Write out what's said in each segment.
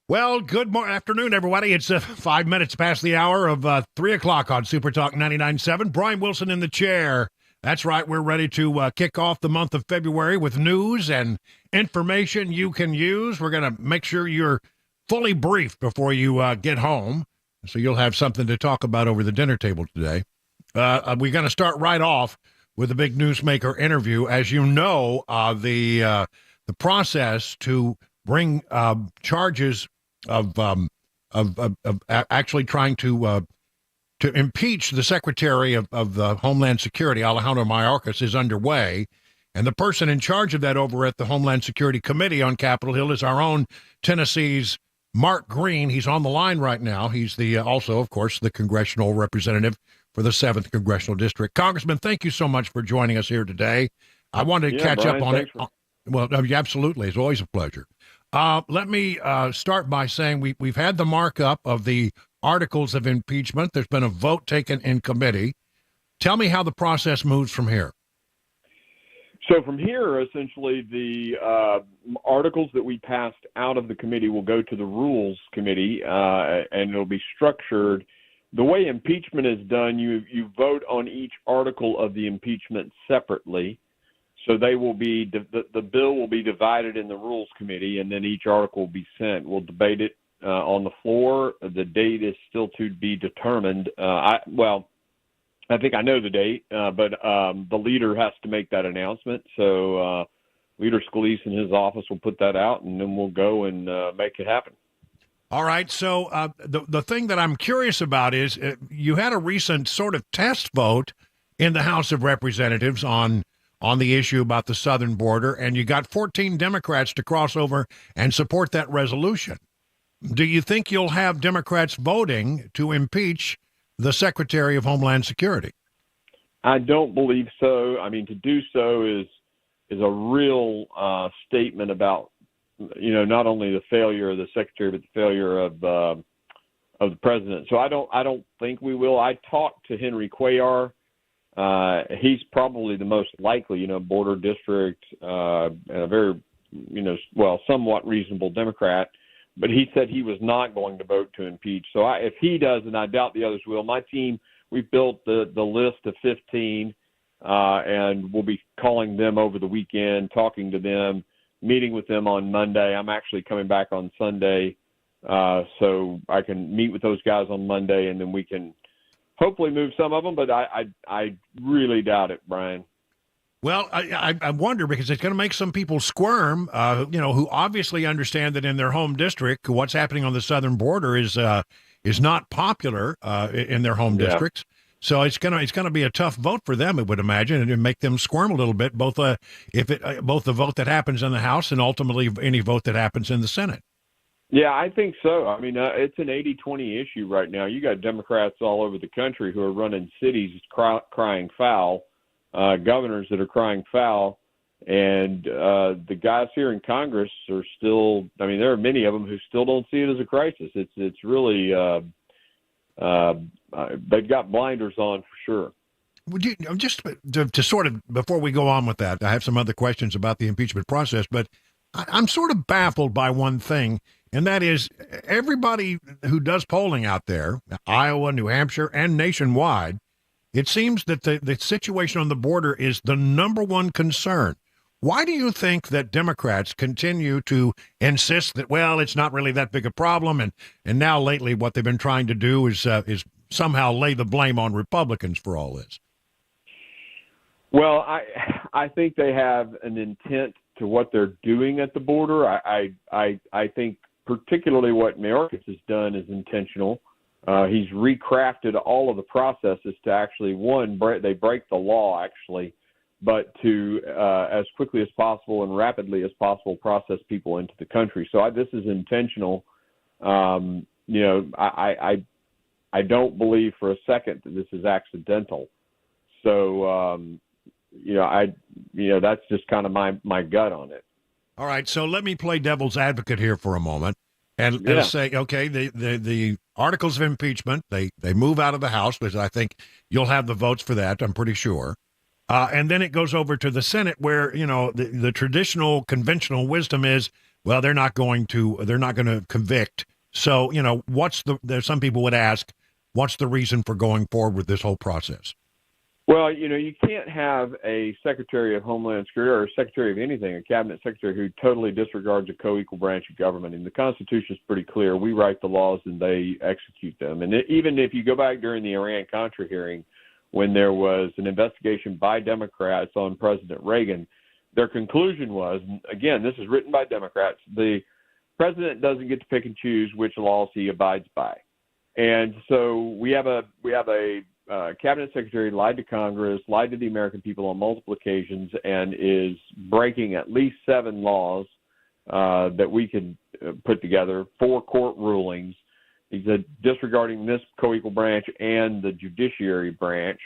Well, afternoon, everybody. It's 5 minutes past the hour of 3 o'clock on Super Talk 99.7. Brian Wilson in the chair. That's right. We're ready to kick off the month of February with news and information you can use. We're going to make sure you're fully briefed before you get home, so you'll have something to talk about over the dinner table today. We're going to start right off with a big newsmaker interview. As you know, the process to bring charges of actually trying to impeach the Secretary of the Homeland Security, Alejandro Mayorkas, is underway. And the person in charge of that over at the Homeland Security Committee on Capitol Hill is our own Tennessee's Mark Green. He's on the line right now. He's the also, of course, the congressional representative for the 7th Congressional District. Congressman, thank you so much for joining us here today. I wanted to catch Brian, up on it. Well, absolutely. It's always a pleasure. Let me start by saying we've had the markup of the articles of impeachment. There's been a vote taken in committee. Tell me how the process moves from here. So from here, essentially, the articles that we passed out of the committee will go to the Rules Committee, and it'll be structured. The way impeachment is done, you vote on each article of the impeachment separately. So they will be the bill will be divided in the Rules Committee, and then each article will be sent. We'll debate it on the floor. The date is still to be determined. I think I know the date, but the leader has to make that announcement. So Leader Scalise in his office will put that out, and then we'll go and make it happen. All right. So the thing that I'm curious about is you had a recent sort of test vote in the House of Representatives on the issue about the southern border, and you got 14 Democrats to cross over and support that resolution. Do you think you'll have Democrats voting to impeach the Secretary of Homeland Security? I don't believe so. I mean, to do so is a real statement about, not only the failure of the Secretary, but the failure of the president. So I don't think we will. I talked to Henry Cuellar. He's probably the most likely, border district, and a very, somewhat reasonable Democrat. But he said he was not going to vote to impeach. So if he does, and I doubt the others will, my team, we've built the list of 15, and we'll be calling them over the weekend, talking to them, meeting with them on Monday. I'm actually coming back on Sunday, so I can meet with those guys on Monday, and then we can hopefully move some of them, but I really doubt it, Brian. Well, I wonder, because it's going to make some people squirm, who obviously understand that in their home district, what's happening on the southern border is not popular in their home districts. So it's going to be a tough vote for them, I would imagine, and it'd make them squirm a little bit, both the vote that happens in the House and ultimately any vote that happens in the Senate. Yeah, I think so. I mean, it's an 80-20 issue right now. You got Democrats all over the country who are running cities crying foul, governors that are crying foul, and the guys here in Congress are still. I mean, there are many of them who still don't see it as a crisis. It's really they've got blinders on for sure. Would you just to sort of, before we go on with that, I have some other questions about the impeachment process, but I'm sort of baffled by one thing. And that is, everybody who does polling out there, Iowa, New Hampshire, and nationwide, it seems that the situation on the border is the number one concern. Why do you think that Democrats continue to insist that, well, it's not really that big a problem, and now lately what they've been trying to do is somehow lay the blame on Republicans for all this? Well, I think they have an intent to what they're doing at the border. I think particularly what Mayorkas has done is intentional. He's recrafted all of the processes to actually, they break the law actually, but to as quickly as possible and rapidly as possible process people into the country. So this is intentional. I don't believe for a second that this is accidental. So that's just kind of my gut on it. All right, so let me play devil's advocate here for a moment and say, okay, the articles of impeachment, they move out of the House, because I think you'll have the votes for that, I'm pretty sure. And then it goes over to the Senate, where, the traditional conventional wisdom is well, they're not going to convict. So, there's some people would ask, what's the reason for going forward with this whole process? Well, you can't have a Secretary of Homeland Security or a Secretary of anything, a cabinet secretary who totally disregards a co-equal branch of government. And the Constitution is pretty clear. We write the laws and they execute them. And even if you go back during the Iran-Contra hearing, when there was an investigation by Democrats on President Reagan, their conclusion was, again, this is written by Democrats, the president doesn't get to pick and choose which laws he abides by. And so we have a cabinet secretary lied to Congress, lied to the American people on multiple occasions, and is breaking at least 7 laws that we could put together, 4 court rulings. He's disregarding this co-equal branch and the judiciary branch.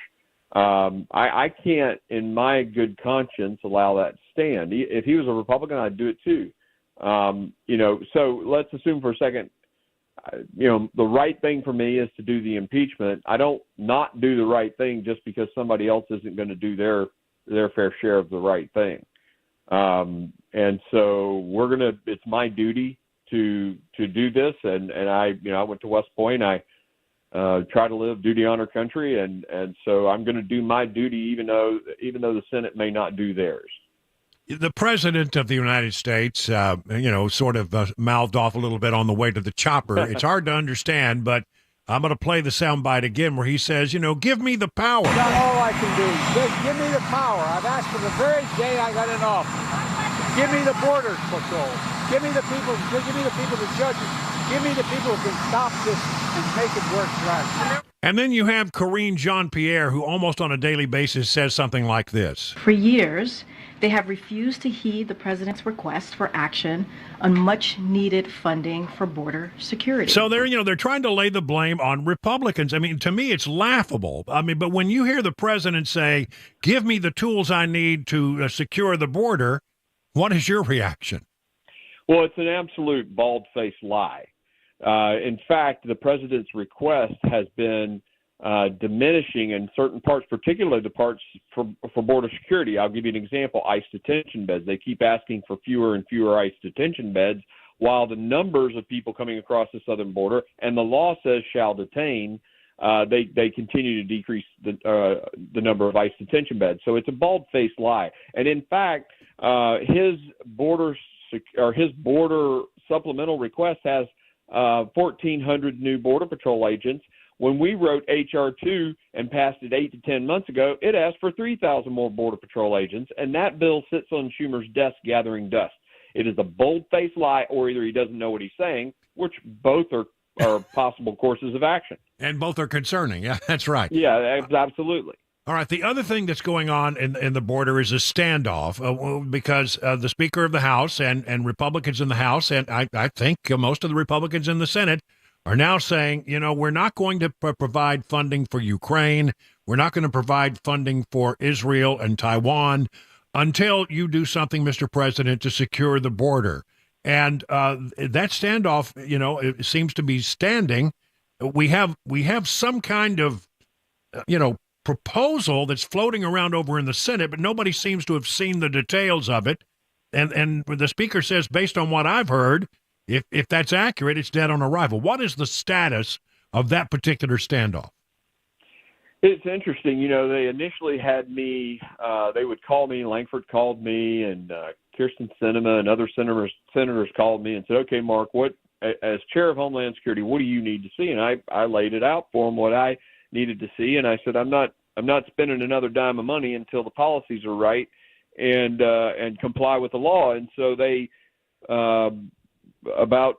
I can't, in my good conscience, allow that to stand. If he was a Republican, I'd do it too. So let's assume for a second, the right thing for me is to do the impeachment. I don't not do the right thing just because somebody else isn't going to do their fair share of the right thing. And so it's my duty to do this. And I went to West Point. I try to live duty, honor, country. And so I'm going to do my duty, even though the Senate may not do theirs. The president of the United States, sort of mouthed off a little bit on the way to the chopper. It's hard to understand, but I'm going to play the soundbite again where he says, give me the power. Not all I can do. Just give me the power. I've asked for the very day I got in office. Give me the border patrol. Give me the people, the judges. Give me the people who can stop this and make it work right. And then you have Karine Jean-Pierre, who almost on a daily basis says something like this. For years, they have refused to heed the president's request for action on much-needed funding for border security. So they're trying to lay the blame on Republicans. I mean, to me, it's laughable. But when you hear the president say, "Give me the tools I need to secure the border," what is your reaction? Well, it's an absolute bald-faced lie. In fact, the president's request has been diminishing in certain parts, particularly the parts for border security. I'll give you an example: ICE detention beds. They keep asking for fewer and fewer ICE detention beds, while the numbers of people coming across the southern border, and the law says shall detain, they continue to decrease the number of ICE detention beds. So it's a bald-faced lie. And in fact, his border supplemental request has 1,400 new Border Patrol agents. When we wrote H.R. 2 and passed it 8 to 10 months ago, it asked for 3,000 more Border Patrol agents, and that bill sits on Schumer's desk gathering dust. It is a bold-faced lie, or either he doesn't know what he's saying, which both are possible courses of action. And both are concerning. Yeah, that's right. Yeah, absolutely. All right. The other thing that's going on in the border is a standoff because the Speaker of the House and Republicans in the House, and I think most of the Republicans in the Senate, are now saying, we're not going to provide funding for Ukraine. We're not going to provide funding for Israel and Taiwan until you do something, Mr. President, to secure the border. And that standoff, it seems to be standing. We have some kind of, proposal that's floating around over in the Senate, but nobody seems to have seen the details of it. And the Speaker says, based on what I've heard, if that's accurate, it's dead on arrival. What is the status of that particular standoff? It's interesting. They initially had me, they would call me, Langford called me, and Kirsten Sinema and other senators called me and said, okay, Mark, what, as chair of Homeland Security, what do you need to see? And I laid it out for them, what I needed to see. And I said, I'm not spending another dime of money until the policies are right and comply with the law. And so they, about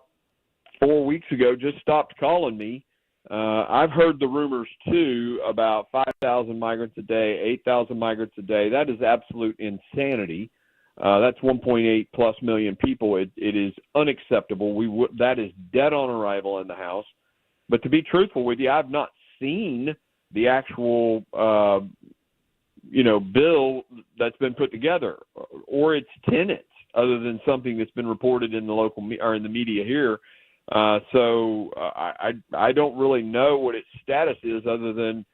4 weeks ago, just stopped calling me. I've heard the rumors too about 5,000 migrants a day, 8,000 migrants a day. That is absolute insanity. That's 1.8 plus million people. It is unacceptable. That is dead on arrival in the House. But to be truthful with you, I've not seen the actual, bill that's been put together or its tenets, other than something that's been reported in the local or in the media here. So I don't really know what its status is, other than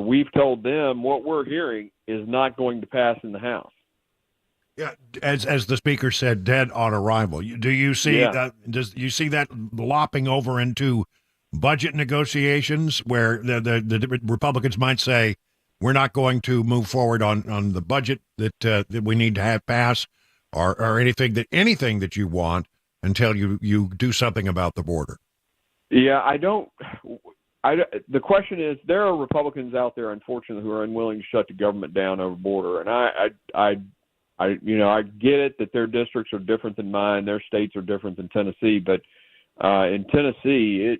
we've told them what we're hearing is not going to pass in the House. Yeah, as the speaker said, dead on arrival. Do you see Yeah. that? Does you see that lopping over into budget negotiations, where the Republicans might say, "We're not going to move forward on the budget that we need to have pass, or anything that you want until you do something about the border." Yeah, I don't. The question is, there are Republicans out there, unfortunately, who are unwilling to shut the government down over border, and I get it that their districts are different than mine, their states are different than Tennessee, but in Tennessee,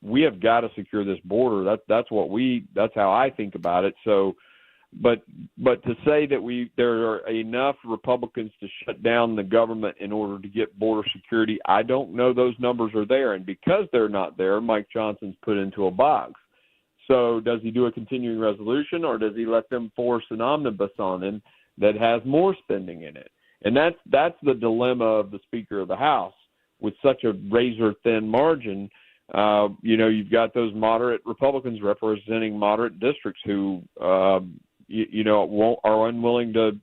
we have got to secure this border. That's how I think about it. So, but to say that there are enough Republicans to shut down the government in order to get border security, I don't know those numbers are there, and because they're not there, Mike Johnson's put into a box. So, does he do a continuing resolution, or does he let them force an omnibus on him that has more spending in it? And that's the dilemma of the Speaker of the House with such a razor-thin margin. You've got those moderate Republicans representing moderate districts who, are unwilling to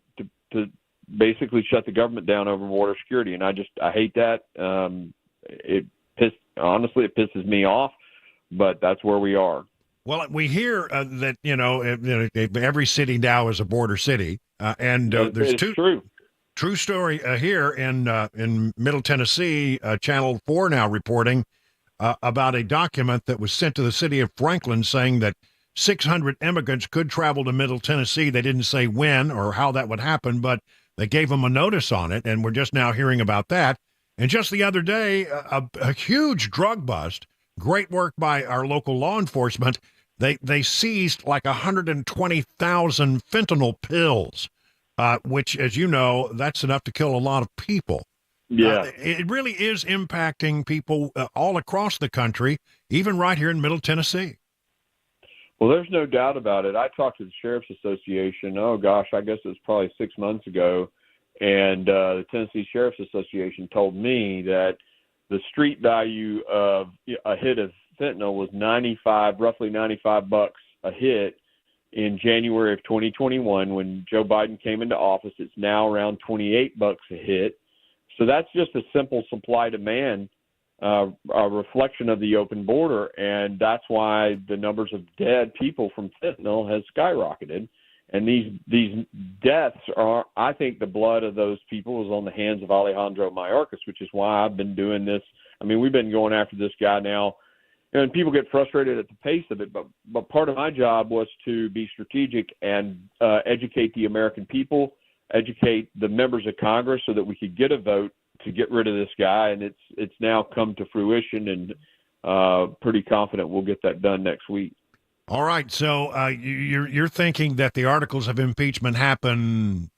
basically shut the government down over border security. And I hate that. It pisses me off, but that's where we are. Well, we hear that every city now is a border city, and there's true story here in Middle Tennessee. Channel 4 now reporting about a document that was sent to the city of Franklin saying that 600 immigrants could travel to Middle Tennessee. They didn't say when or how that would happen, but they gave them a notice on it, and we're just now hearing about that. And just the other day, a huge drug bust. Great work by our local law enforcement. They seized like 120,000 fentanyl pills, which, as you know, that's enough to kill a lot of people. Yeah. It really is impacting people all across the country, even right here in Middle Tennessee. Well, there's no doubt about it. I talked to the Sheriff's Association, I guess it was probably 6 months ago, and the Tennessee Sheriff's Association told me that the street value of a hit of fentanyl was roughly $95 a hit in January of 2021 when Joe Biden came into office. It's now around $28 a hit. So that's just a simple supply-demand a reflection of the open border, and that's why the numbers of dead people from fentanyl has skyrocketed. And these deaths are, I think, the blood of those people was on the hands of Alejandro Mayorkas, which is why I've been doing this. I mean, we've been going after this guy now, and people get frustrated at the pace of it. But part of my job was to be strategic and educate the American people, educate the members of Congress, so that we could get a vote to get rid of this guy. And it's now come to fruition, and pretty confident we'll get that done next week. All right, so you're thinking that the articles of impeachment happen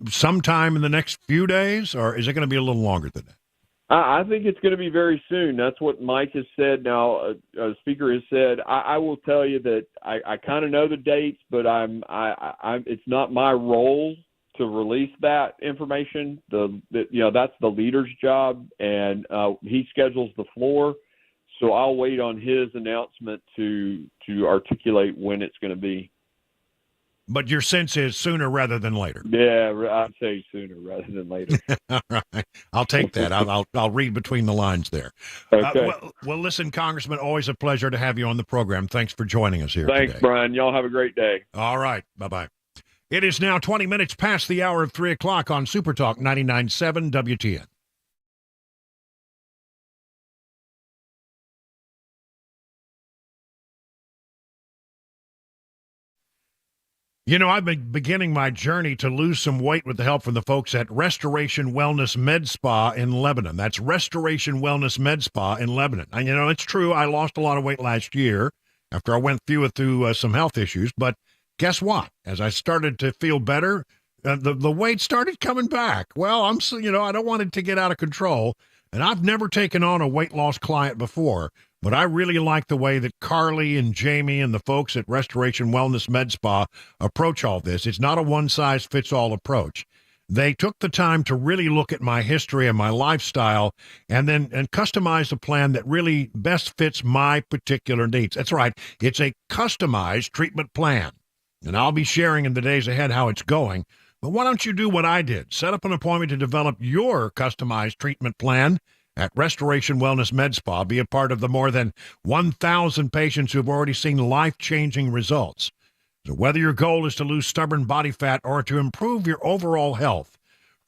sometime in the next few days, or is it going to be a little longer than that? I think it's going to be very soon. That's what Mike has said. Now, the Speaker has said. I will tell you that I kind of know the dates, but it's not my role to release that information. That's the leader's job, and he schedules the floor. So I'll wait on his announcement to articulate when it's going to be. But your sense is sooner rather than later. Yeah, I'd say sooner rather than later. All right, I'll take that. I'll read between the lines there. Okay. Well, listen, Congressman, always a pleasure to have you on the program. Thanks for joining us here Thanks, today. Brian. Y'all have a great day. All right, bye-bye. It is now 20 minutes past the hour of 3 o'clock on Super Talk 99.7 WTN. You know, I've been beginning my journey to lose some weight with the help from the folks at Restoration Wellness Med Spa in Lebanon. That's Restoration Wellness Med Spa in Lebanon. And, you know, it's true, I lost a lot of weight last year after I went through some health issues. But guess what? As I started to feel better, the weight started coming back. Well, I don't want it to get out of control. And I've never taken on a weight loss client before. But I really like the way that Carly and Jamie and the folks at Restoration Wellness Med Spa approach all this. It's not a one-size-fits-all approach. They took the time to really look at my history and my lifestyle and customize a plan that really best fits my particular needs. That's right. It's a customized treatment plan. And I'll be sharing in the days ahead how it's going. But why don't you do what I did? Set up an appointment to develop your customized treatment plan at Restoration Wellness Med Spa. Be a part of the more than 1,000 patients who've already seen life-changing results. So whether your goal is to lose stubborn body fat or to improve your overall health,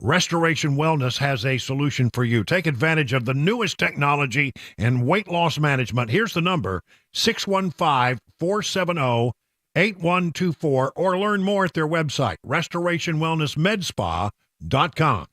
Restoration Wellness has a solution for you. Take advantage of the newest technology in weight loss management. Here's the number, 615-470-8124, or learn more at their website, restorationwellnessmedspa.com.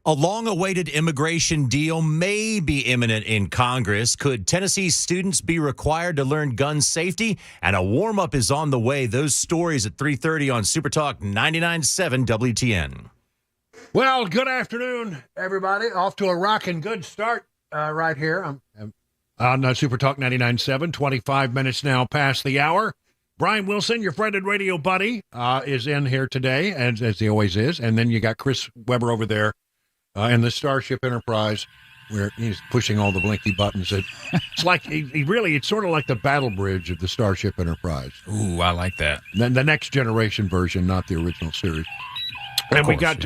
A long-awaited immigration deal may be imminent in Congress. Could Tennessee students be required to learn gun safety? And a warm-up is on the way. Those stories at 3:30 on Supertalk 99.7 WTN. Well, good afternoon, everybody. Off to a rocking good start right here on Supertalk 99.7, 25 minutes now past the hour. Brian Wilson, your friend and radio buddy, is in here today, as he always is. And then you got Chris Weber over there in the Starship Enterprise, where he's pushing all the blinky buttons. It's like it's sort of like the battle bridge of the Starship Enterprise. Ooh, I like that. Then the next generation version, not the original series. And we got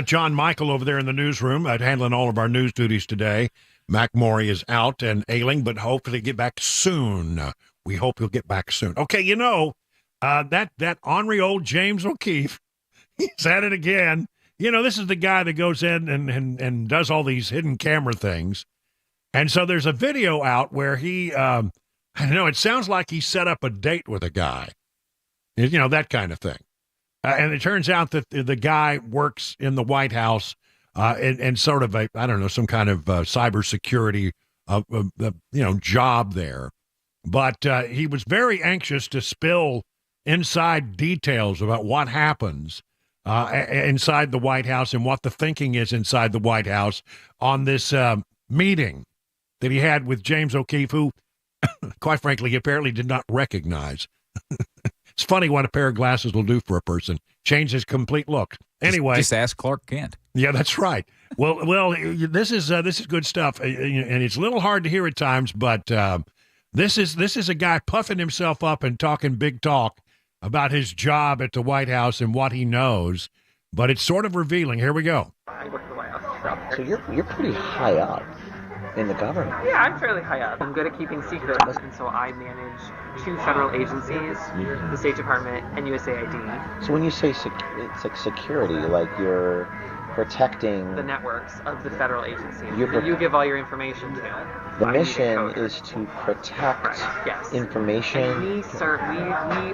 John Michael over there in the newsroom handling all of our news duties today. Mac Maury is out and ailing, but hopefully get back soon. We hope he'll get back soon. Okay, that ornery old James O'Keefe, he's at it again. This is the guy that goes in and does all these hidden camera things. And so there's a video out where he, I don't know, it sounds like he set up a date with a guy. That kind of thing. And it turns out that the guy works in the White House and sort of I don't know, some kind of cybersecurity, job there. But he was very anxious to spill inside details about what happens inside the White House and what the thinking is inside the White House on this meeting that he had with James O'Keefe, who, quite frankly, he apparently did not recognize. It's funny what a pair of glasses will do for a person. Change his complete look. Anyway, just ask Clark Kent. Yeah, that's right. Well, this is good stuff, and it's a little hard to hear at times, but this is a guy puffing himself up and talking big talk about his job at the White House and what he knows, but it's sort of revealing. Here we go. I work for the White House. So you're pretty high up in the government. Yeah, I'm fairly high up. I'm good at keeping secrets, and so I manage 2 federal agencies, the State Department and USAID. So when you say it's like security, like you're protecting the networks of the federal agencies you give all your information to. The mission is to protect yes. information. And we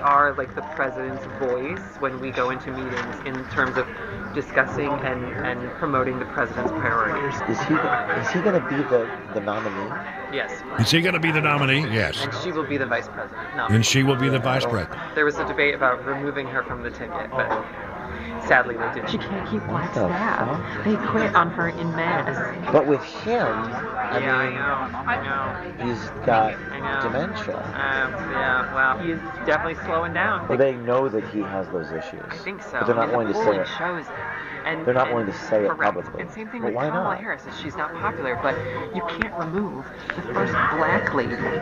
are like the president's voice when we go into meetings in terms of discussing and promoting the president's priorities. Is he going to be the nominee? Yes. Is he going to be the nominee? Yes. And she will be the vice president. No. And she will be the vice president. There was a debate about removing her from the ticket, but sadly they didn't. She can't keep black staff. They quit on her in mass. But with him, I know. He's got dementia. Yeah, well, he's definitely slowing down. Well, they know that he has those issues. I think so. But they're not willing to say it. Shows it. And, they're not willing to say it correct. publicly. And same thing but with why Kamala not? Harris. She's not popular, but you can't remove the first black lady to be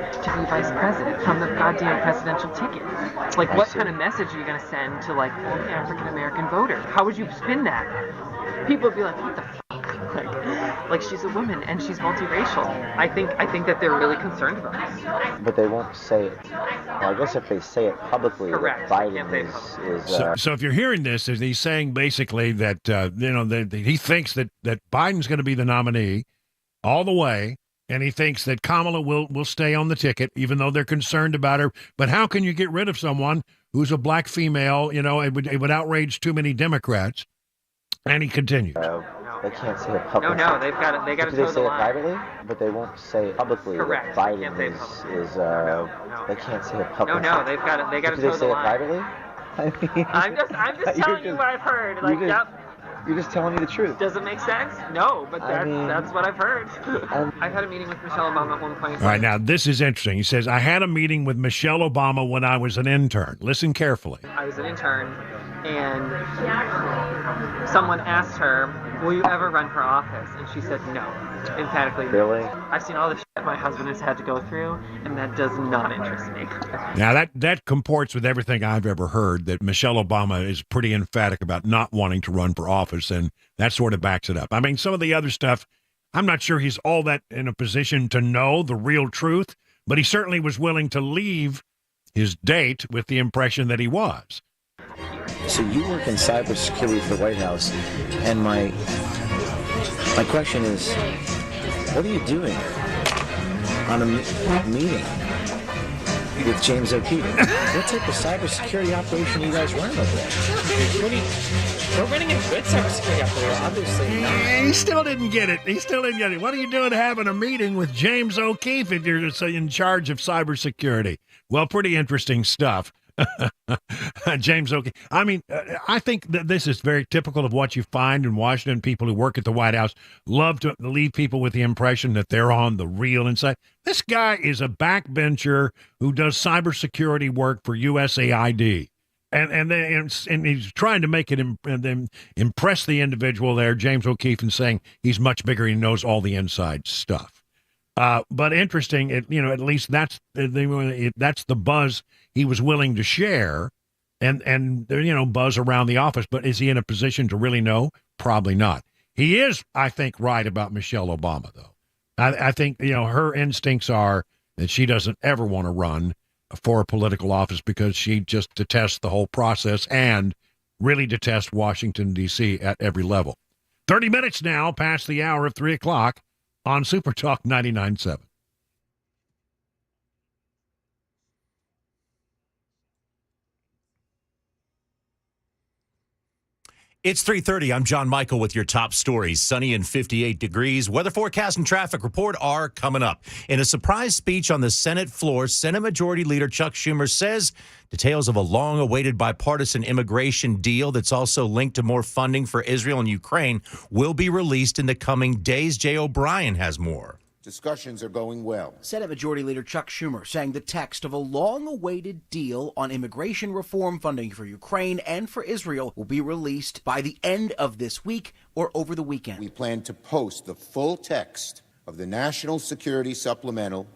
vice president from the goddamn presidential ticket. Like, what kind of message are you going to send to, like, all the African-American voters? How would you spin that? People would be like, what the fuck? Like she's a woman and she's multiracial. I think that they're really concerned about this. But they won't say it. Well, I guess if they say it publicly, correct. That Biden is so if you're hearing this, is he's saying basically that that he thinks that Biden's going to be the nominee all the way, and he thinks that Kamala will stay on the ticket, even though they're concerned about her. But how can you get rid of someone who's a black female? It would outrage too many Democrats. And he continues. They can't say it publicly. No, they got to toe the line. They say it privately, but they won't say it publicly. Correct. That Biden they can't say it publicly. No, they got to toe the line. Do they say it privately? I mean, I'm just telling you what I've heard. Like, you're just telling me the truth. Does it make sense? No, but that's what I've heard. I've had a meeting with Michelle Obama at one point. All right, now this is interesting. He says, I had a meeting with Michelle Obama when I was an intern. Listen carefully. I was an intern, and someone asked her, will you ever run for office? And she said no, emphatically. Really? I've seen all the shit my husband has had to go through, and that does not interest me. Now, that comports with everything I've ever heard, that Michelle Obama is pretty emphatic about not wanting to run for office, and that sort of backs it up. I mean, some of the other stuff, I'm not sure he's all that in a position to know the real truth, but he certainly was willing to leave his date with the impression that he was. So you work in cybersecurity for the White House, and my question is, what are you doing on a meeting with James O'Keefe? What type of cybersecurity operation are you guys running over there? We're running a good cybersecurity operation. Obviously not. He still didn't get it. What are you doing having a meeting with James O'Keefe if you're in charge of cybersecurity? Well, pretty interesting stuff. James O'Keefe. I mean, I think that this is very typical of what you find in Washington. People who work at the White House love to leave people with the impression that they're on the real inside. This guy is a backbencher who does cybersecurity work for USAID. And he's trying to make it impress the individual there, James O'Keefe, and saying he's much bigger. He knows all the inside stuff. But interesting, at least that's the buzz he was willing to share, and buzz around the office. But is he in a position to really know? Probably not. He is, I think, right about Michelle Obama, though. I think her instincts are that she doesn't ever want to run for a political office because she just detests the whole process and really detests Washington, D.C. at every level. 30 minutes now past the hour of 3 o'clock on Super Talk 99.7. It's 3:30. I'm John Michael with your top stories. Sunny and 58 degrees. Weather forecast and traffic report are coming up. In a surprise speech on the Senate floor, Senate Majority Leader Chuck Schumer says details of a long-awaited bipartisan immigration deal that's also linked to more funding for Israel and Ukraine will be released in the coming days. Jay O'Brien has more. Discussions are going well. Senate Majority Leader Chuck Schumer saying the text of a long-awaited deal on immigration reform funding for Ukraine and for Israel will be released by the end of this week or over the weekend. We plan to post the full text of the National Security Supplemental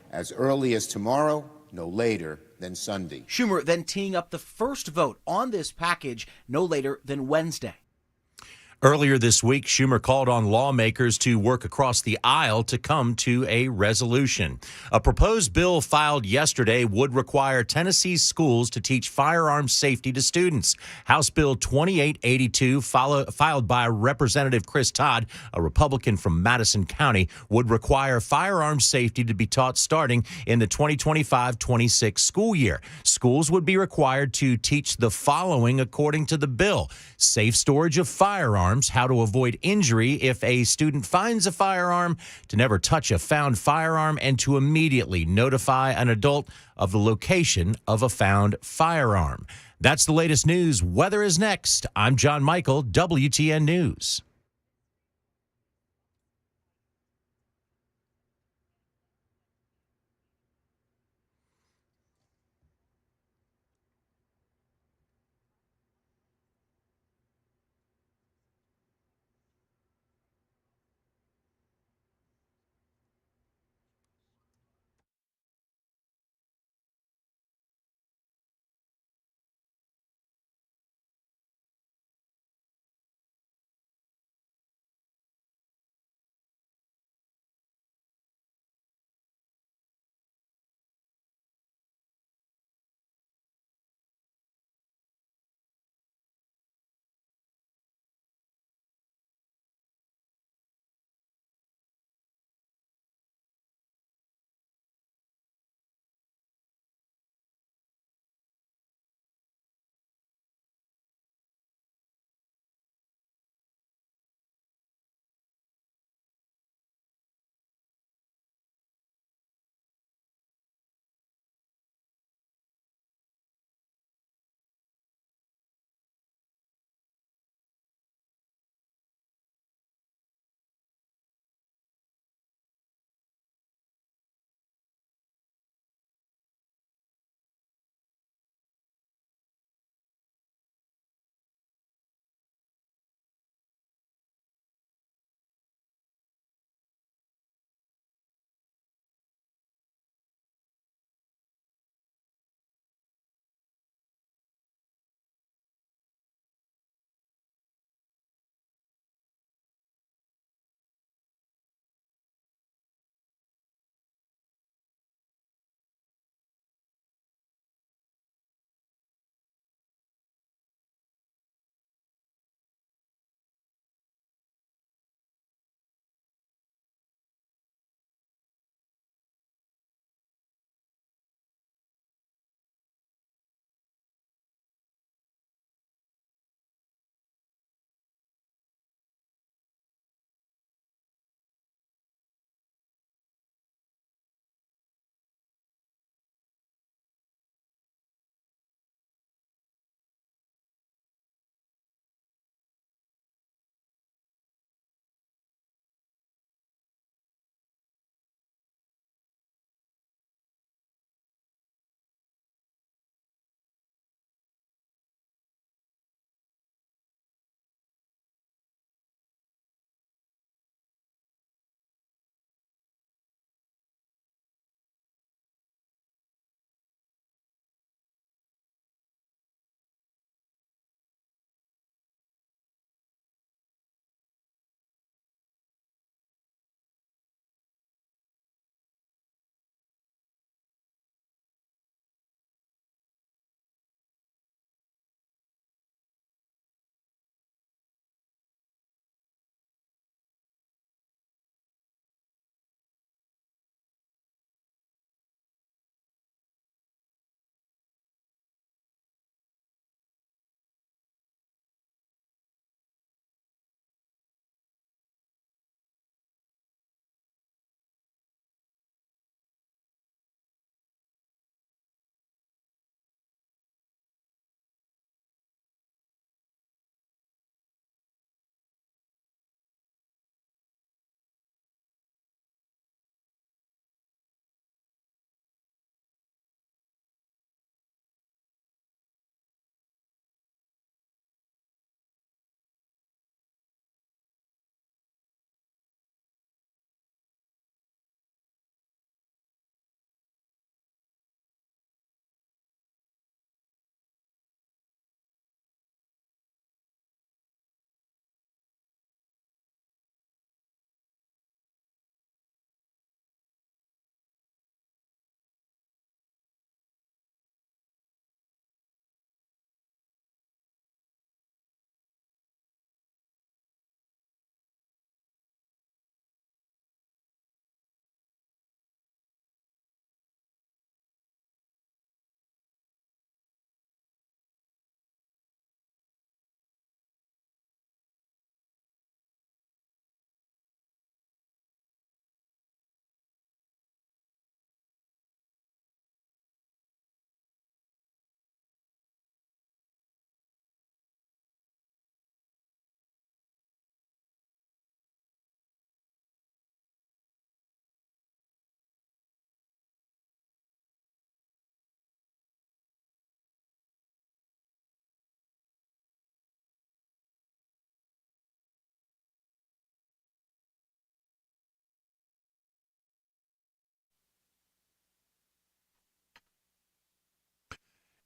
as early as tomorrow, no later than Sunday. Schumer then teeing up the first vote on this package no later than Wednesday. Earlier this week, Schumer called on lawmakers to work across the aisle to come to a resolution. A proposed bill filed yesterday would require Tennessee schools to teach firearm safety to students. House Bill 2882, filed by Representative Chris Todd, a Republican from Madison County, would require firearm safety to be taught starting in the 2025-26 school year. Schools would be required to teach the following according to the bill: safe storage of firearms, how to avoid injury if a student finds a firearm, to never touch a found firearm, and to immediately notify an adult of the location of a found firearm. That's the latest news. Weather is next. I'm John Michael, WTN News.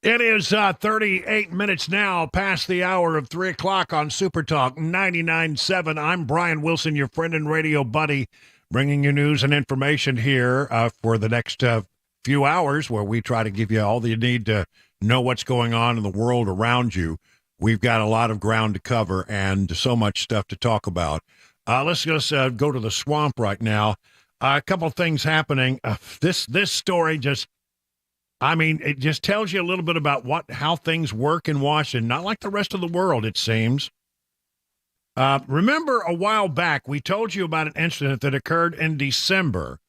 It is 38 minutes now past the hour of 3 o'clock on Super Talk 99.7. I'm Brian Wilson, your friend and radio buddy, bringing you news and information here for the next few hours, where we try to give you all that you need to know what's going on in the world around you. We've got a lot of ground to cover and so much stuff to talk about. Let's just go to the swamp right now. A couple things happening. This story just, it just tells you a little bit about how things work in Washington. Not like the rest of the world, it seems. Remember a while back, we told you about an incident that occurred in December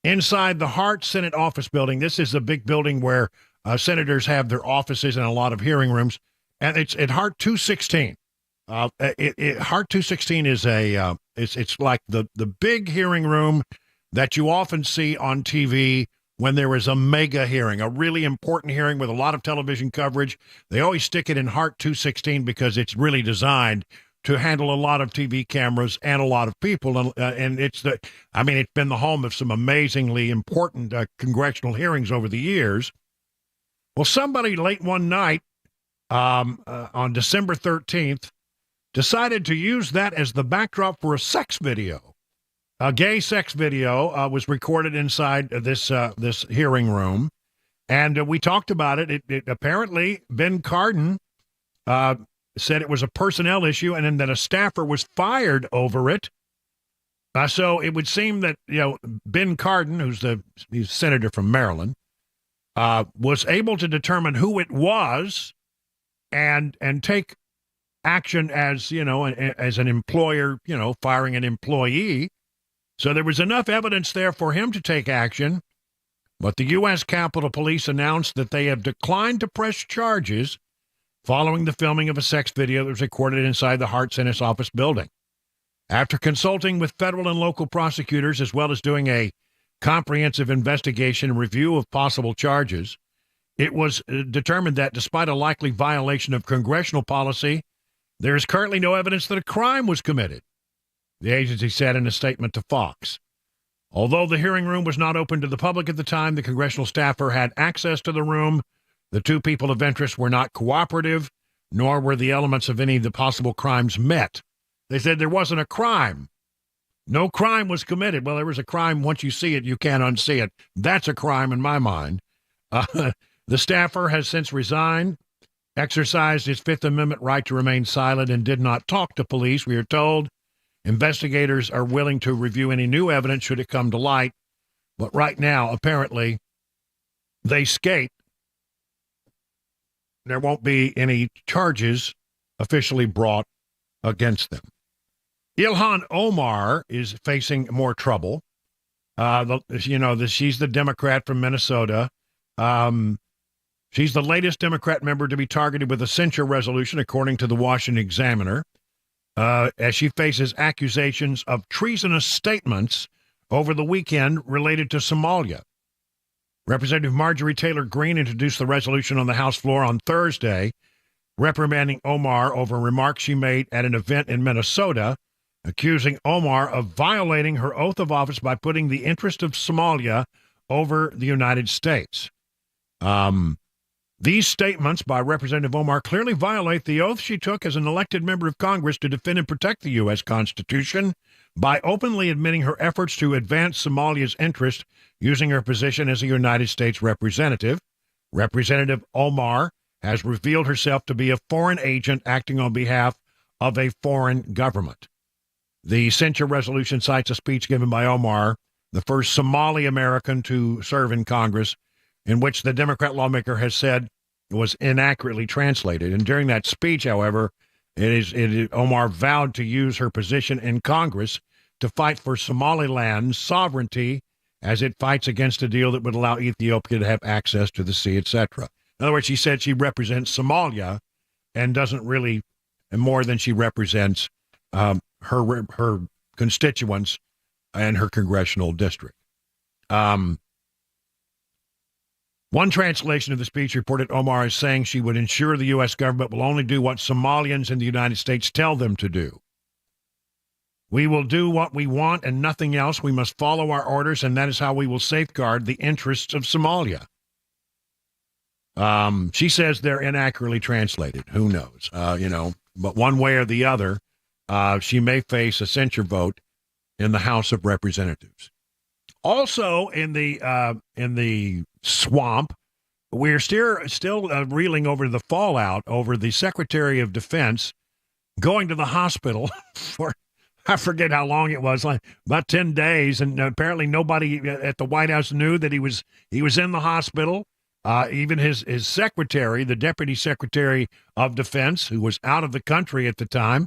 inside the Hart Senate office building. This is a big building where senators have their offices and a lot of hearing rooms. And it's at Hart 216. Hart 216 is it's like the big hearing room that you often see on TV when there is a mega hearing, a really important hearing with a lot of television coverage. They always stick it in Hart 216 because it's really designed to handle a lot of TV cameras and a lot of people. And it's been the home of some amazingly important congressional hearings over the years. Well, somebody late one night on December 13th decided to use that as the backdrop for a sex video. A gay sex video was recorded inside this hearing room, and we talked about it. It apparently, Ben Cardin said it was a personnel issue, and then that a staffer was fired over it. So it would seem that Ben Cardin, he's a senator from Maryland, was able to determine who it was, and take action as an employer, firing an employee. So there was enough evidence there for him to take action, but the U.S. Capitol Police announced that they have declined to press charges following the filming of a sex video that was recorded inside the Hart Senate office building. After consulting with federal and local prosecutors, as well as doing a comprehensive investigation and review of possible charges, it was determined that despite a likely violation of congressional policy, there is currently no evidence that a crime was committed, the agency said in a statement to Fox. Although the hearing room was not open to the public at the time, the congressional staffer had access to the room. The two people of interest were not cooperative, nor were the elements of any of the possible crimes met. They said there wasn't a crime. No crime was committed. Well, there was a crime. Once you see it, you can't unsee it. That's a crime in my mind. The staffer has since resigned, exercised his Fifth Amendment right to remain silent, and did not talk to police, we are told. Investigators are willing to review any new evidence should it come to light. But right now, apparently, they skate. There won't be any charges officially brought against them. Ilhan Omar is facing more trouble. She's the Democrat from Minnesota. She's the latest Democrat member to be targeted with a censure resolution, according to the Washington Examiner, as she faces accusations of treasonous statements over the weekend related to Somalia. Representative Marjorie Taylor Greene introduced the resolution on the House floor on Thursday, reprimanding Omar over remarks she made at an event in Minnesota, accusing Omar of violating her oath of office by putting the interest of Somalia over the United States. These statements by Representative Omar clearly violate the oath she took as an elected member of Congress to defend and protect the U.S. Constitution by openly admitting her efforts to advance Somalia's interest using her position as a United States representative. Representative Omar has revealed herself to be a foreign agent acting on behalf of a foreign government. The censure resolution cites a speech given by Omar, the first Somali American to serve in Congress, in which the Democrat lawmaker has said was inaccurately translated. And during that speech, however, Omar vowed to use her position in Congress to fight for Somaliland's sovereignty as it fights against a deal that would allow Ethiopia to have access to the sea, etc. In other words, she said she represents Somalia and doesn't really, more than she represents her constituents and her congressional district. One translation of the speech reported Omar as saying she would ensure the U.S. government will only do what Somalians in the United States tell them to do. We will do what we want and nothing else. We must follow our orders, and that is how we will safeguard the interests of Somalia. She says they're inaccurately translated. Who knows? But one way or the other, she may face a censure vote in the House of Representatives. Also, in the swamp, we're still reeling over the fallout over the Secretary of Defense going to the hospital for, I forget how long it was, like about 10 days, and apparently nobody at the White House knew that he was in the hospital. Even his secretary, the Deputy Secretary of Defense, who was out of the country at the time,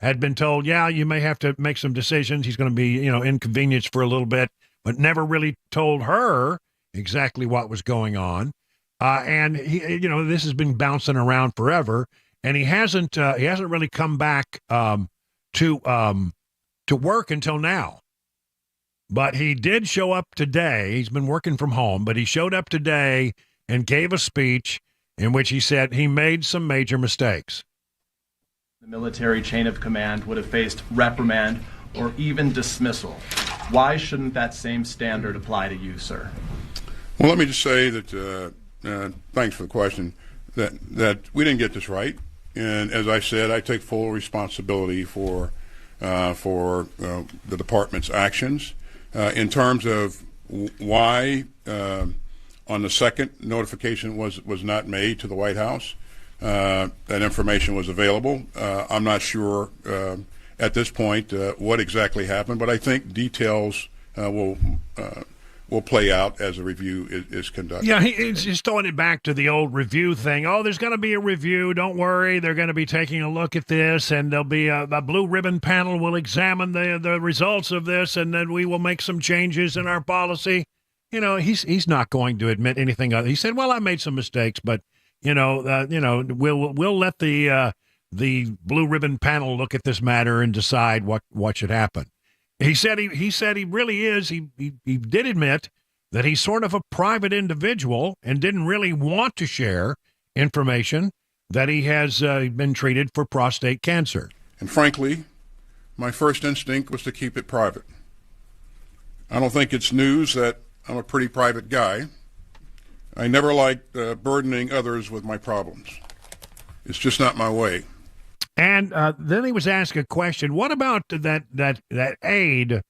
had been told, yeah, you may have to make some decisions. He's going to be, inconvenienced for a little bit, but never really told her exactly what was going on. And he, this has been bouncing around forever, and he hasn't really come back to work until now. But he did show up today. He's been working from home, but he showed up today and gave a speech in which he said he made some major mistakes. The military chain of command would have faced reprimand or even dismissal. Why shouldn't that same standard apply to you, sir? Well, let me just say that, thanks for the question, that we didn't get this right. And as I said, I take full responsibility for the department's actions. In terms of why on the second notification was not made to the White House, that information was available. I'm not sure at this point what exactly happened, but I think details will play out as a review is conducted. Yeah, he's throwing it back to the old review thing. Oh, there's going to be a review. Don't worry. They're going to be taking a look at this, and there'll be a blue ribbon panel will examine the results of this, and then we will make some changes in our policy. He's not going to admit anything other. He said, well, I made some mistakes, but, we'll let the blue ribbon panel look at this matter and decide what should happen. He said he really is. He did admit that he's sort of a private individual and didn't really want to share information that he has been treated for prostate cancer. And frankly, my first instinct was to keep it private. I don't think it's news that I'm a pretty private guy. I never liked burdening others with my problems. It's just not my way. And then he was asked a question. What about that aide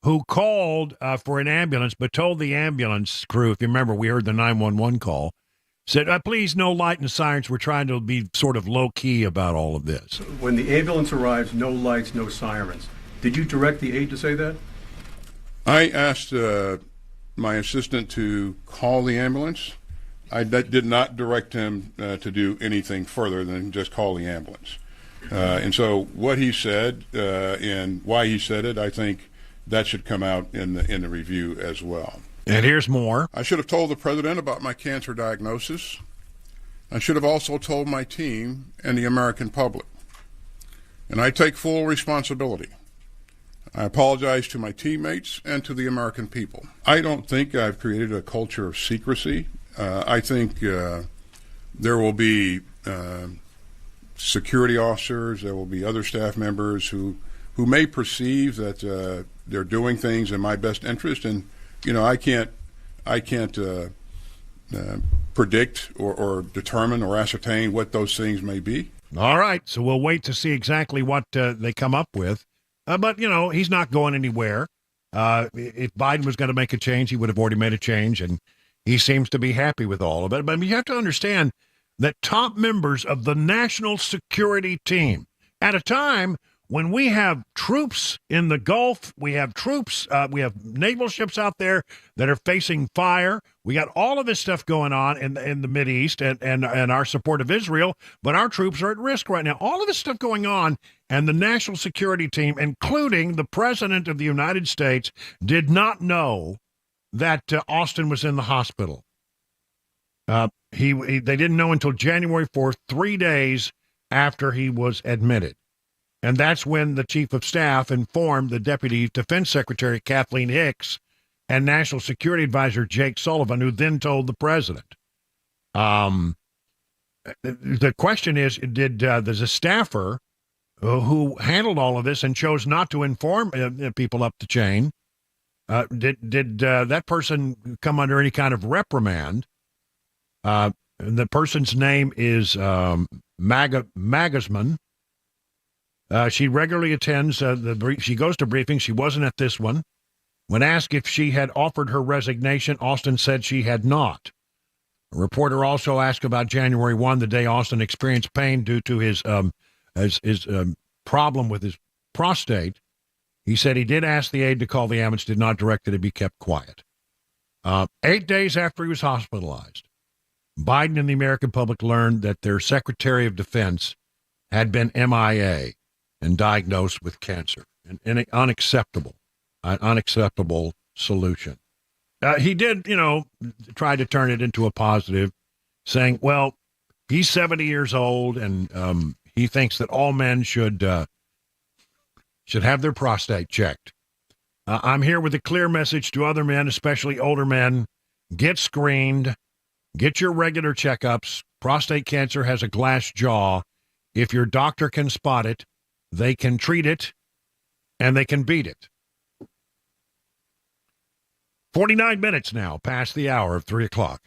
who called for an ambulance but told the ambulance crew, if you remember, we heard the 911 call, said, please, no light and sirens. We're trying to be sort of low-key about all of this. When the ambulance arrives, no lights, no sirens. Did you direct the aide to say that? I asked my assistant to call the ambulance. I did not direct him to do anything further than just call the ambulance. And so what he said and why he said it, I think that should come out in the review as well. And here's more. I should have told the president about my cancer diagnosis. I should have also told my team and the American public. And I take full responsibility. I apologize to my teammates and to the American people. I don't think I've created a culture of secrecy. I think there will be security officers, there will be other staff members who may perceive that they're doing things in my best interest, and I can't predict or determine or ascertain what those things may be. All right, so we'll wait to see exactly what they come up with. But he's not going anywhere. If Biden was going to make a change, he would have already made a change, and he seems to be happy with all of it. But you have to understand that top members of the national security team, at a time when we have troops in the Gulf, we have troops, we have naval ships out there that are facing fire. We got all of this stuff going on in the Mideast and our support of Israel, but our troops are at risk right now. All of this stuff going on, and the national security team, including the President of the United States, did not know that Austin was in the hospital. They didn't know until January 4th, 3 days after he was admitted. And that's when the chief of staff informed the Deputy Defense Secretary, Kathleen Hicks, and National Security Advisor, Jake Sullivan, who then told the president. The question is, there's a staffer who handled all of this and chose not to inform people up the chain. Did that person come under any kind of reprimand? And the person's name is Magasman. She regularly attends she goes to briefings. She wasn't at this one. When asked if she had offered her resignation, Austin said she had not. A reporter also asked about January 1, the day Austin experienced pain due to his problem with his prostate. He said he did ask the aide to call the ambulance, did not direct it to be kept quiet. 8 days after he was hospitalized, Biden and the American public learned that their Secretary of Defense had been MIA and diagnosed with cancer. An unacceptable solution. He did, try to turn it into a positive, saying, well, he's 70 years old and he thinks that all men should have their prostate checked. I'm here with a clear message to other men, especially older men. Get screened. Get your regular checkups. Prostate cancer has a glass jaw. If your doctor can spot it, they can treat it, and they can beat it. 49 minutes now past the hour of 3 o'clock.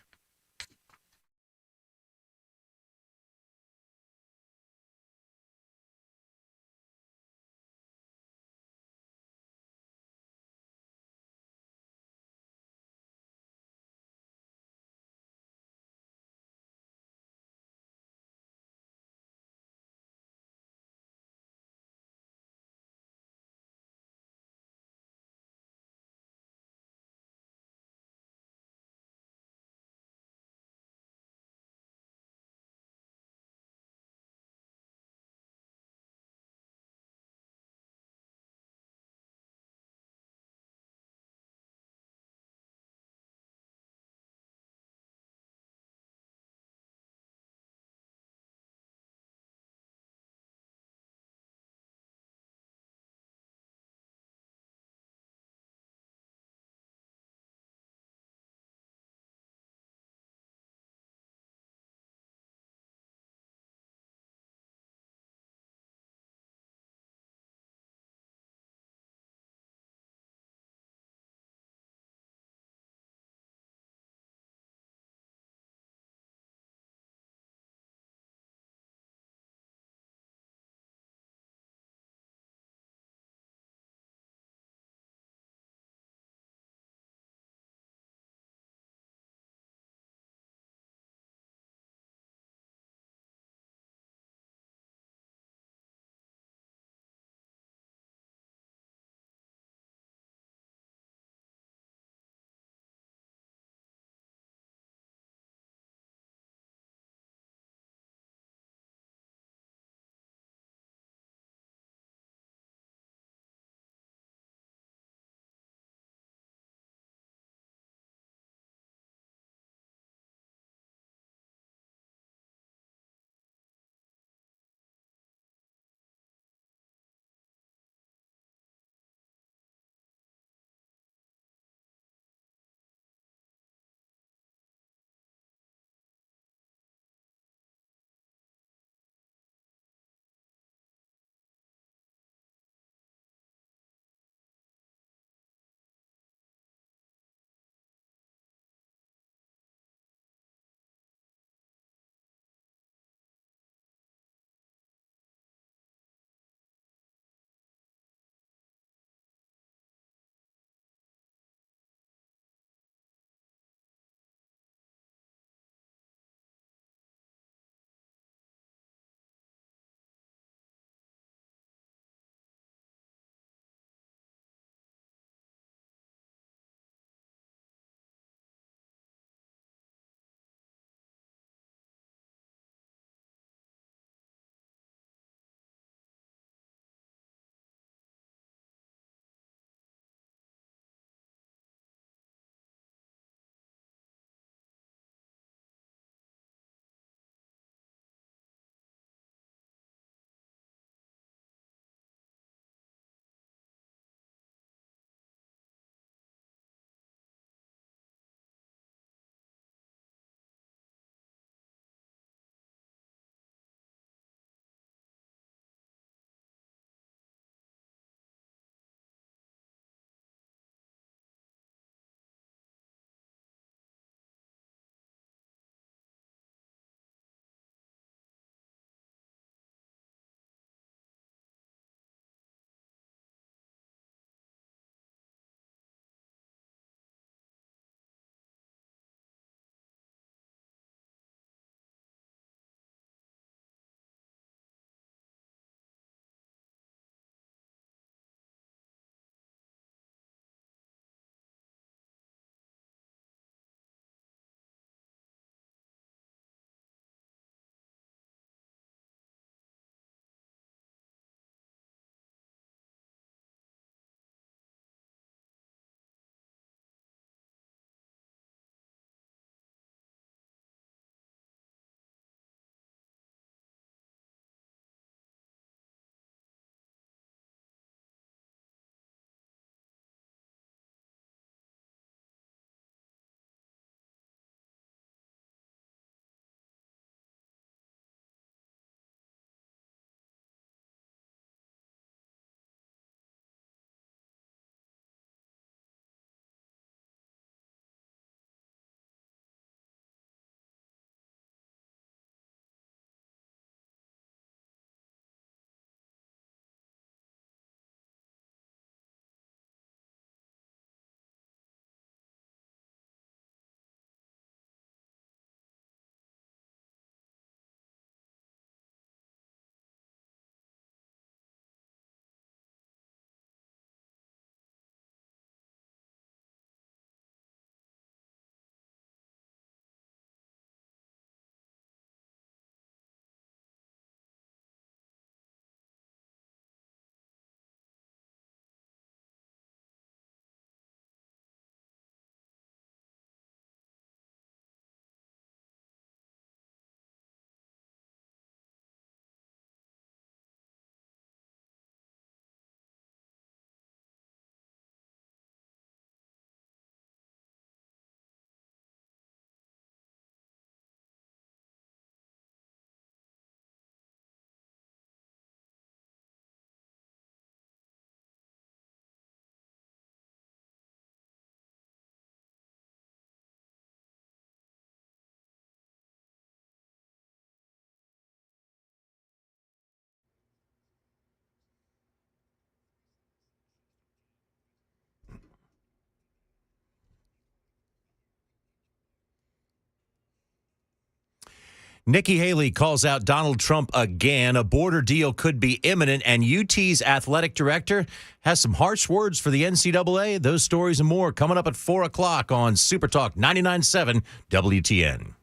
Nikki Haley calls out Donald Trump again. A border deal could be imminent, and UT's athletic director has some harsh words for the NCAA. Those stories and more coming up at 4 o'clock on Super Talk 99.7 WTN.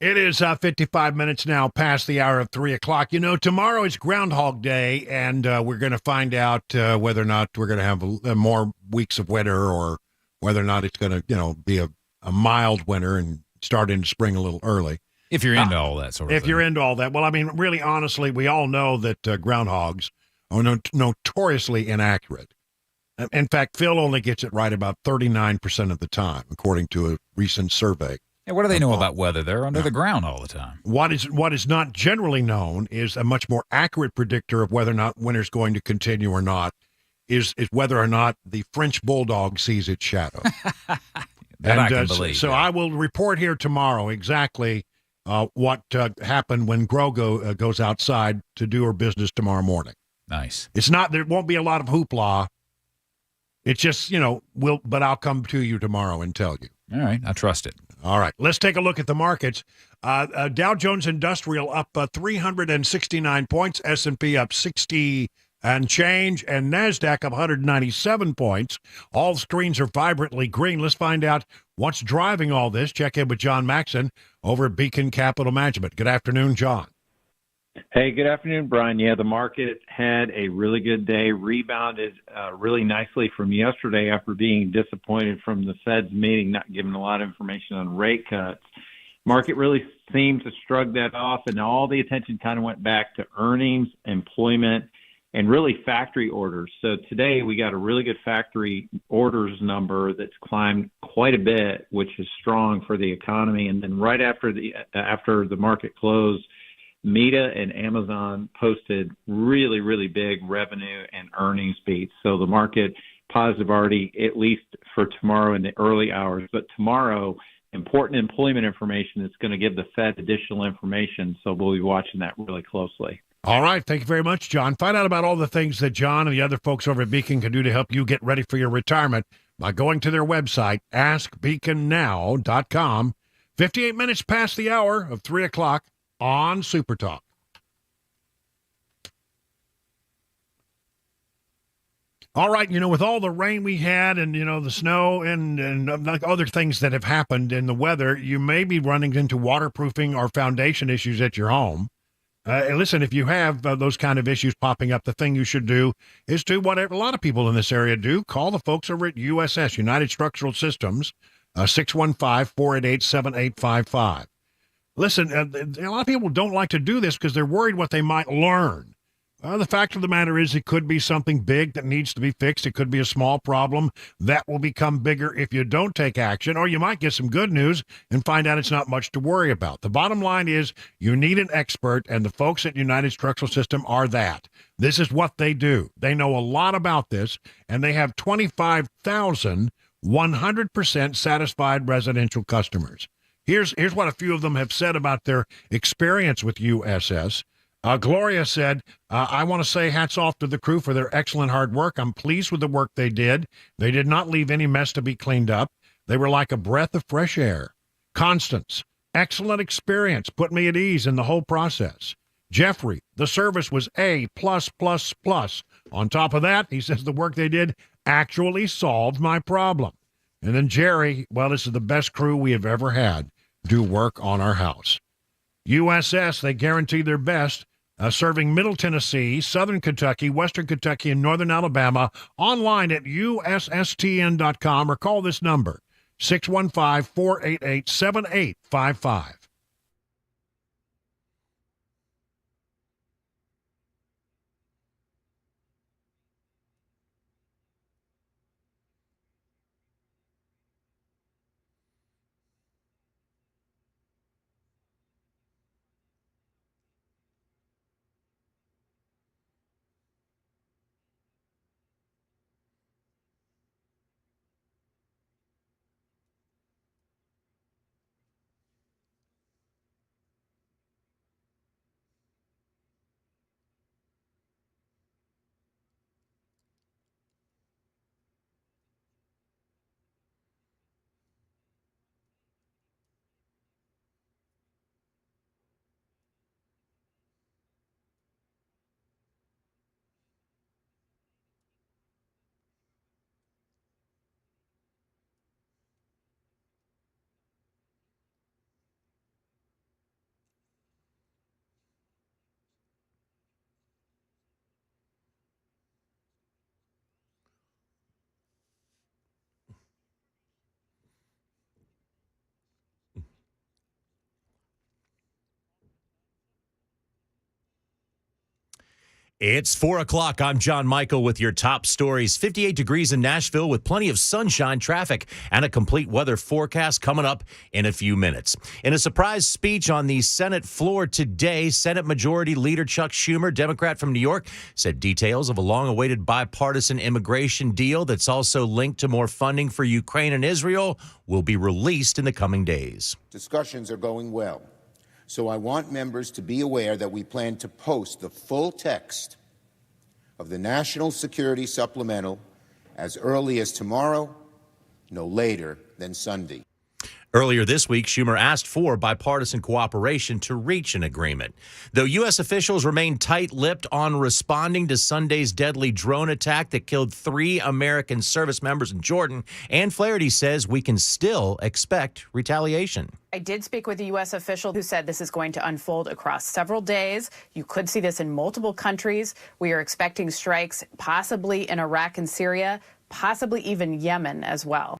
It is 55 minutes now past the hour of 3 o'clock. You know, tomorrow is Groundhog Day, and we're going to find out whether or not we're going to have more weeks of winter or whether or not it's going to, be a mild winter and start into spring a little early. If you're into all that sort of thing. If you're into all that. Well, I mean, really, honestly, we all know that groundhogs are notoriously inaccurate. In fact, Phil only gets it right about 39% of the time, according to a recent survey. Yeah, what do they know about weather? They're under the ground all the time. What is not generally known is a much more accurate predictor of whether or not winter's going to continue or not is whether or not the French bulldog sees its shadow. That I can believe. So I will report here tomorrow exactly what happened when Grogo goes outside to do her business tomorrow morning. Nice. There won't be a lot of hoopla. It's just, but I'll come to you tomorrow and tell you. All right. I trust it. All right. Let's take a look at the markets. Dow Jones Industrial up 369 points, S&P up 60 and change, and NASDAQ up 197 points. All screens are vibrantly green. Let's find out what's driving all this. Check in with John Maxon over at Beacon Capital Management. Good afternoon, John. Hey, good afternoon, Brian. Yeah, the market had a really good day, rebounded really nicely from yesterday after being disappointed from the Fed's meeting, not giving a lot of information on rate cuts. Market really seemed to shrug that off, and all the attention kind of went back to earnings, employment, and really factory orders. So today we got a really good factory orders number that's climbed quite a bit, which is strong for the economy. And then right after the market closed, Meta and Amazon posted really, really big revenue and earnings beats. So the market positive already, at least for tomorrow in the early hours. But tomorrow, important employment information is going to give the Fed additional information. So we'll be watching that really closely. All right. Thank you very much, John. Find out about all the things that John and the other folks over at Beacon can do to help you get ready for your retirement by going to their website, askbeaconnow.com. 58 minutes past the hour of 3 o'clock on Super Talk. All right, with all the rain we had and, the snow and other things that have happened in the weather, you may be running into waterproofing or foundation issues at your home. Listen, if you have those kind of issues popping up, the thing you should do is do what a lot of people in this area do. Call the folks over at USS, United Structural Systems, 615-488-7855. Listen, a lot of people don't like to do this because they're worried what they might learn. The fact of the matter is it could be something big that needs to be fixed. It could be a small problem that will become bigger if you don't take action, or you might get some good news and find out it's not much to worry about. The bottom line is you need an expert, and the folks at United Structural System are that. This is what they do. They know a lot about this, and they have 25,000 100% satisfied residential customers. Here's what a few of them have said about their experience with USS. Gloria said, I want to say hats off to the crew for their excellent hard work. I'm pleased with the work they did. They did not leave any mess to be cleaned up. They were like a breath of fresh air. Constance, excellent experience. Put me at ease in the whole process. Jeffrey, the service was A+++. On top of that, he says the work they did actually solved my problem. And then Jerry, well, this is the best crew we have ever had do work on our house. USS, they guarantee their best, serving Middle Tennessee, Southern Kentucky, Western Kentucky, and Northern Alabama, online at USSTN.com or call this number, 615-488-7855. It's 4 o'clock. I'm John Michael with your top stories. 58 degrees in Nashville with plenty of sunshine, traffic, and a complete weather forecast coming up in a few minutes. In a surprise speech on the Senate floor today, Senate Majority Leader Chuck Schumer, Democrat from New York, said details of a long-awaited bipartisan immigration deal that's also linked to more funding for Ukraine and Israel will be released in the coming days. Discussions are going well. So I want members to be aware that we plan to post the full text of the National Security Supplemental as early as tomorrow, no later than Sunday. Earlier this week, Schumer asked for bipartisan cooperation to reach an agreement. Though U.S. officials remain tight-lipped on responding to Sunday's deadly drone attack that killed 3 American service members in Jordan, Ann Flaherty says we can still expect retaliation. I did speak with a U.S. official who said this is going to unfold across several days. You could see this in multiple countries. We are expecting strikes possibly in Iraq and Syria, possibly even Yemen as well.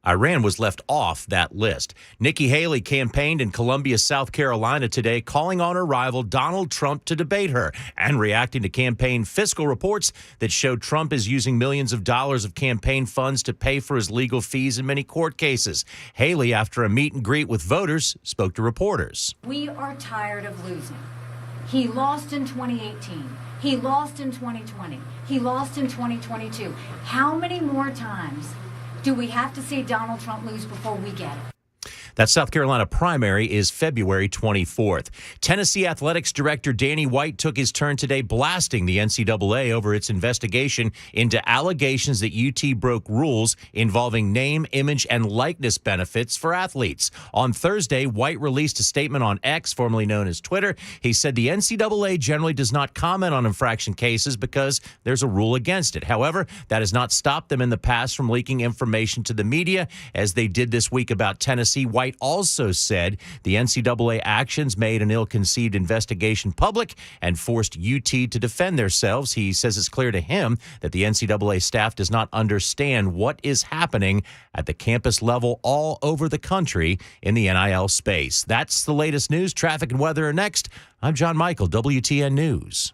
Iran was left off that list. Nikki Haley campaigned in Columbia, South Carolina today, calling on her rival Donald Trump to debate her and reacting to campaign fiscal reports that show Trump is using millions of dollars of campaign funds to pay for his legal fees in many court cases. Haley, after a meet and greet with voters, spoke to reporters. We are tired of losing. He lost in 2018. He lost in 2020. He lost in 2022. How many more times do we have to see Donald Trump lose before we get it? That South Carolina primary is February 24th. Tennessee Athletics Director Danny White took his turn today blasting the NCAA over its investigation into allegations that UT broke rules involving name, image, and likeness benefits for athletes. On Thursday, White released a statement on X, formerly known as Twitter. He said the NCAA generally does not comment on infraction cases because there's a rule against it. However, that has not stopped them in the past from leaking information to the media, as they did this week about Tennessee. White also said the NCAA actions made an ill-conceived investigation public and forced UT to defend themselves. He says it's clear to him that the NCAA staff does not understand what is happening at the campus level all over the country in the NIL space. That's the latest news. Traffic and weather are next. I'm John Michael, WTN News.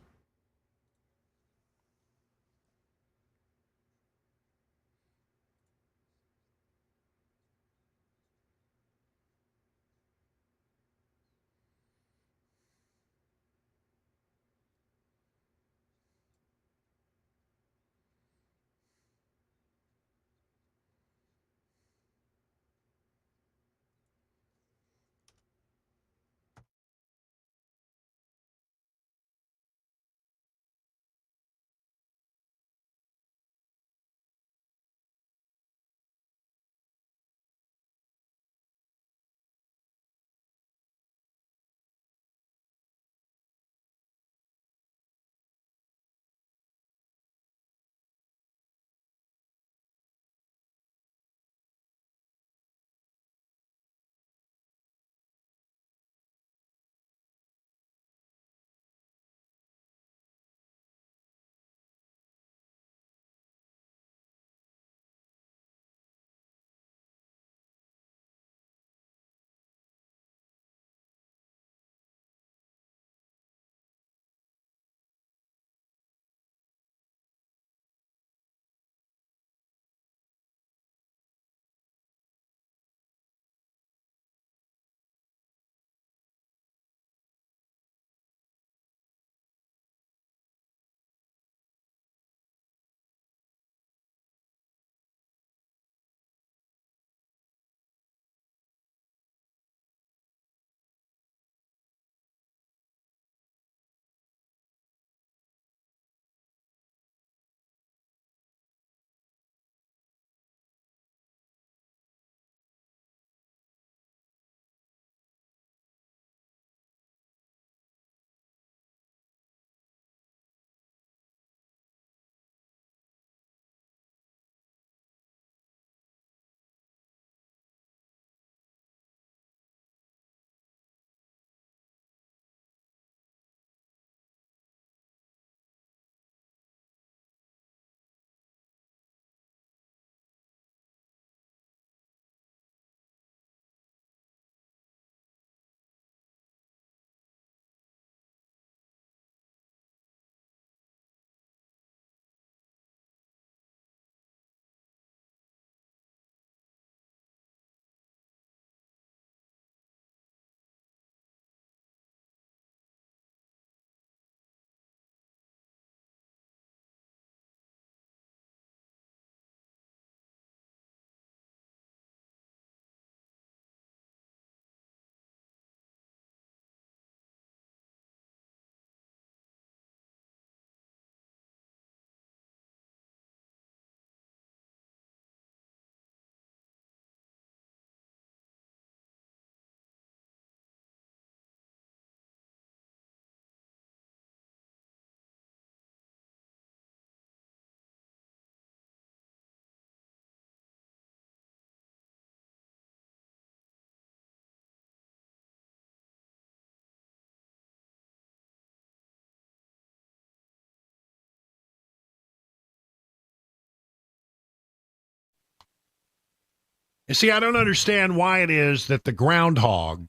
See, I don't understand why it is that the groundhog,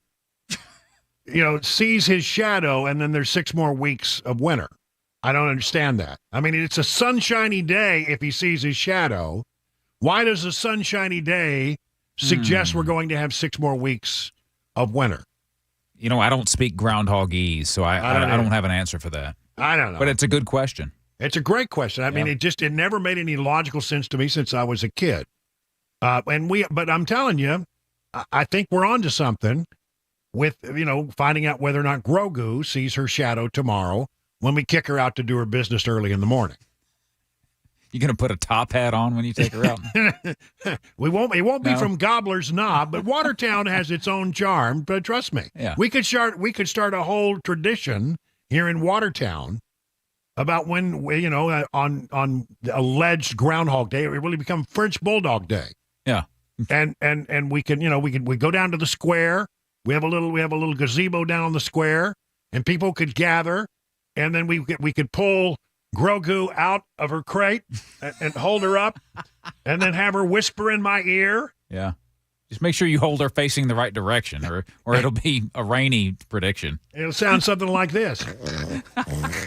sees his shadow and then there's 6 more weeks of winter. I don't understand that. I mean, it's a sunshiny day if he sees his shadow. Why does a sunshiny day suggest we're going to have 6 more weeks of winter? I don't speak groundhogese, so I don't have an answer for that. I don't know. But it's a good question. It's a great question. I mean, it never made any logical sense to me since I was a kid. But I'm telling you, I think we're on to something with, finding out whether or not Grogu sees her shadow tomorrow when we kick her out to do her business early in the morning. You going to put a top hat on when you take her out? It won't be from Gobbler's Knob, but Watertown has its own charm. But trust me, we could start a whole tradition here in Watertown about when on the alleged Groundhog Day, it really become French Bulldog Day. Yeah, and we go down to the square. We have a little gazebo down on the square, and people could gather, and then we could pull Grogu out of her crate and hold her up, and then have her whisper in my ear. Yeah. Just make sure you hold her facing the right direction, or it'll be a rainy prediction. It'll sound something like this.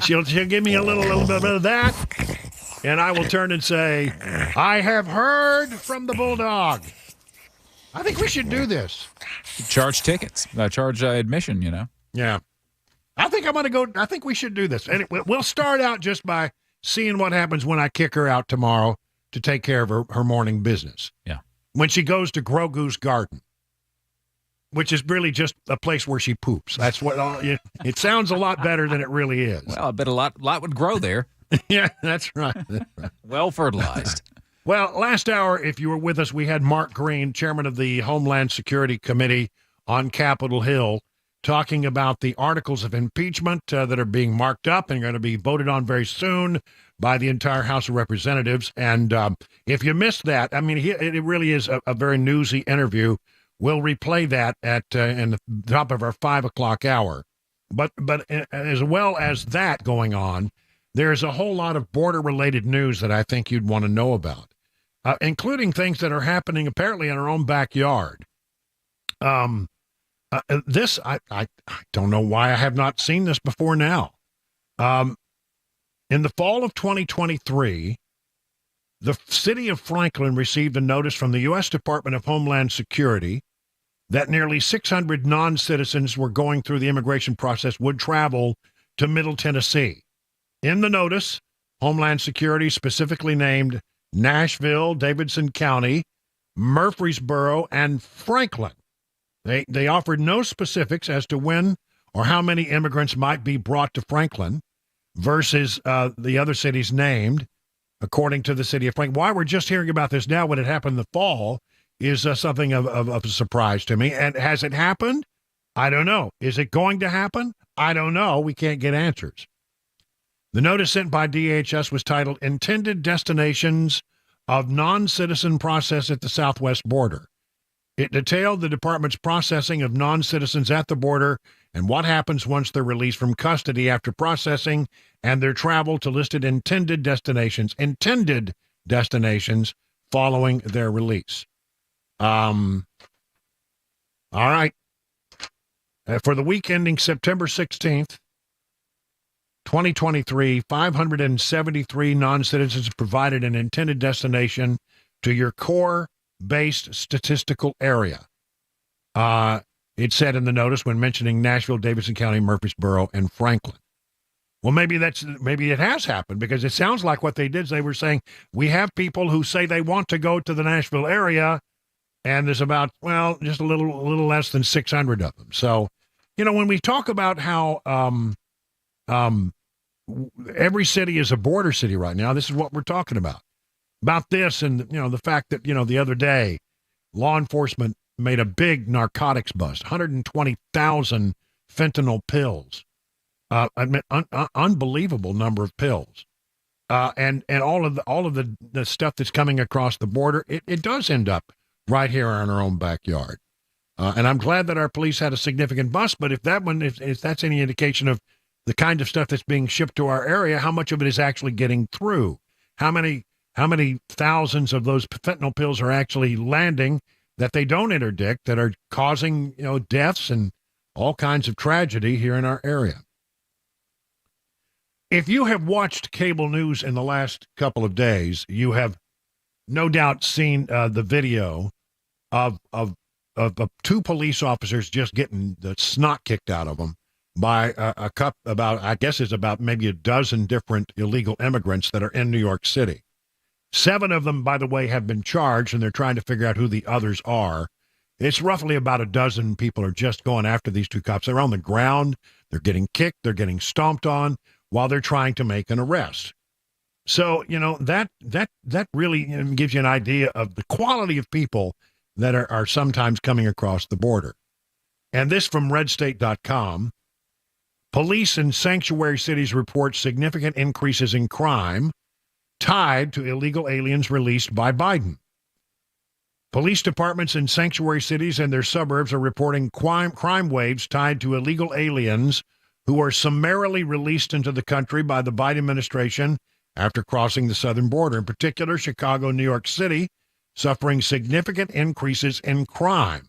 She'll give me a little bit of that, and I will turn and say, "I have heard from the Bulldog." I think we should do this. Charge tickets. Charge admission, Yeah. I think I'm going to go. I think we should do this. And we'll start out just by seeing what happens when I kick her out tomorrow to take care of her morning business. Yeah. When she goes to Grogu's garden, which is really just a place where she poops. That's what it sounds a lot better than it really is. Well, I bet a lot would grow there. Yeah, that's right. Well fertilized. Well, last hour, if you were with us, we had Mark Green, chairman of the Homeland Security Committee on Capitol Hill, talking about the articles of impeachment that are being marked up and are going to be voted on very soon by the entire House of Representatives. And if you missed that, I mean, it really is a very newsy interview. We'll replay that in the top of our 5 o'clock hour. But as well as that going on, there's a whole lot of border-related news that I think you'd want to know about, including things that are happening apparently in our own backyard. This, I don't know why I have not seen this before now. In the fall of 2023, the city of Franklin received a notice from the U.S. Department of Homeland Security that nearly 600 non-citizens were going through the immigration process would travel to Middle Tennessee. In the notice, Homeland Security specifically named Nashville, Davidson County, Murfreesboro, and Franklin. They offered no specifics as to when or how many immigrants might be brought to Franklin versus the other cities named, according to the city of Franklin. Why we're just hearing about this now when it happened in the fall is something of a surprise to me. And has it happened? I don't know. Is it going to happen? I don't know. We can't get answers. The notice sent by DHS was titled Intended Destinations of Non-Citizen Process at the Southwest Border. It detailed the department's processing of non-citizens at the border and what happens once they're released from custody after processing and their travel to listed intended destinations following their release. All right. For the week ending September 16th, 2023, 573 non-citizens provided an intended destination to your core-based statistical area. It said in the notice when mentioning Nashville, Davidson County, Murfreesboro, and Franklin. Well, maybe it has happened, because it sounds like what they did is they were saying, we have people who say they want to go to the Nashville area, and there's about, well, just a little less than 600 of them. So, when we talk about how every city is a border city right now, this is what we're talking about. About this and, the fact that, the other day, law enforcement made a big narcotics bust, 120,000 fentanyl pills. Unbelievable number of pills. And all of the stuff that's coming across the border, it does end up right here in our own backyard. And I'm glad that our police had a significant bust, but if that's any indication of the kind of stuff that's being shipped to our area, how much of it is actually getting through? How many thousands of those fentanyl pills are actually landing that they don't interdict that are causing, deaths and all kinds of tragedy here in our area. If you have watched cable news in the last couple of days, you have no doubt seen the video of two police officers just getting the snot kicked out of them by about maybe a dozen different illegal immigrants that are in New York City. 7 of them, by the way, have been charged, and they're trying to figure out who the others are. It's roughly about a dozen people are just going after these 2 cops. They're on the ground. They're getting kicked. They're getting stomped on while they're trying to make an arrest. So, that really gives you an idea of the quality of people that are sometimes coming across the border. And this from redstate.com. Police in sanctuary cities report significant increases in crime tied to illegal aliens released by Biden. Police departments in sanctuary cities and their suburbs are reporting crime waves tied to illegal aliens who are summarily released into the country by the Biden administration after crossing the southern border. In particular, Chicago and New York City suffering significant increases in crime.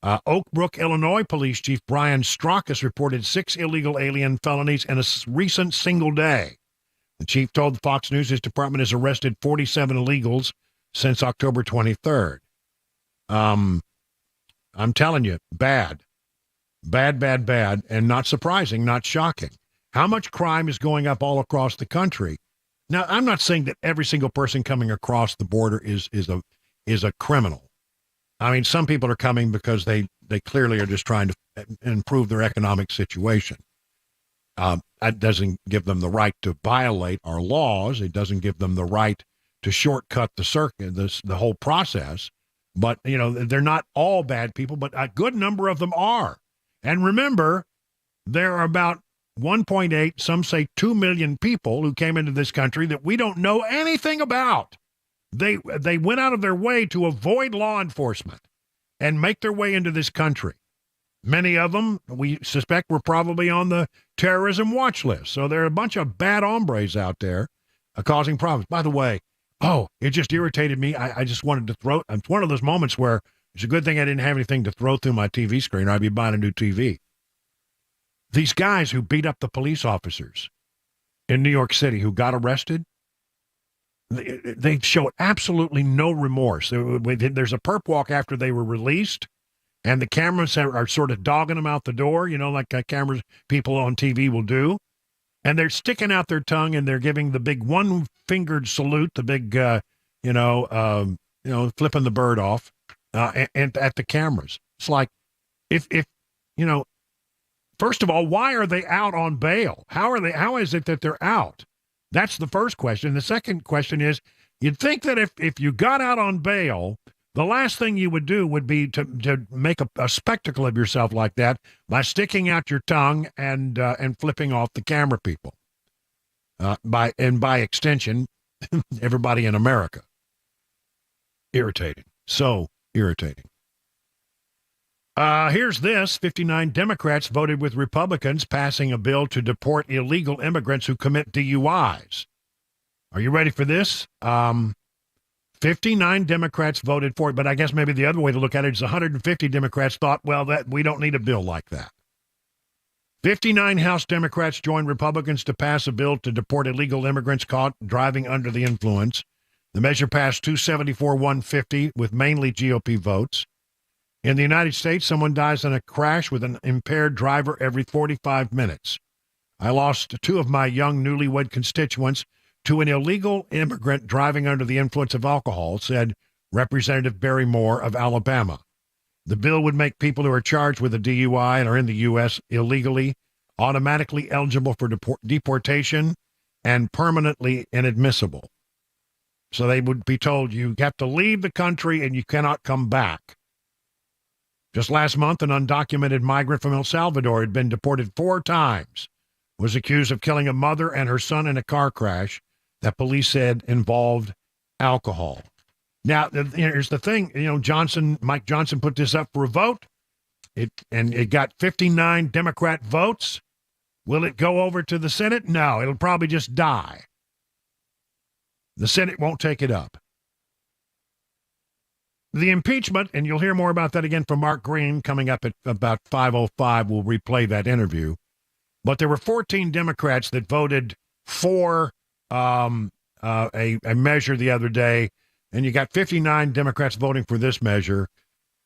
Oak Brook, Illinois Police Chief Brian Strzok has reported 6 illegal alien felonies in a recent single day. The chief told Fox News his department has arrested 47 illegals since October 23rd. I'm telling you, bad, and not surprising, not shocking. How much crime is going up all across the country? Now, I'm not saying that every single person coming across the border is a criminal. I mean, some people are coming because they clearly are just trying to improve their economic situation. That doesn't give them the right to violate our laws. It doesn't give them the right to shortcut the whole process. But, they're not all bad people, but a good number of them are. And remember, there are about 1.8, some say 2 million people who came into this country that we don't know anything about. They went out of their way to avoid law enforcement and make their way into this country. Many of them, we suspect, were probably on the terrorism watch list. So there are a bunch of bad hombres out there causing problems. By the way, it just irritated me. I just wanted to throw. It's one of those moments where it's a good thing I didn't have anything to throw through my TV screen, or I'd be buying a new TV. These guys who beat up the police officers in New York City who got arrested, they showed absolutely no remorse. There's a perp walk after they were released, and the cameras are sort of dogging them out the door, like cameras people on TV will do. And they're sticking out their tongue, and they're giving the big one-fingered salute, the big, flipping the bird off, and at the cameras. It's like, first of all, why are they out on bail? How is it that they're out? That's the first question. The second question is, you'd think that if you got out on bail, the last thing you would do would be to make a spectacle of yourself like that by sticking out your tongue and flipping off the camera people. By extension, everybody in America. Irritating. So irritating. Here's this. 59 Democrats voted with Republicans passing a bill to deport illegal immigrants who commit DUIs. Are you ready for this? 59 Democrats voted for it, but I guess maybe the other way to look at it is 150 Democrats thought, that we don't need a bill like that. 59 House Democrats joined Republicans to pass a bill to deport illegal immigrants caught driving under the influence. The measure passed 274-150 with mainly GOP votes. In the United States, someone dies in a crash with an impaired driver every 45 minutes. I lost 2 of my young newlywed constituents to an illegal immigrant driving under the influence of alcohol, said Representative Barry Moore of Alabama. The bill would make people who are charged with a DUI and are in the U.S. illegally automatically eligible for deportation and permanently inadmissible. So they would be told you have to leave the country and you cannot come back. Just last month, an undocumented migrant from El Salvador had been deported 4 times, was accused of killing a mother and her son in a car crash that police said involved alcohol. Now, here's the thing. Mike Johnson put this up for a vote. It got 59 Democrat votes. Will it go over to the Senate? No, it'll probably just die. The Senate won't take it up. The impeachment, and you'll hear more about that again from Mark Green coming up at about 5:05. We'll replay that interview. But there were 14 Democrats that voted for a measure the other day, and you got 59 Democrats voting for this measure.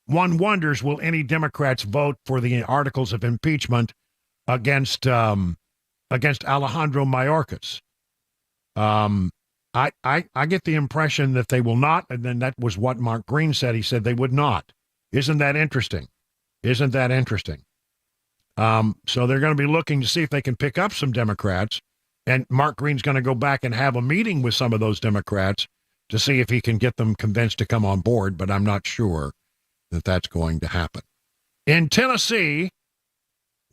One wonders, will any Democrats vote for the articles of impeachment against Alejandro Mayorkas? I get the impression that they will not, and then that was what Mark Green said. He said they would not. Isn't that interesting? Isn't that interesting? So they're going to be looking to see if they can pick up some Democrats, and Mark Green's going to go back and have a meeting with some of those Democrats to see if he can get them convinced to come on board, but I'm not sure that that's going to happen. In Tennessee,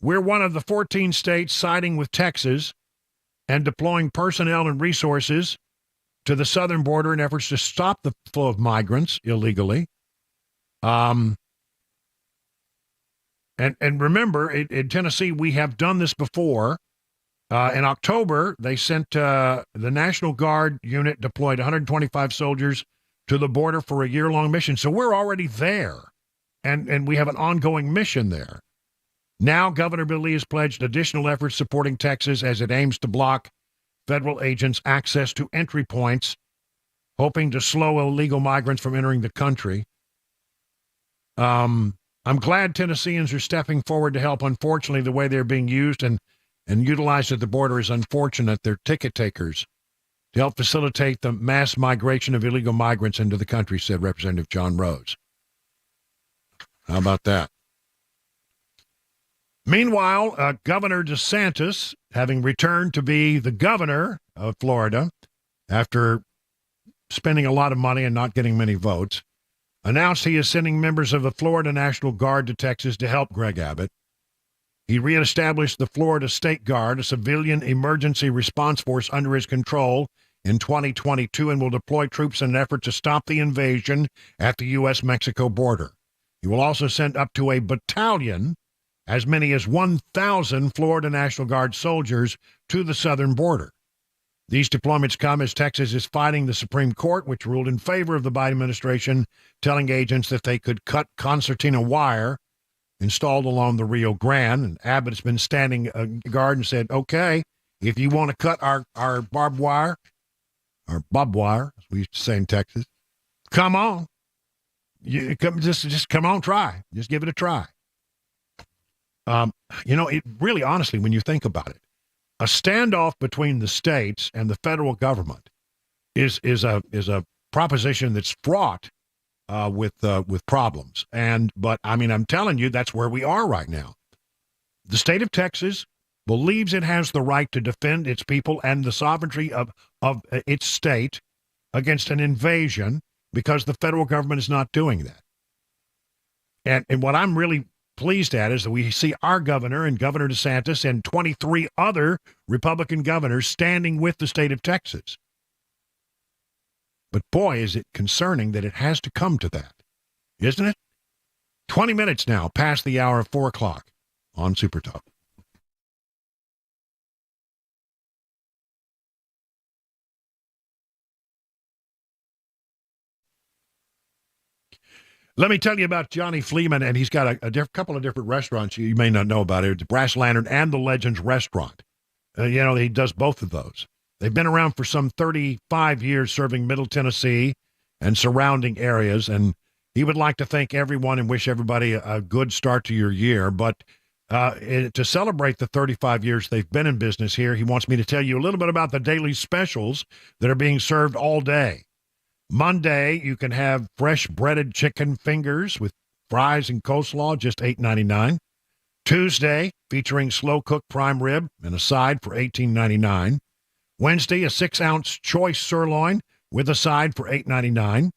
we're one of the 14 states siding with Texas and deploying personnel and resources to the southern border in efforts to stop the flow of migrants illegally. And remember, in Tennessee, we have done this before. In October, they sent the National Guard unit deployed 125 soldiers to the border for a year-long mission. So we're already there, and we have an ongoing mission there. Now, Governor Bill Lee has pledged additional efforts supporting Texas as it aims to block federal agents' access to entry points, hoping to slow illegal migrants from entering the country. I'm glad Tennesseans are stepping forward to help. Unfortunately, the way they're being used and utilized at the border is unfortunate. They're ticket takers to help facilitate the mass migration of illegal migrants into the country, said Representative John Rose. How about that? Meanwhile, Governor DeSantis, having returned to be the governor of Florida after spending a lot of money and not getting many votes, announced he is sending members of the Florida National Guard to Texas to help Greg Abbott. He reestablished the Florida State Guard, a civilian emergency response force under his control, in 2022 and will deploy troops in an effort to stop the invasion at the U.S.-Mexico border. He will also send up to a battalion, as many as 1,000 Florida National Guard soldiers, to the southern border. These deployments come as Texas is fighting the Supreme Court, which ruled in favor of the Biden administration, telling agents that they could cut concertina wire installed along the Rio Grande. And Abbott has been standing guard and said, okay, if you want to cut our barbed wire, or bob wire, as we used to say in Texas, come on. Just come on, try. Just give it a try. It really, honestly, when you think about it, a standoff between the states and the federal government is a proposition that's fraught with problems. But I'm telling you, that's where we are right now. The state of Texas believes it has the right to defend its people and the sovereignty of its state against an invasion because the federal government is not doing that. And what I'm really pleased at is that we see our governor and Governor DeSantis and 23 other Republican governors standing with the state of Texas. But boy, is it concerning that it has to come to that, isn't it? 20 minutes now past the hour of 4 o'clock on Super Talk. Let me tell you about Johnny Fleeman, and he's got a couple of different restaurants you may not know about it. The Brass Lantern and the Legends Restaurant. He does both of those. They've been around for some 35 years serving Middle Tennessee and surrounding areas, and he would like to thank everyone and wish everybody a good start to your year. But to celebrate the 35 years they've been in business here, he wants me to tell you a little bit about the daily specials that are being served all day. Monday, you can have fresh breaded chicken fingers with fries and coleslaw, just $8.99. Tuesday, featuring slow-cooked prime rib and a side for $18.99. Wednesday, a 6-ounce choice sirloin with a side for $8.99.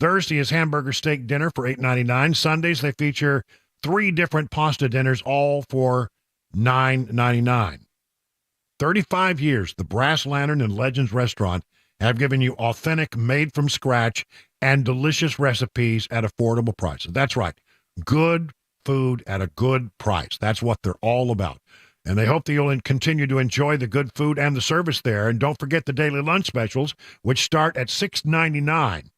Thursday is hamburger steak dinner for $8.99. Sundays, they feature 3 different pasta dinners, all for $9.99. 35 years, the Brass Lantern and Legends Restaurant have given you authentic, made-from-scratch, and delicious recipes at affordable prices. That's right. Good food at a good price. That's what they're all about. And they hope that you'll continue to enjoy the good food and the service there. And don't forget the daily lunch specials, which start at $6.99.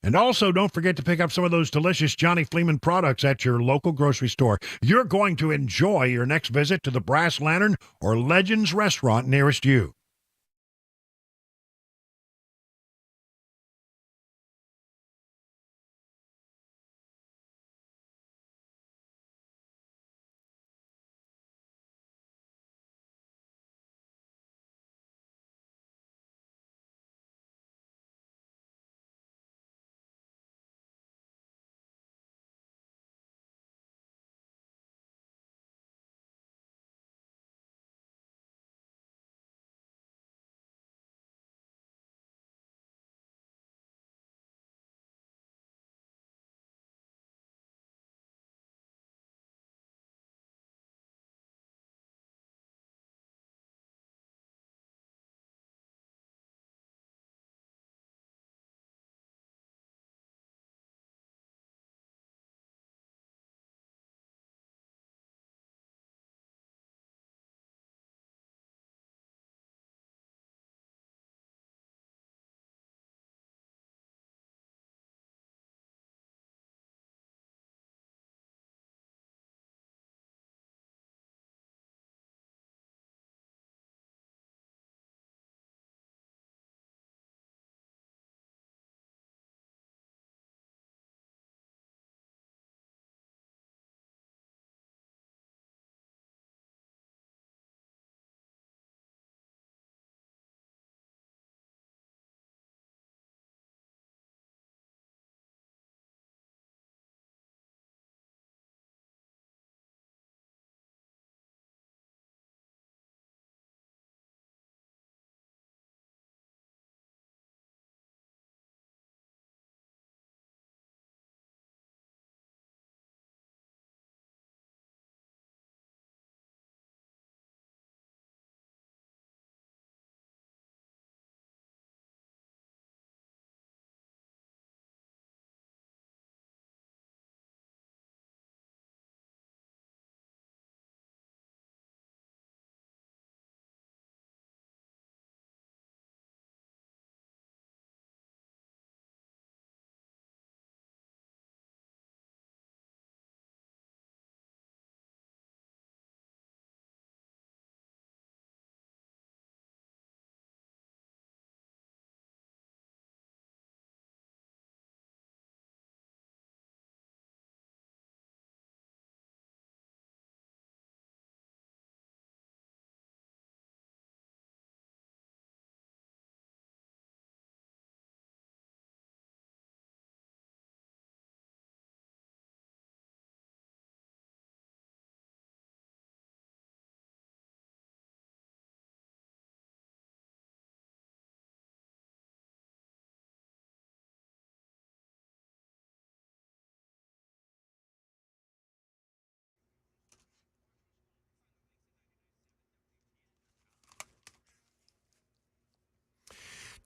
And also, don't forget to pick up some of those delicious Johnny Fleeman products at your local grocery store. You're going to enjoy your next visit to the Brass Lantern or Legends restaurant nearest you.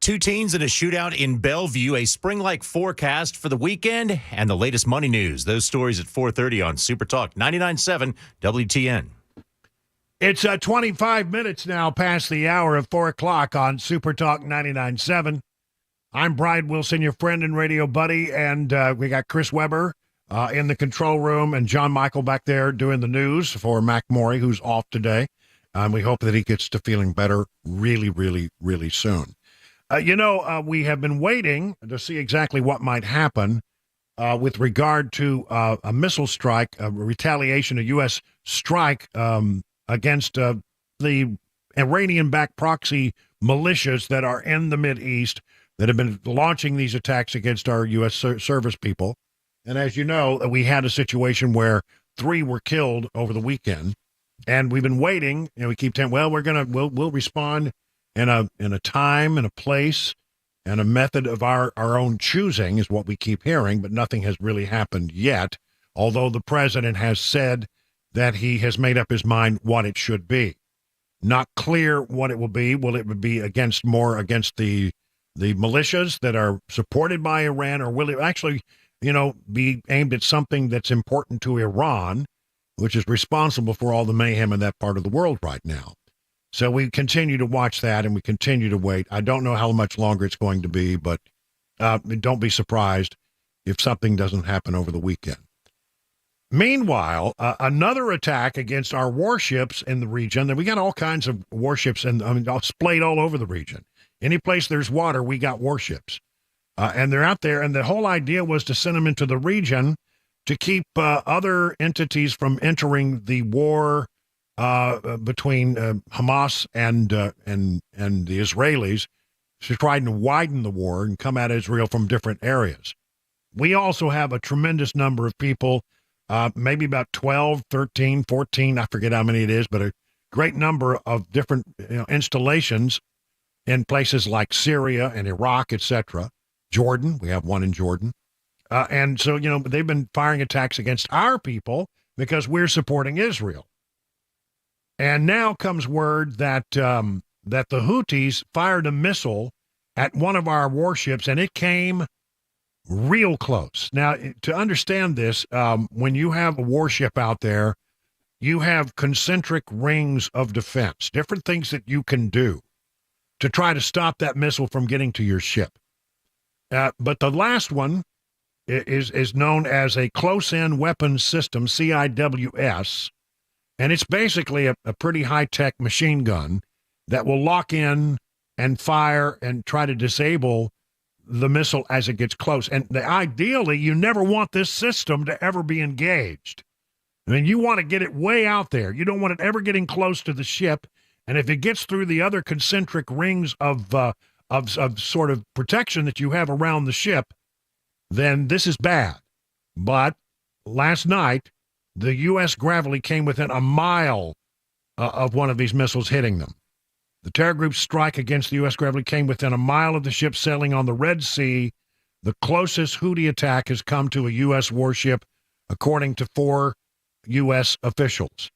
Two teens in a shootout in Bellevue, a spring-like forecast for the weekend, and the latest money news. Those stories at 4:30 on Super Talk 99.7 WTN. It's 25 minutes now past the hour of 4 o'clock on Super Talk 99.7. I'm Brian Wilson, your friend and radio buddy, and we got Chris Weber in the control room and John Michael back there doing the news for Mac Morey, who's off today. We hope that he gets to feeling better really, really, really soon. We have been waiting to see exactly what might happen with regard to a missile strike, a retaliation, a U.S. strike against the Iranian-backed proxy militias that are in the Mideast that have been launching these attacks against our U.S. service people. And as you know, we had a situation where 3 were killed over the weekend, and we've been waiting. We keep saying, well, we'll respond in a time and a place and a method of our own choosing is what we keep hearing, but nothing has really happened yet, although the president has said that he has made up his mind what it should be. Not clear what it will be. Will it be against the militias that are supported by Iran, or will it actually, be aimed at something that's important to Iran, which is responsible for all the mayhem in that part of the world right now? So we continue to watch that, and we continue to wait. I don't know how much longer it's going to be, but Don't be surprised if something doesn't happen over the weekend. Meanwhile, another attack against our warships in the region. We got all kinds of warships splayed all over the region. Any place there's water, we got warships. And they're out there, and the whole idea was to send them into the region to keep other entities from entering the war between Hamas and the Israelis, to try to widen the war and come at Israel from different areas. We also have a tremendous number of people, maybe about 12, 13, 14, I forget how many it is, but a great number of different installations in places like Syria and Iraq, etc. Jordan, we have one in Jordan. And so, they've been firing attacks against our people because we're supporting Israel. And now comes word that that the Houthis fired a missile at one of our warships, and it came real close. Now, to understand this, when you have a warship out there, you have concentric rings of defense, different things that you can do to try to stop that missile from getting to your ship. But the last one is known as a close-in weapons system, CIWS, and it's basically a pretty high-tech machine gun that will lock in and fire and try to disable the missile as it gets close. And ideally, you never want this system to ever be engaged. I mean, you want to get it way out there. You don't want it ever getting close to the ship. And if it gets through the other concentric rings of sort of protection that you have around the ship, then this is bad. But last night, the U.S. Gravely came within a mile of one of these missiles hitting them. The terror group's strike against the U.S. Gravely came within a mile of the ship sailing on the Red Sea. The closest Houthi attack has come to a U.S. warship, according to 4 U.S. officials.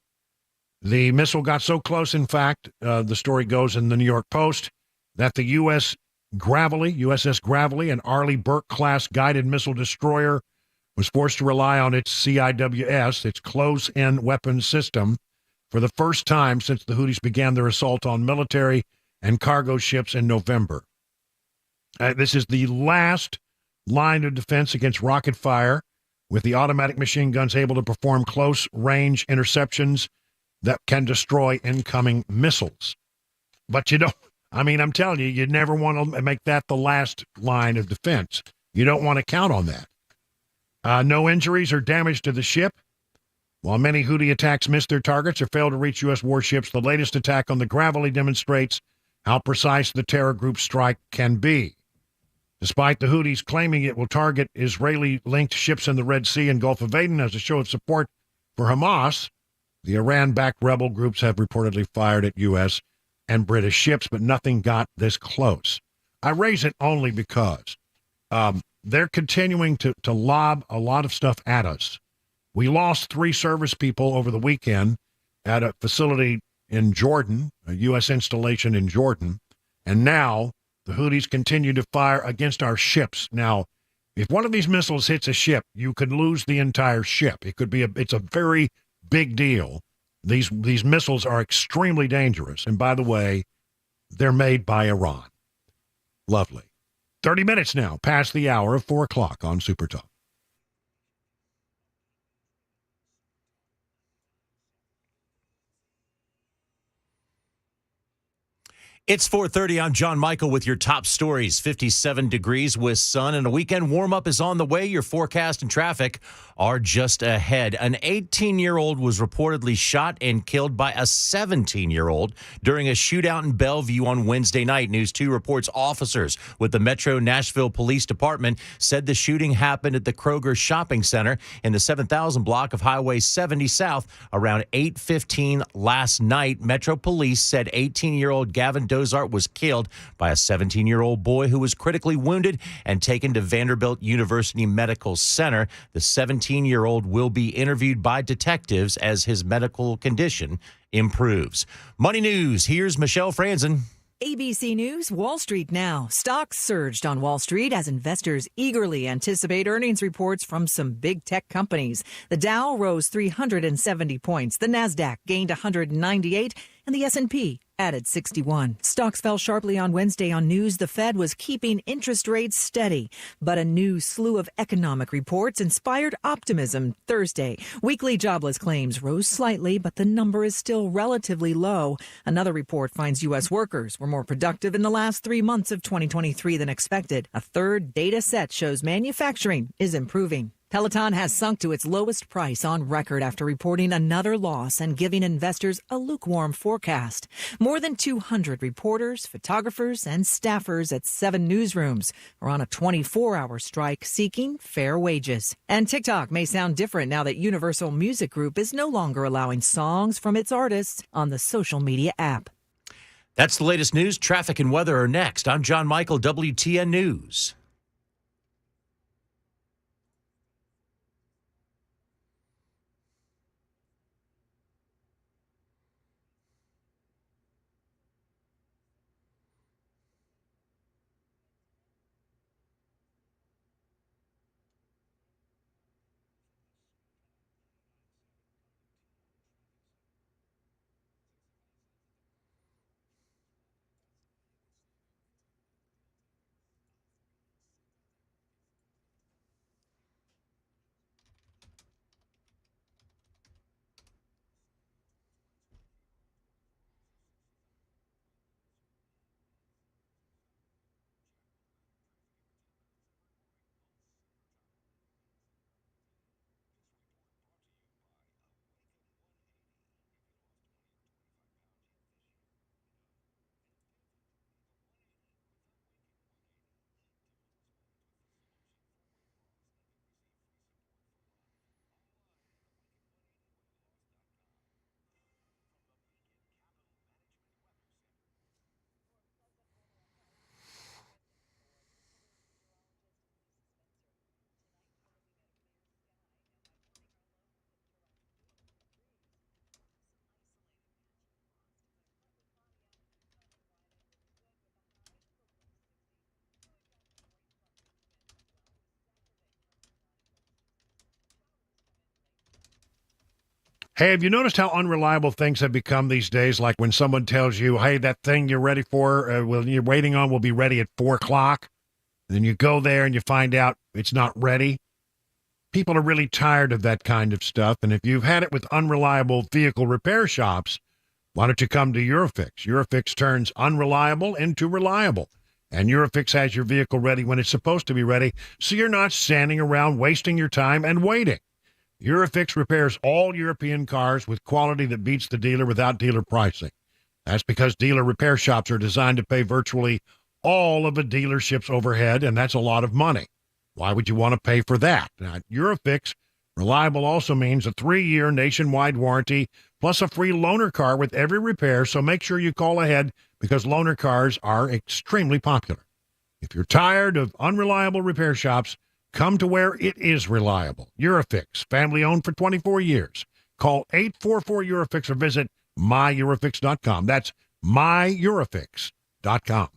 The missile got so close, in fact, the story goes in the New York Post, that the USS Gravely, an Arleigh Burke-class guided missile destroyer, was forced to rely on its CIWS, its close-in weapons system, for the first time since the Houthis began their assault on military and cargo ships in November. This is the last line of defense against rocket fire, with the automatic machine guns able to perform close-range interceptions that can destroy incoming missiles. But I'm telling you, you never want to make that the last line of defense. You don't want to count on that. No injuries or damage to the ship. While many Houthi attacks missed their targets or failed to reach U.S. warships, the latest attack on the Gravely demonstrates how precise the terror group's strike can be. Despite the Houthis claiming it will target Israeli-linked ships in the Red Sea and Gulf of Aden as a show of support for Hamas, the Iran-backed rebel groups have reportedly fired at U.S. and British ships, but nothing got this close. I raise it only because they're continuing to lob a lot of stuff at us. We lost 3 service people over the weekend at a facility in Jordan, a U.S. installation in Jordan, and now the Houthis continue to fire against our ships. Now, if one of these missiles hits a ship, you could lose the entire ship. It's a very big deal. These missiles are extremely dangerous. And by the way, they're made by Iran. Lovely. 30 minutes now past the hour of 4 o'clock on Super Talk. It's 4:30. I'm John Michael with your top stories. 57 degrees with sun and a weekend warm-up is on the way. Your forecast and traffic are just ahead. An 18-year-old was reportedly shot and killed by a 17-year-old during a shootout in Bellevue on Wednesday night. News 2 reports officers with the Metro Nashville Police Department said the shooting happened at the Kroger Shopping Center in the 7000 block of Highway 70 South around 8:15 last night. Metro Police said 18-year-old Gavin Dozart was killed by a 17-year-old boy who was critically wounded and taken to Vanderbilt University Medical Center. The 17-year-old will be interviewed by detectives as his medical condition improves. Money News, here's Michelle Franzen. ABC News, Wall Street now. Stocks surged on Wall Street as investors eagerly anticipate earnings reports from some big tech companies. The Dow rose 370 points. The Nasdaq gained 198 and the S&P Added 61. Stocks fell sharply on Wednesday on news the Fed was keeping interest rates steady. But a new slew of economic reports inspired optimism Thursday. Weekly jobless claims rose slightly, but the number is still relatively low. Another report finds U.S. workers were more productive in the last 3 months of 2023 than expected. A third data set shows manufacturing is improving. Peloton has sunk to its lowest price on record after reporting another loss and giving investors a lukewarm forecast. More than 200 reporters, photographers, and staffers at 7 newsrooms are on a 24-hour strike seeking fair wages. And TikTok may sound different now that Universal Music Group is no longer allowing songs from its artists on the social media app. That's the latest news. Traffic and weather are next. I'm John Michael, WTN News. Hey, have you noticed how unreliable things have become these days? Like when someone tells you, hey, that thing you're ready for, you're waiting on will be ready at 4 o'clock. Then you go there and you find out it's not ready. People are really tired of that kind of stuff. And if you've had it with unreliable vehicle repair shops, why don't you come to Eurofix? Eurofix turns unreliable into reliable. And Eurofix has your vehicle ready when it's supposed to be ready, so you're not standing around wasting your time and waiting. Eurofix repairs all European cars with quality that beats the dealer without dealer pricing. That's because dealer repair shops are designed to pay virtually all of a dealership's overhead, and that's a lot of money. Why would you want to pay for that? Now, at Eurofix, reliable also means a 3-year nationwide warranty plus a free loaner car with every repair, so make sure you call ahead because loaner cars are extremely popular. If you're tired of unreliable repair shops, come to where it is reliable. Eurofix, family-owned for 24 years. Call 844-EUROFIX or visit myEurofix.com. That's myEurofix.com.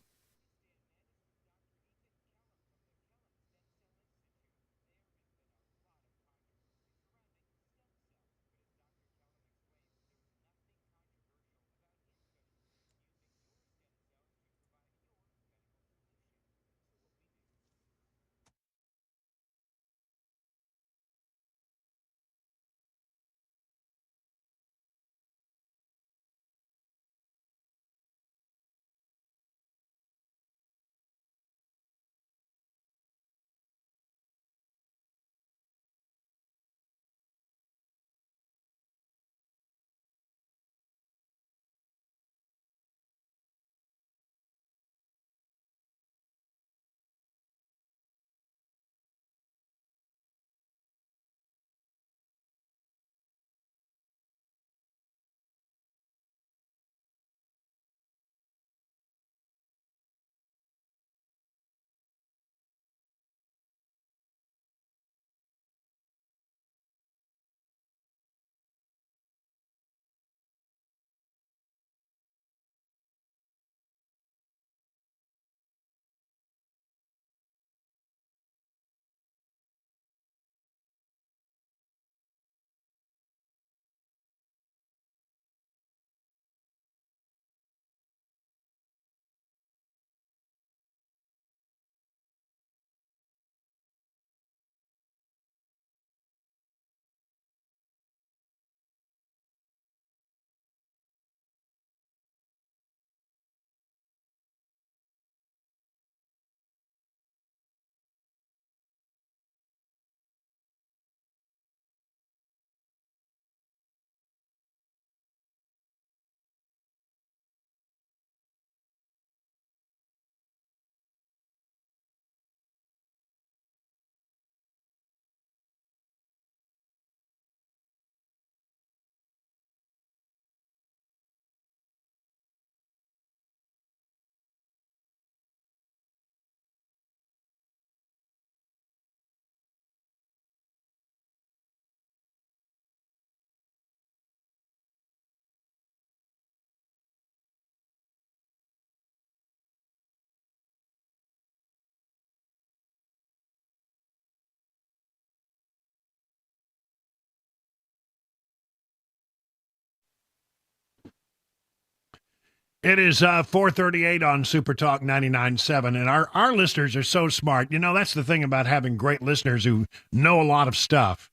It is 4:38 on Super Talk 99.7, and our listeners are so smart. You know, that's the thing about having great listeners who know a lot of stuff.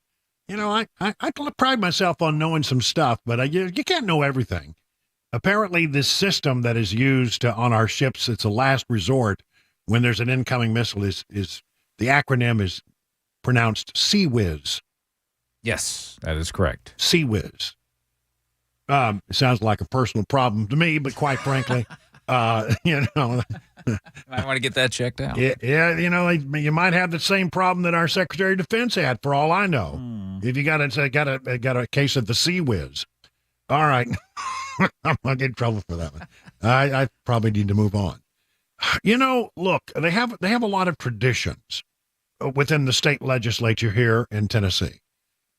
You know, I pride myself on knowing some stuff, but you can't know everything. Apparently, this system that is used on our ships, it's a last resort when there's an incoming missile, is the acronym is pronounced CWIS. Yes, that is correct. CWIS. It sounds like a personal problem to me, but quite frankly, you know, I want to get that checked out. Yeah, you know, you might have the same problem that our Secretary of Defense had, for all I know. If you got a case of the CWIS. All right, I'm gonna get in trouble for that one. I probably need to move on. You know, look, they have a lot of traditions within the state legislature here in Tennessee.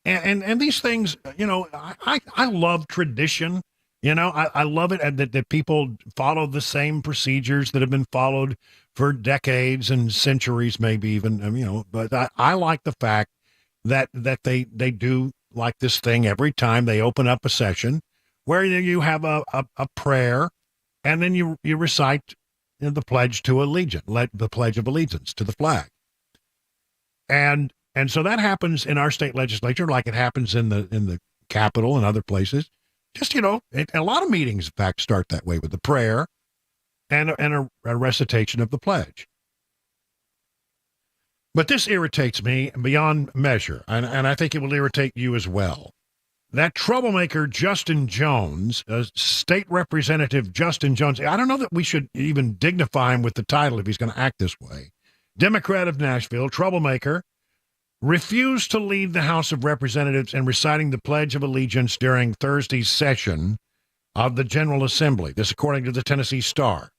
And these things, you know, I love tradition. You know, I love it that people follow the same procedures that have been followed for decades and centuries, maybe even, you know, but I like the fact that they do like this thing every time they open up a session where you have a prayer and then you recite the Pledge to Allegiance, the Pledge of Allegiance to the flag. And so that happens in our state legislature, like it happens in the Capitol and other places. Just, you know, a lot of meetings, in fact, start that way with the prayer and a recitation of the pledge. But this irritates me beyond measure, and I think it will irritate you as well. That troublemaker Justin Jones, State Representative Justin Jones, I don't know that we should even dignify him with the title if he's going to act this way. Democrat of Nashville, troublemaker, refused to lead the House of Representatives in reciting the Pledge of Allegiance during Thursday's session of the General Assembly. This according to the Tennessee Star.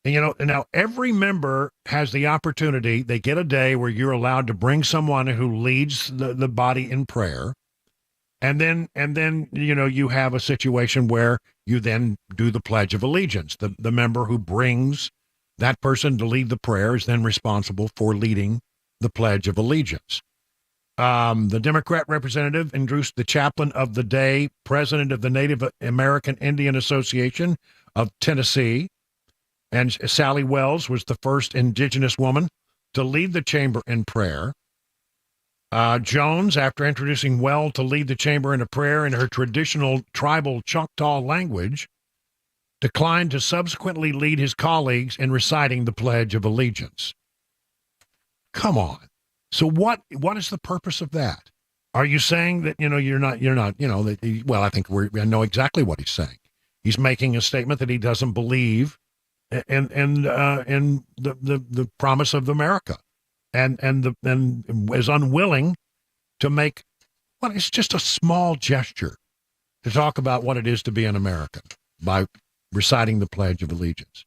And, you know, now every member has the opportunity. They get a day where you're allowed to bring someone who leads the body in prayer. And then, you know, you have a situation where you then do the Pledge of Allegiance. The member who brings that person to lead the prayer is then responsible for leading the Pledge of Allegiance. The Democrat representative introduced the chaplain of the day, president of the Native American Indian Association of Tennessee, and Sally Wells was the first indigenous woman to lead the chamber in prayer. Jones, after introducing Well to lead the chamber in a prayer in her traditional tribal Choctaw language, declined to subsequently lead his colleagues in reciting the Pledge of Allegiance. Come on. So what is the purpose of that? Are you saying that, you know, you're not, you know, that, well, I think I know exactly what he's saying. He's making a statement that he doesn't believe in the promise of America and is unwilling to make what is just a small gesture to talk about what it is to be an American by reciting the Pledge of Allegiance.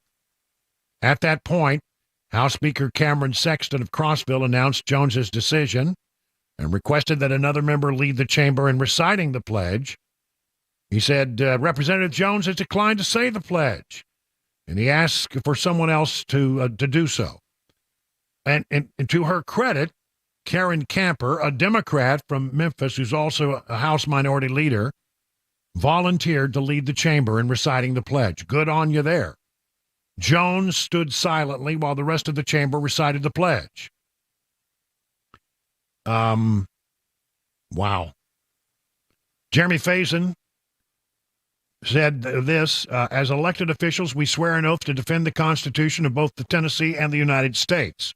At that point, House Speaker Cameron Sexton of Crossville announced Jones's decision and requested that another member lead the chamber in reciting the pledge. He said, Representative Jones has declined to say the pledge, and he asked for someone else to do so. And to her credit, Karen Camper, a Democrat from Memphis who's also a House Minority Leader, volunteered to lead the chamber in reciting the pledge. Good on you there. Jones stood silently while the rest of the chamber recited the pledge. Wow. Jeremy Faison said this, as elected officials, we swear an oath to defend the Constitution of both the Tennessee and the United States.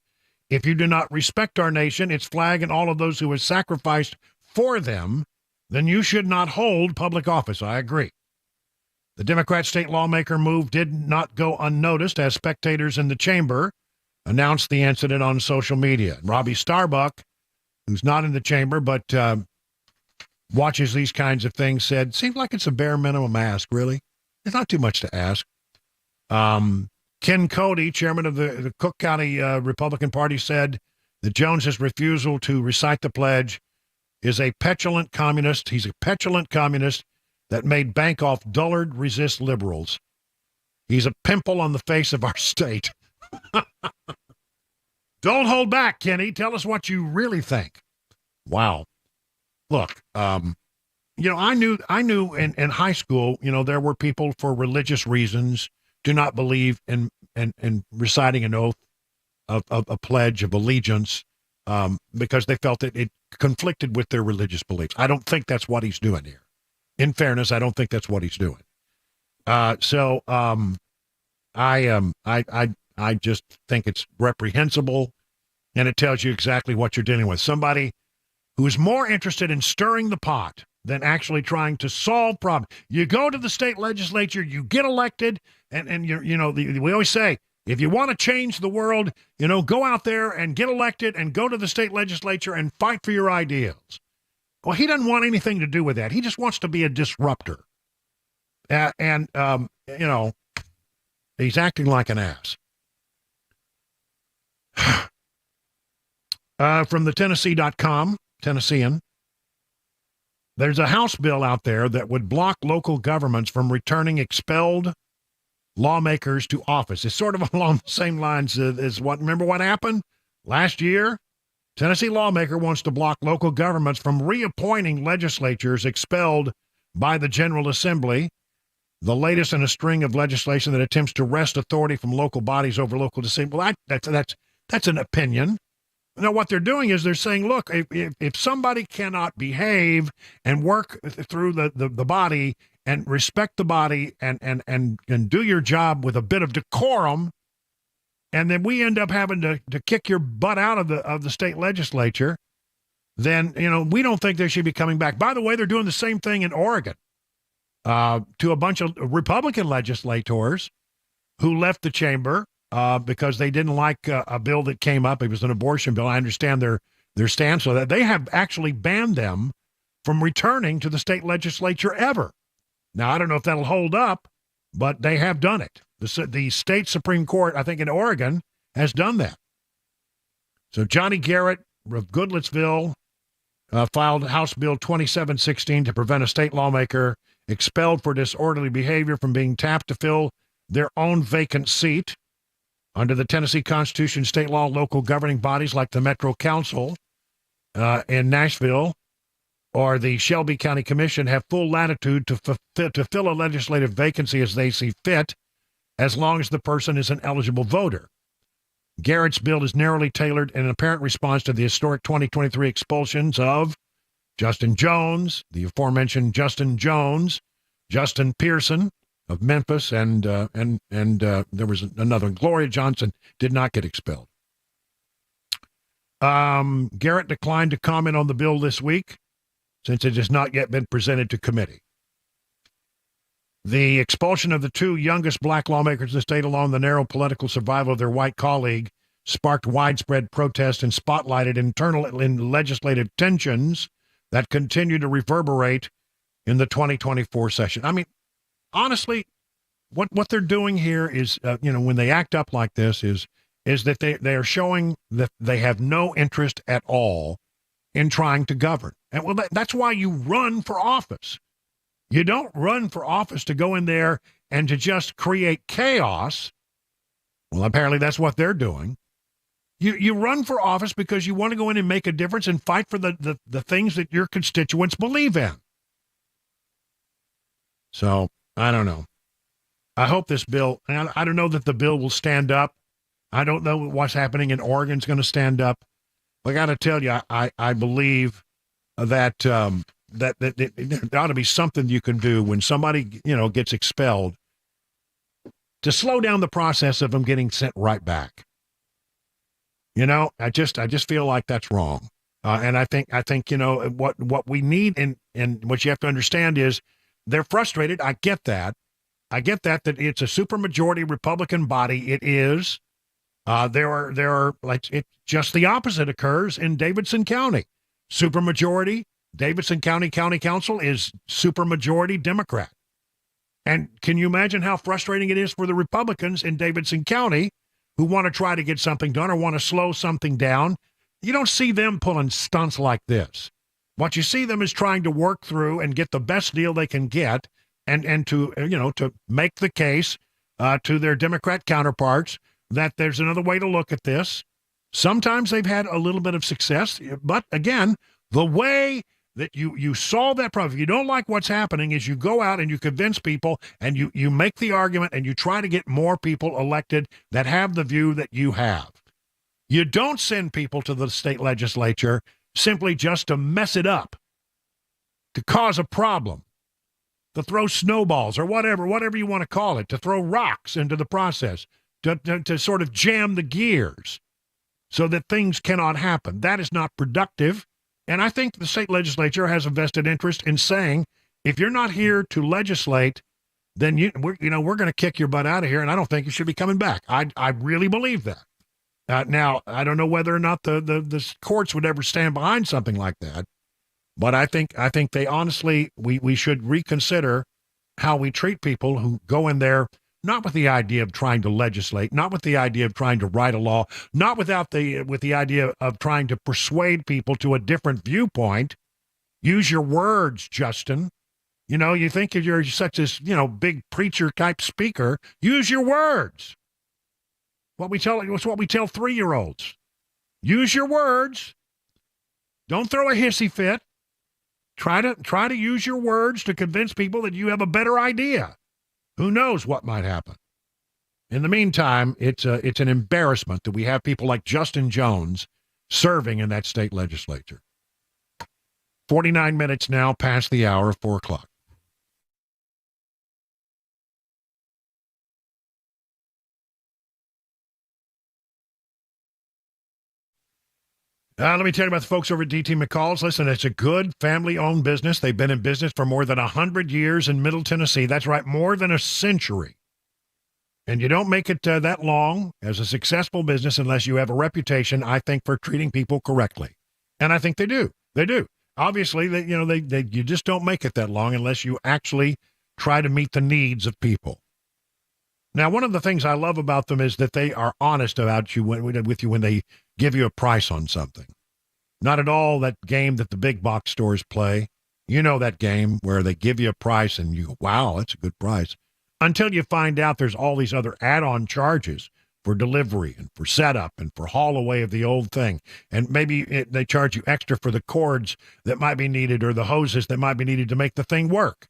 If you do not respect our nation, its flag, and all of those who have sacrificed for them, then you should not hold public office. I agree. The Democrat state lawmaker move did not go unnoticed as spectators in the chamber announced the incident on social media. Robbie Starbuck, who's not in the chamber but watches these kinds of things, said, seems like it's a bare minimum ask, really. It's not too much to ask. Ken Cody, chairman of the Cook County Republican Party, said that Jones's refusal to recite the pledge is a petulant communist. He's a petulant communist that made bank off dullard resist liberals. He's a pimple on the face of our state. Don't hold back, Kenny. Tell us what you really think. Wow. Look, I knew in high school, there were people for religious reasons do not believe in reciting an oath of a pledge of allegiance because they felt that it conflicted with their religious beliefs. I don't think that's what he's doing here. In fairness, I don't think that's what he's doing. I just think it's reprehensible, and it tells you exactly what you're dealing with. Somebody who is more interested in stirring the pot than actually trying to solve problems. You go to the state legislature, you get elected, and we always say, if you want to change the world, go out there and get elected and go to the state legislature and fight for your ideals. Well, he doesn't want anything to do with that. He just wants to be a disruptor. He's acting like an ass. From the Tennessee.com, Tennessean, there's a House bill out there that would block local governments from returning expelled lawmakers to office. It's sort of along the same lines as remember what happened last year? Tennessee lawmaker wants to block local governments from reappointing legislatures expelled by the General Assembly, the latest in a string of legislation that attempts to wrest authority from local bodies over local decisions. Well, that's an opinion. Now, what they're doing is they're saying, look, if somebody cannot behave and work through the body and respect the body and do your job with a bit of decorum, and then we end up having to kick your butt out of the state legislature, then, we don't think they should be coming back. By the way, they're doing the same thing in Oregon to a bunch of Republican legislators who left the chamber because they didn't like a bill that came up. It was an abortion bill. I understand their stance on that. They have actually banned them from returning to the state legislature ever. Now, I don't know if that'll hold up, but they have done it. The state Supreme Court, I think in Oregon, has done that. So Johnny Garrett of Goodlettsville filed House Bill 2716 to prevent a state lawmaker expelled for disorderly behavior from being tapped to fill their own vacant seat. Under the Tennessee Constitution, state law, local governing bodies like the Metro Council in Nashville or the Shelby County Commission have full latitude to fill a legislative vacancy as they see fit, as long as the person is an eligible voter. Garrett's bill is narrowly tailored in an apparent response to the historic 2023 expulsions of Justin Jones, the aforementioned Justin Jones, Justin Pearson of Memphis, and there was another one. Gloria Johnson did not get expelled. Garrett declined to comment on the bill this week since it has not yet been presented to committee. The expulsion of the two youngest black lawmakers in the state along the narrow political survival of their white colleague sparked widespread protest and spotlighted internal and legislative tensions that continue to reverberate in the 2024 session. I mean, honestly, what they're doing here is, when they act up like this, is that they are showing that they have no interest at all in trying to govern. And well, that's why you run for office. You don't run for office to go in there and to just create chaos. Well, apparently that's what they're doing. You run for office because you want to go in and make a difference and fight for the things that your constituents believe in. So, I don't know. I hope this bill, I don't know that the bill will stand up. I don't know what's happening in Oregon is going to stand up. I got to tell you, I believe that that there ought to be something you can do when somebody, gets expelled to slow down the process of them getting sent right back. I just feel like that's wrong. And I think, what we need and what you have to understand is they're frustrated. I get that that it's a supermajority Republican body. It is. Just the opposite occurs in Davidson County. Supermajority, Davidson County Council is supermajority Democrat. And can you imagine how frustrating it is for the Republicans in Davidson County who want to try to get something done or want to slow something down? You don't see them pulling stunts like this. What you see them is trying to work through and get the best deal they can get and to make the case to their Democrat counterparts that there's another way to look at this. Sometimes they've had a little bit of success, but again, the way that you solve that problem. If you don't like what's happening, is you go out and you convince people and you make the argument and you try to get more people elected that have the view that you have. You don't send people to the state legislature simply just to mess it up, to cause a problem, to throw snowballs or whatever you want to call it, to throw rocks into the process, to sort of jam the gears so that things cannot happen. That is not productive. And I think the state legislature has a vested interest in saying, if you're not here to legislate, then we're going to kick your butt out of here, and I don't think you should be coming back. I really believe that. Now, I don't know whether or not the courts would ever stand behind something like that, but I think they honestly, we should reconsider how we treat people who go in there not with the idea of trying to legislate, not with the idea of trying to write a law, not with the idea of trying to persuade people to a different viewpoint. Use your words, Justin. You think you're such this, big preacher type speaker. Use your words. It's what we tell 3-year-olds. Use your words. Don't throw a hissy fit. Try to use your words to convince people that you have a better idea. Who knows what might happen? In the meantime, it's an embarrassment that we have people like Justin Jones serving in that state legislature. 49 minutes now past the hour of 4 o'clock. Let me tell you about the folks over at DT McCall's. Listen, it's a good family-owned business. They've been in business for more than 100 years in Middle Tennessee. That's right, more than a century. And you don't make it that long as a successful business unless you have a reputation, I think, for treating people correctly. And I think they do. They do. Obviously, you just don't make it that long unless you actually try to meet the needs of people. Now, one of the things I love about them is that they are honest about you with you when they give you a price on something. Not at all that game that the big box stores play. You know that game where they give you a price and you go, wow, that's a good price. Until you find out there's all these other add-on charges for delivery and for setup and for haul away of the old thing. And maybe they charge you extra for the cords that might be needed or the hoses that might be needed to make the thing work.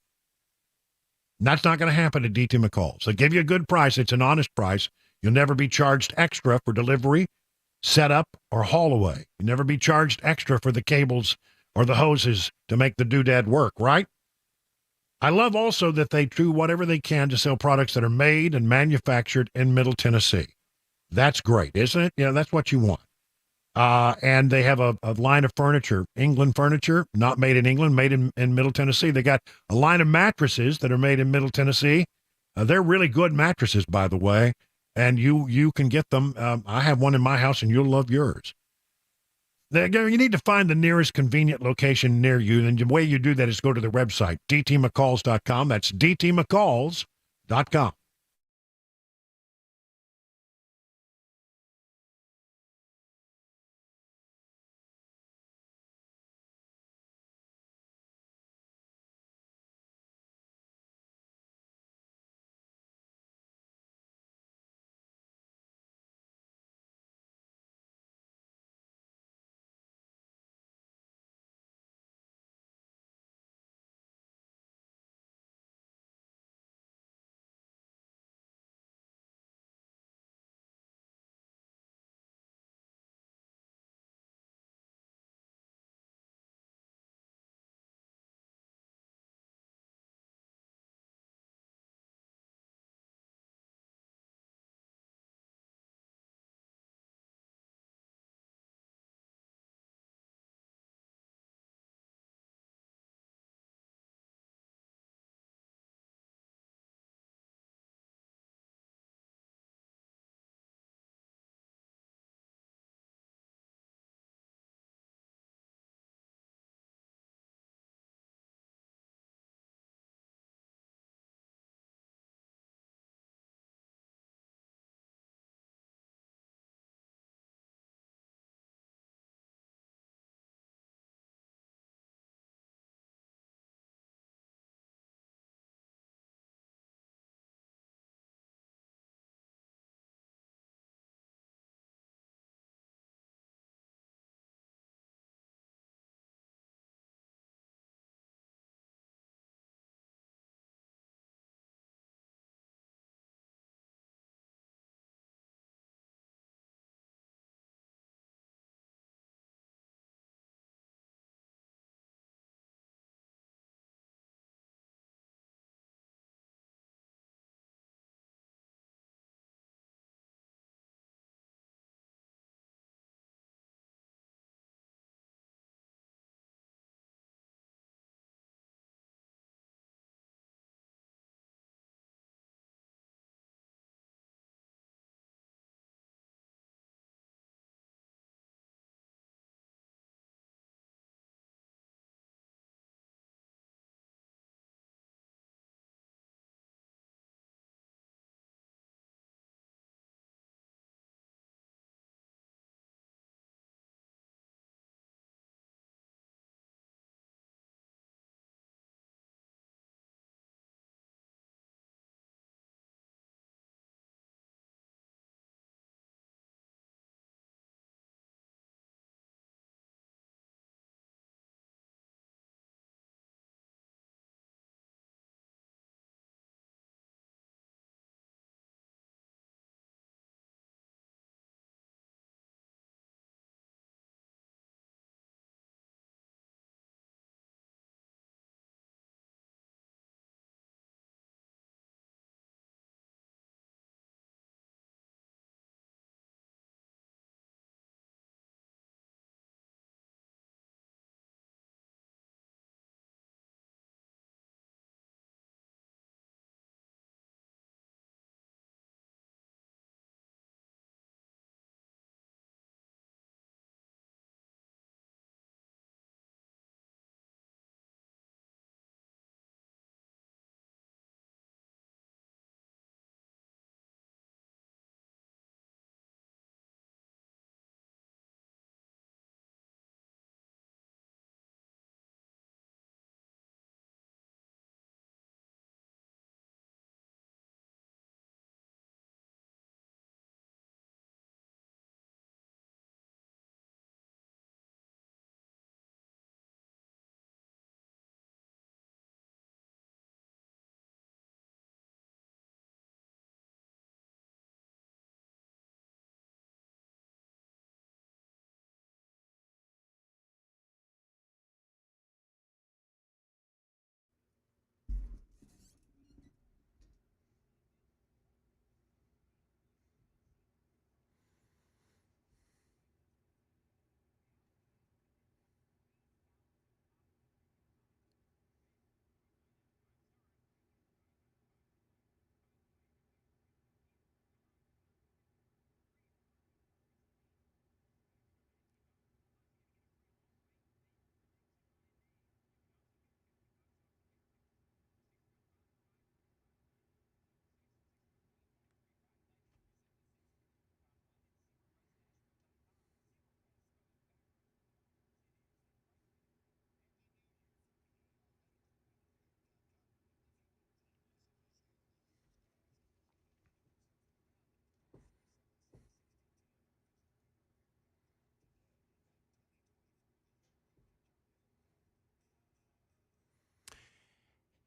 And that's not going to happen at DT McCall. So give you a good price. It's an honest price. You'll never be charged extra for delivery, setup, or haul away. You'll never be charged extra for the cables or the hoses to make the doodad work, right? I love also that they do whatever they can to sell products that are made and manufactured in Middle Tennessee. That's great, isn't it? That's what you want. And they have a line of furniture, England furniture, not made in England, made in Middle Tennessee. They got a line of mattresses that are made in Middle Tennessee. They're really good mattresses, by the way, and you can get them. I have one in my house, and you'll love yours. You need to find the nearest convenient location near you, and the way you do that is go to the website, dtmccalls.com. That's dtmccalls.com.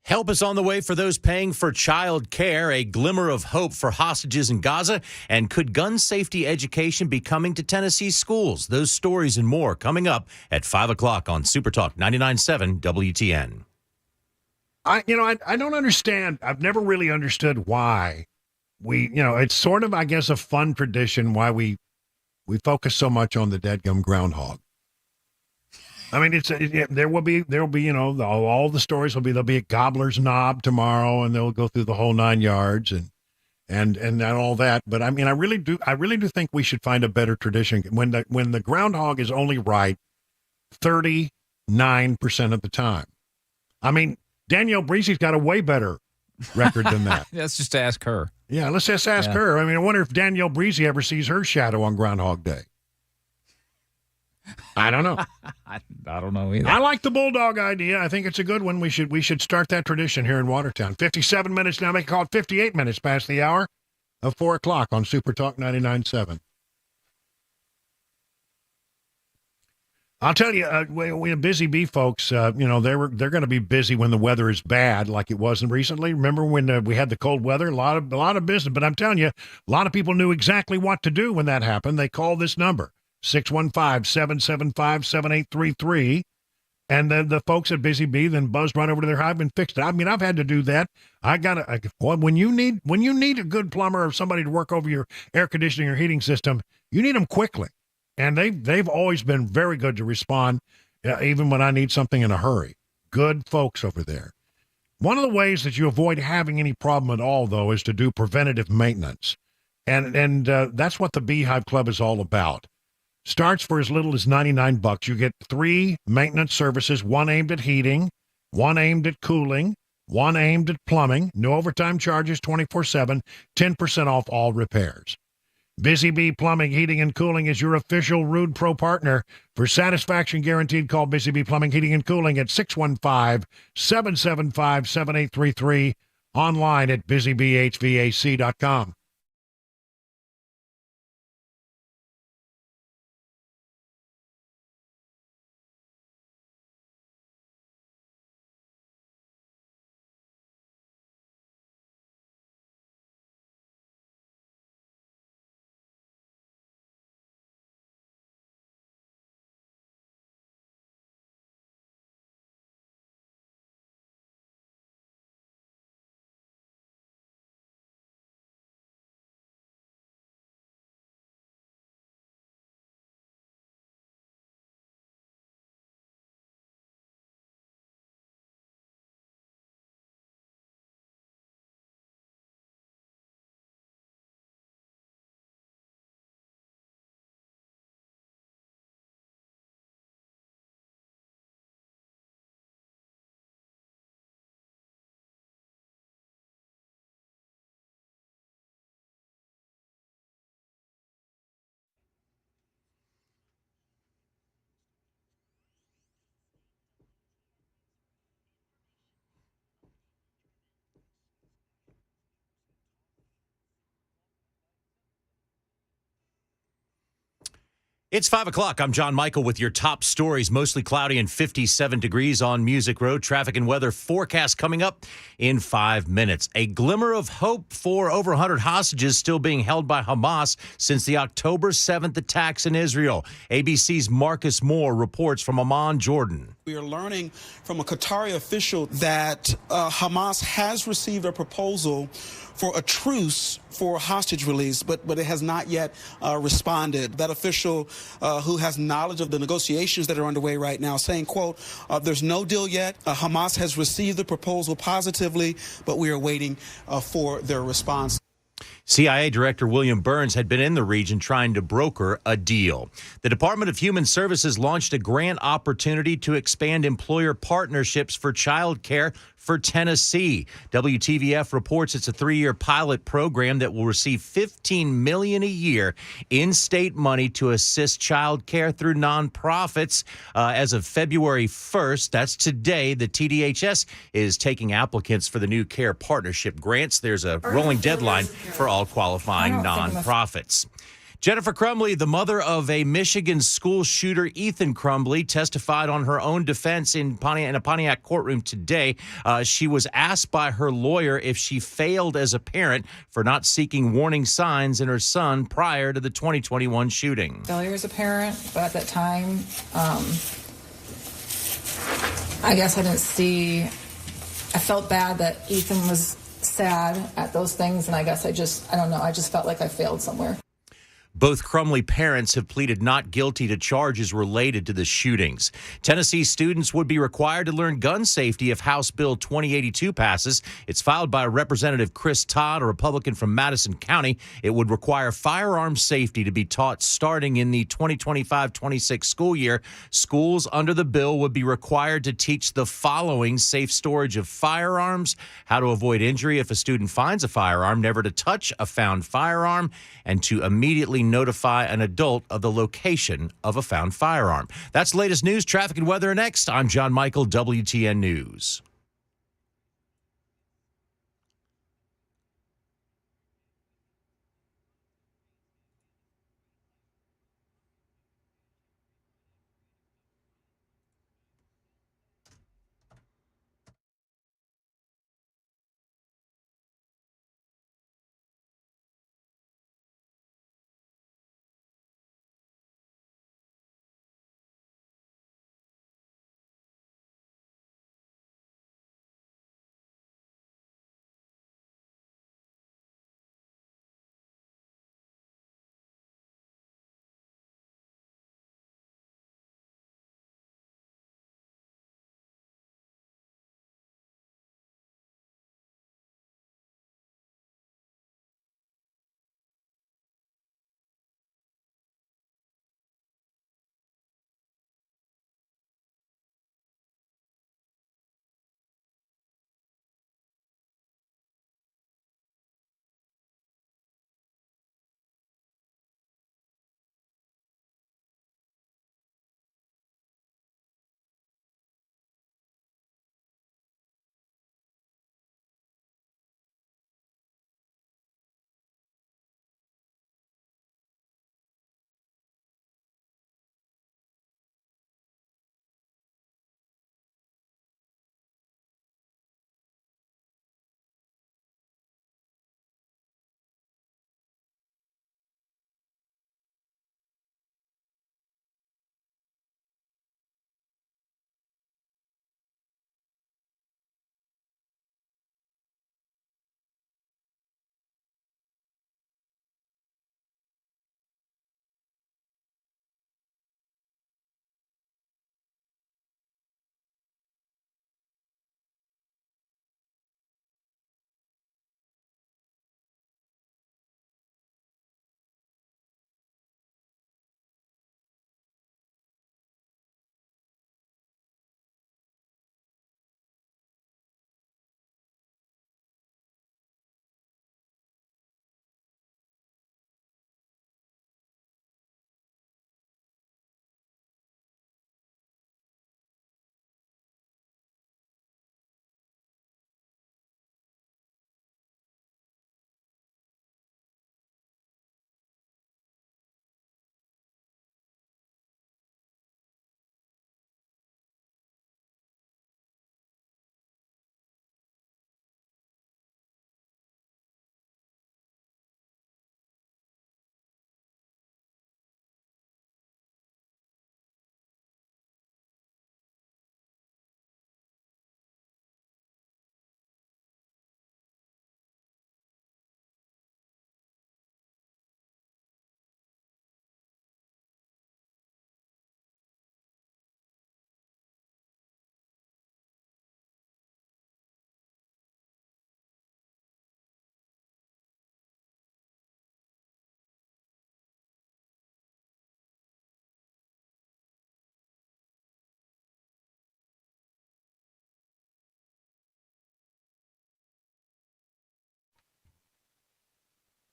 Help is on the way for those paying for child care, a glimmer of hope for hostages in Gaza, and could gun safety education be coming to Tennessee schools? Those stories and more coming up at 5 o'clock on Super Talk 99.7 WTN. I don't understand. I've never really understood why it's sort of, I guess, a fun tradition why we focus so much on the deadgum groundhog. I mean, there will be, all the stories there'll be a gobbler's knob tomorrow, and they'll go through the whole 9 yards and all that. But I mean, I really do think we should find a better tradition when the groundhog is only right 39% of the time. I mean, Danielle Breezy's got a way better record than that. Let's just ask her. Yeah, let's just ask her. I mean, I wonder if Danielle Breezy ever sees her shadow on Groundhog Day. I don't know. I don't know either. I like the bulldog idea. I think it's a good one. We should start that tradition here in Watertown. 57 minutes now. They call it 58 minutes past the hour of 4 o'clock on Super Talk 99.7. I'll tell you, we have Busy Bee folks. They're going to be busy when the weather is bad, like it wasn't recently. Remember when we had the cold weather? A lot of business. But I'm telling you, a lot of people knew exactly what to do when that happened. They called this number. 615-775-7833. And the folks at Busy Bee then buzzed right over to their hive and fixed it. I mean, I've had to do that. When you need a good plumber or somebody to work over your air conditioning or heating system, you need them quickly. And they've always been very good to respond, even when I need something in a hurry. Good folks over there. One of the ways that you avoid having any problem at all, though, is to do preventative maintenance. And that's what the Beehive Club is all about. Starts for as little as $99. You get 3 maintenance services, one aimed at heating, one aimed at cooling, one aimed at plumbing. No overtime charges, 24/7, 10% off all repairs. Busy Bee Plumbing, Heating, and Cooling is your official Rude Pro partner. For satisfaction guaranteed, call Busy Bee Plumbing, Heating, and Cooling at 615-775-7833. Online at busybehvac.com. It's 5 o'clock. I'm John Michael with your top stories. Mostly cloudy and 57 degrees on Music Road. Traffic and weather forecast coming up in 5 minutes. A glimmer of hope for over 100 hostages still being held by Hamas since the October 7th attacks in Israel. ABC's Marcus Moore reports from Amman, Jordan. We are learning from a Qatari official that Hamas has received a proposal for a truce for hostage release, but it has not yet responded. That official who has knowledge of the negotiations that are underway right now saying, quote, there's no deal yet. Hamas has received the proposal positively, but we are waiting for their response. CIA Director William Burns had been in the region trying to broker a deal. The Department of Human Services launched a grant opportunity to expand employer partnerships for child care for Tennessee. WTVF reports it's a 3-year pilot program that will receive $15 million a year in state money to assist child care through nonprofits. As of February 1st, that's today, the TDHS is taking applicants for the new care partnership grants. There's a rolling deadline for all qualifying nonprofits. Jennifer Crumbley, the mother of a Michigan school shooter, Ethan Crumbley, testified on her own defense in a Pontiac courtroom today. She was asked by her lawyer if she failed as a parent for not seeking warning signs in her son prior to the 2021 shooting. Failure as a parent, but at that time, I guess I didn't see. I felt bad that Ethan was sad at those things, and I guess I don't know, I just felt like I failed somewhere. Both Crumbley parents have pleaded not guilty to charges related to the shootings. Tennessee students would be required to learn gun safety if House Bill 2082 passes. It's filed by Representative Chris Todd, a Republican from Madison County. It would require firearm safety to be taught starting in the 2025-26 school year. Schools under the bill would be required to teach the following: safe storage of firearms, how to avoid injury if a student finds a firearm, never to touch a found firearm, and to immediately notify an adult of the location of a found firearm. That's the latest news, traffic, and weather next. I'm John Michael, WTN News.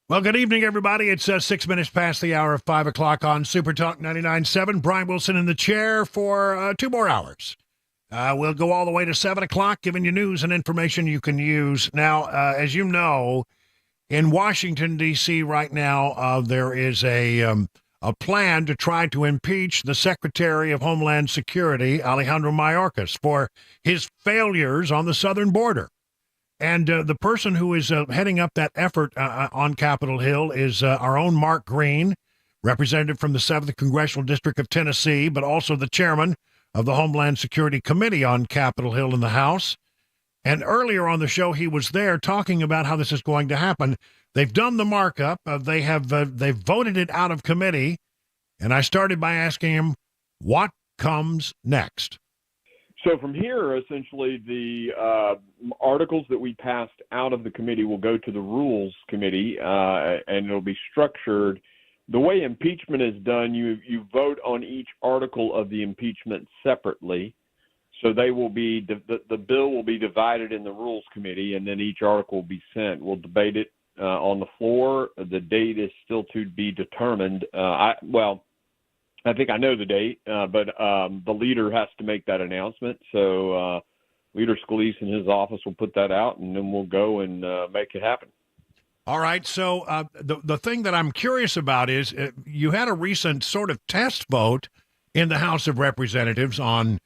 Well, good evening, everybody. It's 6 minutes past the hour of 5 o'clock on Super Talk 99.7. Brian Wilson in the chair for 2 more hours. We'll go all the way to 7 o'clock, giving you news and information you can use. Now, as you know, In Washington, D.C. right now, there is a plan to try to impeach the Secretary of Homeland Security, Alejandro Mayorkas, for his failures on the southern border. And the person who is heading up that effort on Capitol Hill is our own Mark Green, representative from the 7th Congressional District of Tennessee, but also the chairman of the Homeland Security Committee on Capitol Hill in the House. And earlier on the show, he was there talking about how this is going to happen. They've done the markup. They've voted it out of committee. And I started by asking him, what comes next? So from here, essentially, the articles that we passed out of the committee will go to the Rules Committee, and it'll be structured. The way impeachment is done, you vote on each article of the impeachment separately. So they will be the bill will be divided in the Rules Committee, and then each article will be sent. We'll debate it on the floor. The date is still to be determined. I think I know the date, but the leader has to make that announcement. So Leader Scalise in his office will put that out, and then we'll go and make it happen. All right. So the thing that I'm curious about is you had a recent sort of test vote in the House of Representatives on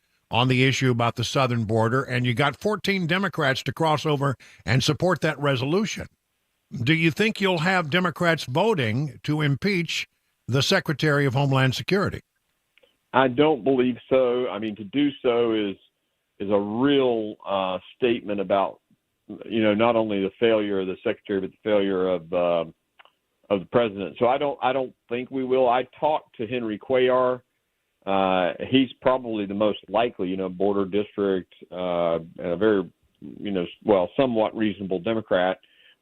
the issue about the southern border, and you got 14 Democrats to cross over and support that resolution. Do you think you'll have Democrats voting to impeach the Secretary of Homeland Security? I don't believe so. I mean, to do so is a real statement about, not only the failure of the Secretary, but the failure of the President. So I don't think we will. I talked to Henry Cuellar. He's probably the most likely, border district, and a very, somewhat reasonable Democrat.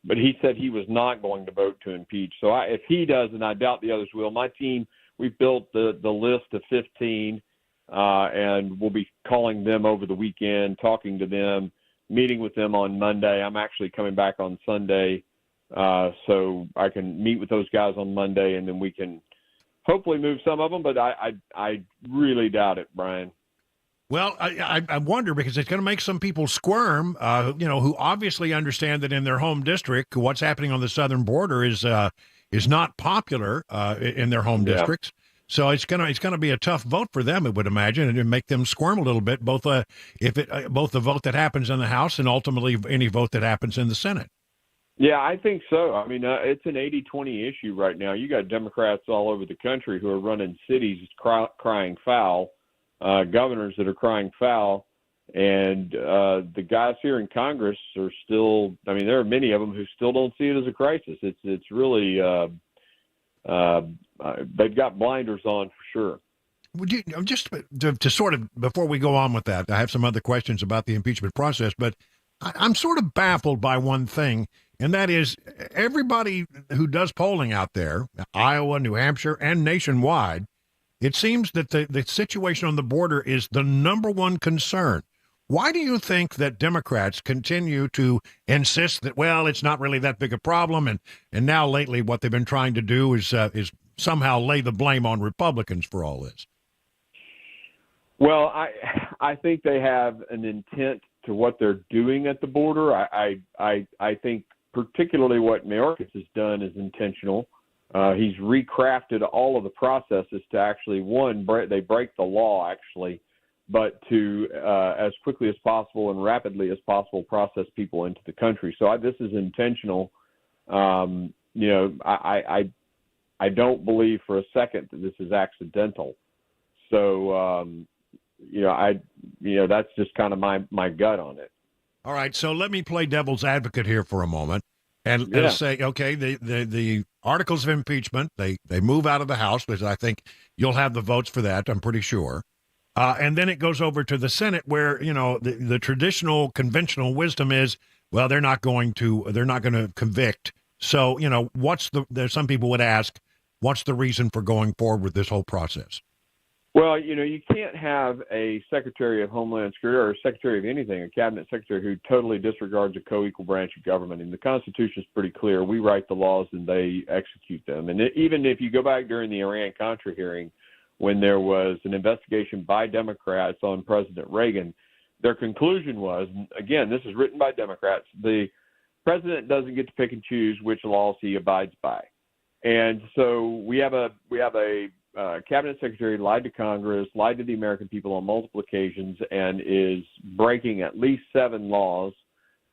But he said he was not going to vote to impeach. So if he does, and I doubt the others will, my team, we've built the list of 15, and we'll be calling them over the weekend, talking to them, meeting with them on Monday. I'm actually coming back on Sunday, so I can meet with those guys on Monday, and then we can hopefully move some of them, but I really doubt it, Brian. Well, I wonder, because it's going to make some people squirm, who obviously understand that in their home district, what's happening on the southern border is not popular in their home districts. So it's gonna be a tough vote for them, I would imagine, and it'd make them squirm a little bit, both the vote that happens in the House and ultimately any vote that happens in the Senate. Yeah, I think so. I mean, it's an 80-20 issue right now. You got Democrats all over the country who are running cities crying foul, governors that are crying foul, and the guys here in Congress are still. I mean, there are many of them who still don't see it as a crisis. It's really they've got blinders on for sure. Would you just to sort of, before we go on with that, I have some other questions about the impeachment process, but I'm sort of baffled by one thing. And that is, everybody who does polling out there, Iowa, New Hampshire, and nationwide, it seems that the situation on the border is the number one concern. Why do you think that Democrats continue to insist that, well, it's not really that big a problem, and now lately what they've been trying to do is somehow lay the blame on Republicans for all this? Well, I think they have an intent to what they're doing at the border. I think particularly what Mayorkas has done is intentional. He's recrafted all of the processes to actually, they break the law actually, but to as quickly as possible and rapidly as possible process people into the country. So this is intentional. I don't believe for a second that this is accidental. So that's just kind of my gut on it. All right, so let me play devil's advocate here for a moment, and say, okay, the articles of impeachment, they move out of the House, because I think you'll have the votes for that, I'm pretty sure, and then it goes over to the Senate, where the traditional conventional wisdom is, well, they're not going to convict. So there's some people would ask, what's the reason for going forward with this whole process? Well, you can't have a Secretary of Homeland Security or a Secretary of anything, a cabinet secretary who totally disregards a co-equal branch of government. And the Constitution is pretty clear. We write the laws and they execute them. And even if you go back during the Iran-Contra hearing, when there was an investigation by Democrats on President Reagan, their conclusion was, again, this is written by Democrats, the president doesn't get to pick and choose which laws he abides by. And so we have a cabinet secretary lied to Congress, lied to the American people on multiple occasions, and is breaking at least 7 laws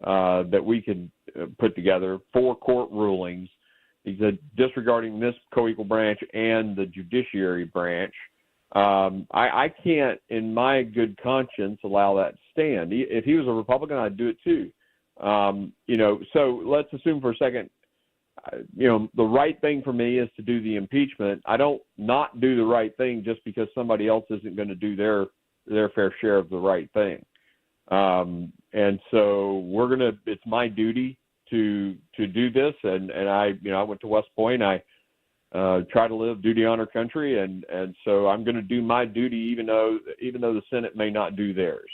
that we can put together, 4 court rulings. He's disregarding this co-equal branch and the judiciary branch. I can't, in my good conscience, allow that to stand. If he was a Republican, I'd do it too. So let's assume for a second, the right thing for me is to do the impeachment. I don't not do the right thing just because somebody else isn't going to do their fair share of the right thing. And so it's my duty to do this. And I went to West Point. I try to live duty, honor, country. And so I'm going to do my duty, even though the Senate may not do theirs.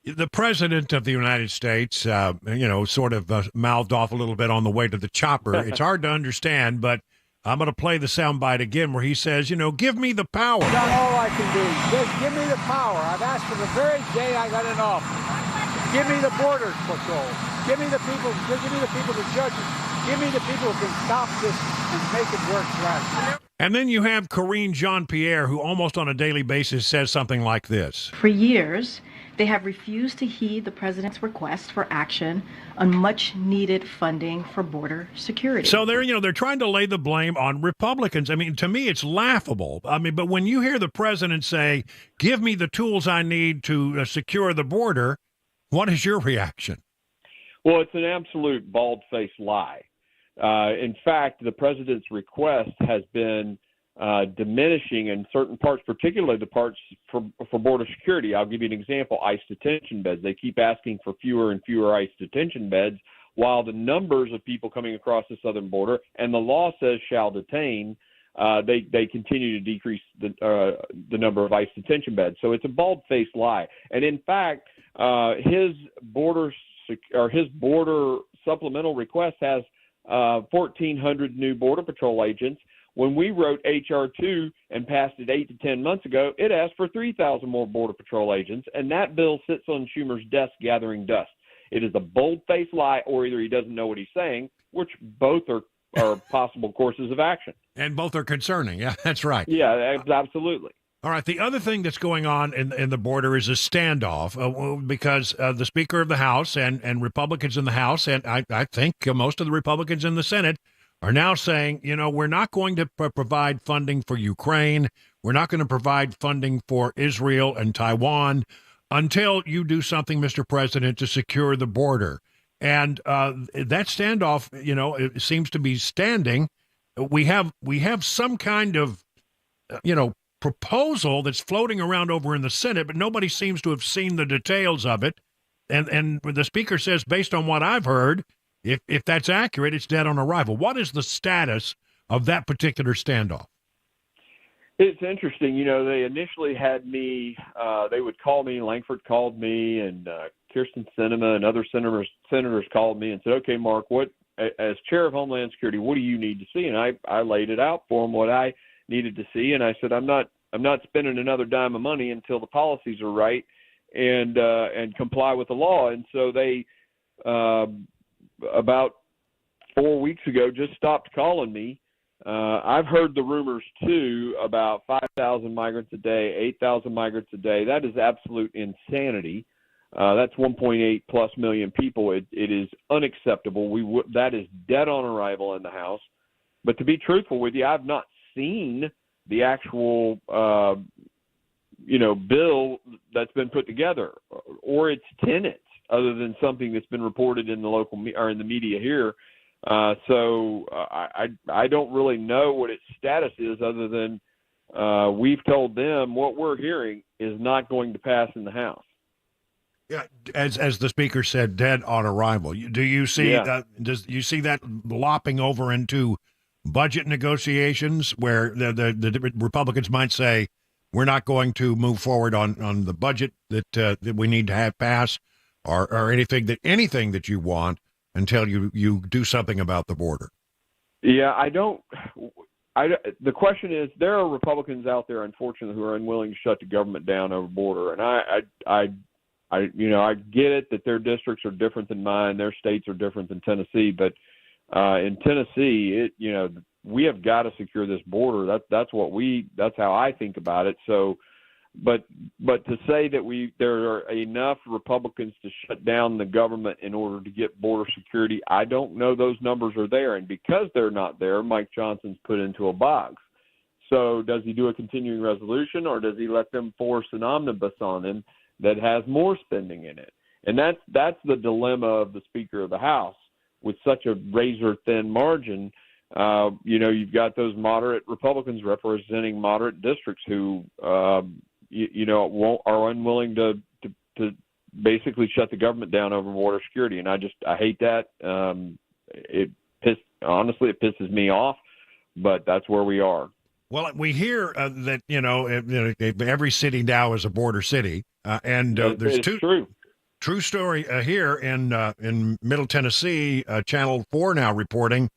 The president of the United States, sort of mouthed off a little bit on the way to the chopper. It's hard to understand, but I'm going to play the soundbite again where he says, give me the power. That's all I can do. Just give me the power. I've asked for the very day I got in office. Give me the Border Patrol. Give me the people, the judges. Give me the people who can stop this and make it work right. And then you have Karine Jean-Pierre, who almost on a daily basis says something like this. For years, they have refused to heed the president's request for action on much-needed funding for border security. So they're trying to lay the blame on Republicans. I mean, to me, it's laughable. I mean, but when you hear the president say, "Give me the tools I need to secure the border," what is your reaction? Well, it's an absolute bald-faced lie. In fact, the president's request has been diminishing in certain parts, particularly the parts for border security. I'll give you an example: ICE detention beds. They keep asking for fewer and fewer ICE detention beds, while the numbers of people coming across the southern border, and the law says shall detain, they continue to decrease the number of ICE detention beds. So it's a bald-faced lie. And in fact, his border supplemental request has 1,400 new Border Patrol agents. When we wrote H.R. 2 and passed it 8 to 10 months ago, it asked for 3,000 more Border Patrol agents, and that bill sits on Schumer's desk gathering dust. It is a bold-faced lie, or either he doesn't know what he's saying, which both are possible courses of action. And both are concerning. Yeah, that's right. Yeah, absolutely. All right. The other thing that's going on in the border is a standoff because the Speaker of the House and Republicans in the House, and I think most of the Republicans in the Senate, are now saying, we're not going to provide funding for Ukraine. We're not going to provide funding for Israel and Taiwan until you do something, Mr. President, to secure the border. And that standoff, it seems to be standing. We have some kind of, proposal that's floating around over in the Senate, but nobody seems to have seen the details of it. And the Speaker says, based on what I've heard, if that's accurate, it's dead on arrival. What is the status of that particular standoff? It's interesting. They initially had me, they would call me, Langford called me, and Kirsten Sinema and other senators called me and said, okay, Mark, as chair of Homeland Security, what do you need to see? And I laid it out for them, what I needed to see, and I said, I'm not spending another dime of money until the policies are right and comply with the law. And so they about 4 weeks ago just stopped calling me. I've heard the rumors too about 5,000 migrants a day, 8,000 migrants a day. That is absolute insanity. That's 1.8 plus million people. It is unacceptable. That is dead on arrival in the House. But to be truthful with you, I've not seen the actual, bill that's been put together or its tenets, other than something that's been reported in the local or in the media here. So I don't really know what its status is, other than we've told them what we're hearing is not going to pass in the House. Yeah, as the Speaker said, dead on arrival. Do you see does you see that lopping over into budget negotiations where the Republicans might say, we're not going to move forward on the budget that we need to have pass or anything that you want until you do something about the border? Yeah, the question is, there are Republicans out there, unfortunately, who are unwilling to shut the government down over border. And I get it that their districts are different than mine, their states are different than Tennessee, but in Tennessee, we have got to secure this border. That's how I think about it. So, but to say that there are enough Republicans to shut down the government in order to get border security, I don't know those numbers are there. And because they're not there, Mike Johnson's put into a box. So does he do a continuing resolution, or does he let them force an omnibus on him that has more spending in it? And that's the dilemma of the Speaker of the House with such a razor-thin margin. You've got those moderate Republicans representing moderate districts who, are unwilling to basically shut the government down over border security. And I hate that. It pisses me off, but that's where we are. Well, we hear that, every city now is a border city. And there's true story here in Middle Tennessee, Channel 4 now reporting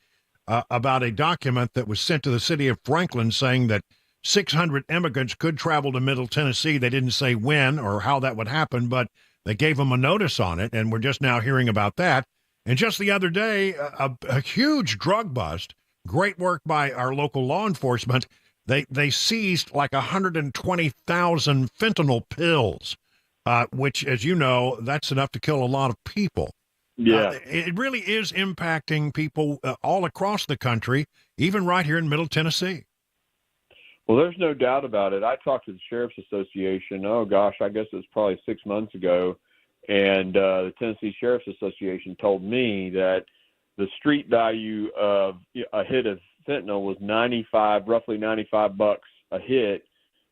about a document that was sent to the city of Franklin saying that 600 immigrants could travel to Middle Tennessee. They didn't say when or how that would happen, but they gave them a notice on it, and we're just now hearing about that. And just the other day, a huge drug bust, great work by our local law enforcement. They seized like 120,000 fentanyl pills, which, as you know, that's enough to kill a lot of people. Yeah. It really is impacting people all across the country, even right here in Middle Tennessee. Well, there's no doubt about it. I talked to the Sheriff's Association, I guess it was probably 6 months ago, and the Tennessee Sheriff's Association told me that the street value of a hit of fentanyl was roughly $95 a hit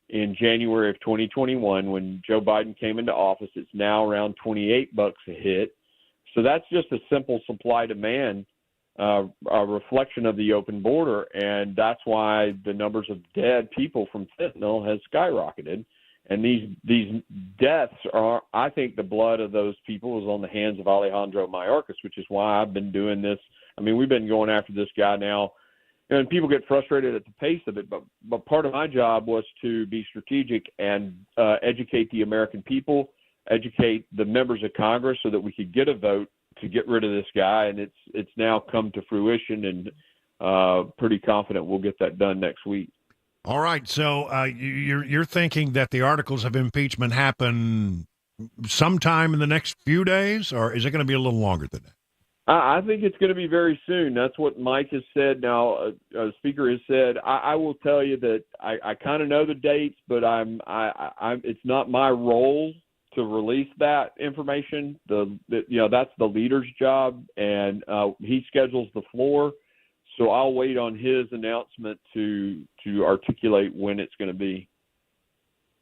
in January of 2021 when Joe Biden came into office. It's now around $28 a hit. So that's just a simple supply-demand a reflection of the open border, and that's why the numbers of dead people from fentanyl has skyrocketed. And these deaths are, I think, the blood of those people is on the hands of Alejandro Mayorkas, which is why I've been doing this. I mean, we've been going after this guy now, and people get frustrated at the pace of it. But part of my job was to be strategic and educate the American people, educate the members of Congress, so that we could get a vote to get rid of this guy. And it's now come to fruition, and pretty confident we'll get that done next week. All right, so you're thinking that the articles of impeachment happen sometime in the next few days, or is it going to be a little longer than that? I think it's going to be very soon. That's what Mike has said. Now, the Speaker has said. I will tell you that I kind of know the dates, but it's not my role to release that information. That's the leader's job, and he schedules the floor. So I'll wait on his announcement to articulate when it's going to be.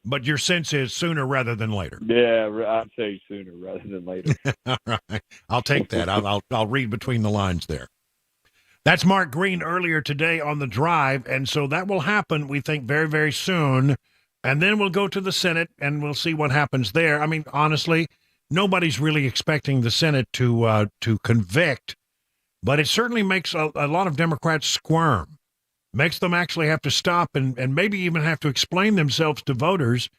But your sense is sooner rather than later. Yeah, I'd say sooner rather than later. All right, I'll take that. I'll read between the lines there. That's Mark Green earlier today on The Drive, and so that will happen, we think, very, very soon. And then we'll go to the Senate, and we'll see what happens there. I mean, honestly, nobody's really expecting the Senate to convict. But it certainly makes a lot of Democrats squirm, makes them actually have to stop and maybe even have to explain themselves to voters,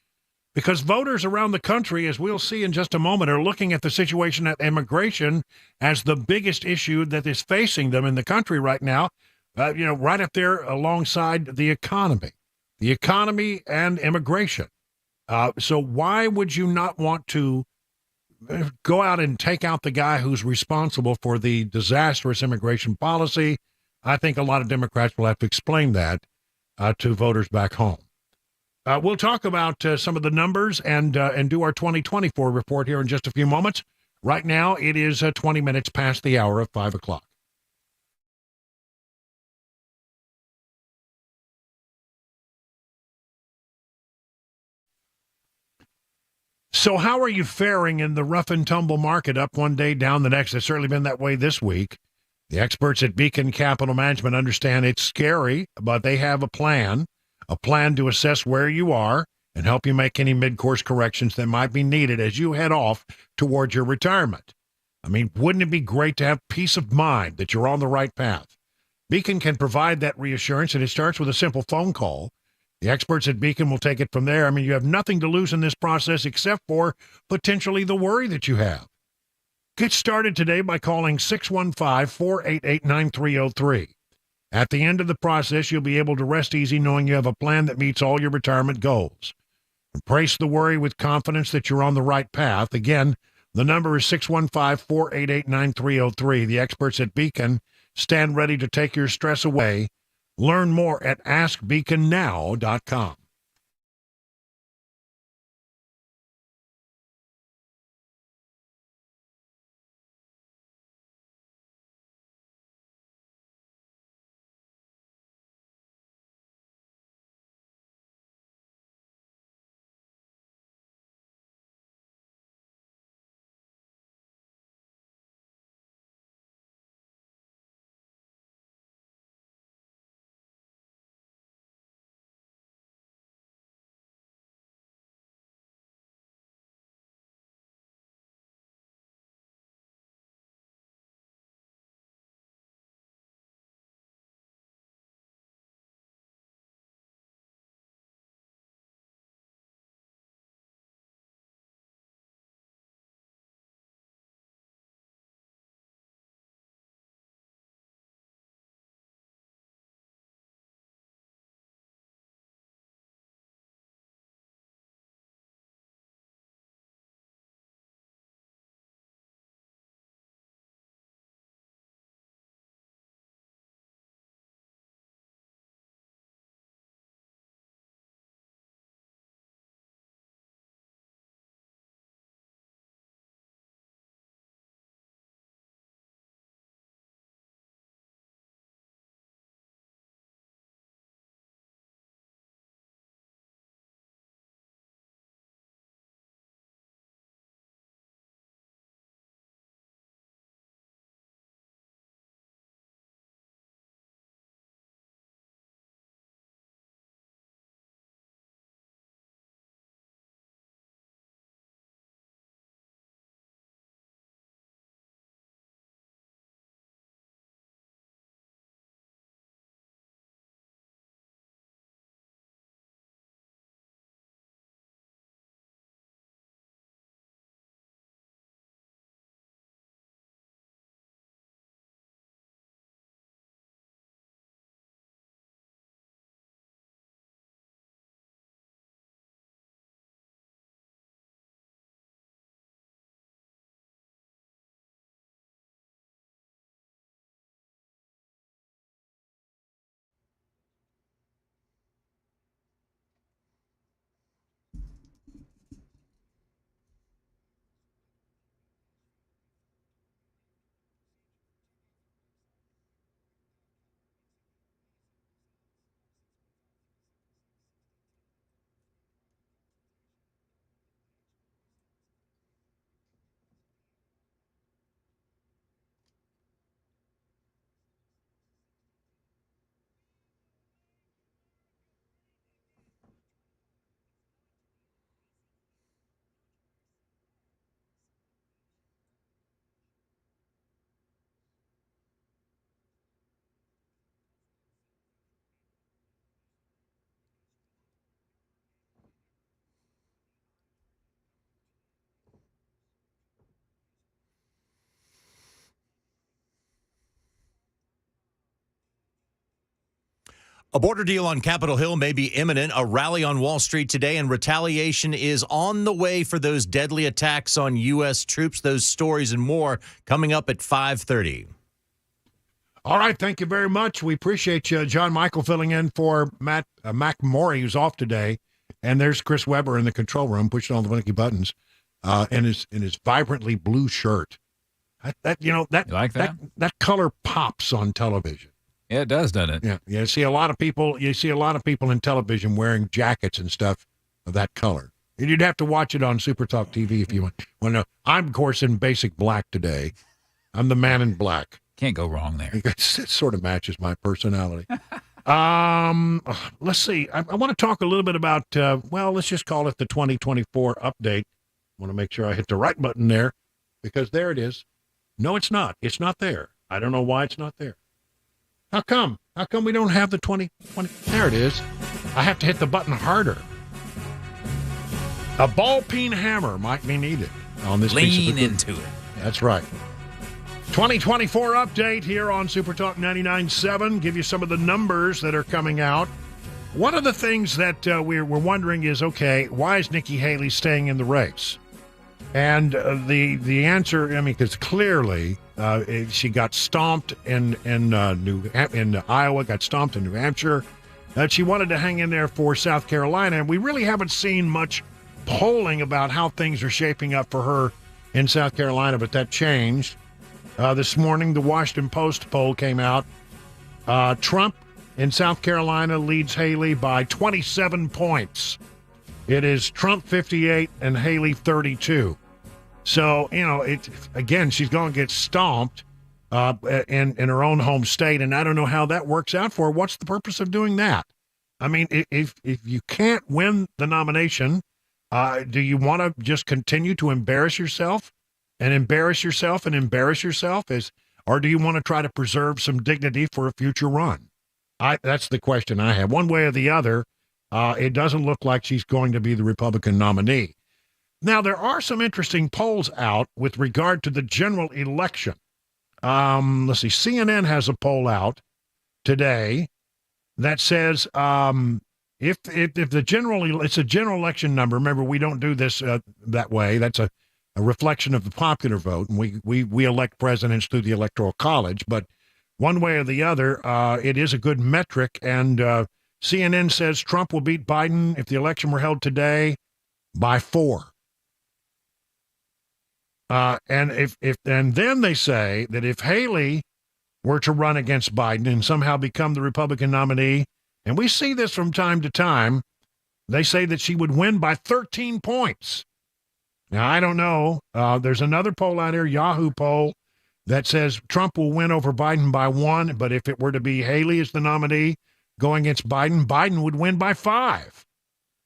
because voters around the country, as we'll see in just a moment, are looking at the situation at immigration as the biggest issue that is facing them in the country right now, right up there alongside the economy and immigration. So why would you not want to go out and take out the guy who's responsible for the disastrous immigration policy? I think a lot of Democrats will have to explain that to voters back home. We'll talk about some of the numbers and do our 2024 report here in just a few moments. Right now, it is 20 minutes past the hour of 5 o'clock. So how are you faring in the rough and tumble market, up one day, down the next? It's certainly been that way this week. The experts at Beacon Capital Management understand it's scary, but they have a plan to assess where you are and help you make any mid-course corrections that might be needed as you head off towards your retirement. I mean, wouldn't it be great to have peace of mind that you're on the right path? Beacon can provide that reassurance, and it starts with a simple phone call. The experts at Beacon will take it from there. I mean, you have nothing to lose in this process except for potentially the worry that you have. Get started today by calling 615-488-9303. At the end of the process, you'll be able to rest easy knowing you have a plan that meets all your retirement goals. Embrace the worry with confidence that you're on the right path. Again, the number is 615-488-9303. The experts at Beacon stand ready to take your stress away. Learn more at AskBeaconNow.com. A border deal on Capitol Hill may be imminent. A rally on Wall Street today, and retaliation is on the way for those deadly attacks on U.S. troops. Those stories and more coming up at 5:30. All right, thank you very much. We appreciate you, John Michael, filling in for Mac Maury, who's off today. And there's Chris Webber in the control room, pushing all the funky buttons, in his vibrantly blue shirt. You like that? That color pops on television. Yeah, it does, doesn't it? Yeah. You see a lot of people in television wearing jackets and stuff of that color. And you'd have to watch it on Super Talk TV if you want to know. I'm, of course, in basic black today. I'm the man in black. Can't go wrong there. It sort of matches my personality. Let's see. I want to talk a little bit about, let's just call it the 2024 update. I want to make sure I hit the right button there, because there it is. No, it's not. It's not there. I don't know why it's not there. How come? How come we don't have the 2020? There it is. I have to hit the button harder. A ball-peen hammer might be needed on this piece of equipment. Lean into it. That's right. 2024 update here on Super Talk 99.7. Give you some of the numbers that are coming out. One of the things that we're wondering is, okay, why is Nikki Haley staying in the race? And the answer, I mean, because clearly she got stomped in Iowa, got stomped in New Hampshire. She wanted to hang in there for South Carolina, and we really haven't seen much polling about how things are shaping up for her in South Carolina, but that changed. This morning, the Washington Post poll came out. Trump in South Carolina leads Haley by 27 points. It is Trump 58 and Haley 32. So, again, she's going to get stomped in her own home state, and I don't know how that works out for her. What's the purpose of doing that? I mean, if you can't win the nomination, do you want to just continue to embarrass yourself and embarrass yourself and embarrass yourself? Or do you want to try to preserve some dignity for a future run? That's the question I have. One way or the other, it doesn't look like she's going to be the Republican nominee. Now, there are some interesting polls out with regard to the general election. Let's see. CNN has a poll out today that says if the it's a general election number. Remember, we don't do this that way. That's a reflection of the popular vote, and we elect presidents through the Electoral College. But one way or the other, it is a good metric. And CNN says Trump will beat Biden if the election were held today by 4. And then they say that if Haley were to run against Biden and somehow become the Republican nominee, and we see this from time to time, they say that she would win by 13 points. Now, I don't know. There's another poll out here, Yahoo poll, that says Trump will win over Biden by 1, but if it were to be Haley as the nominee going against Biden, Biden would win by 5.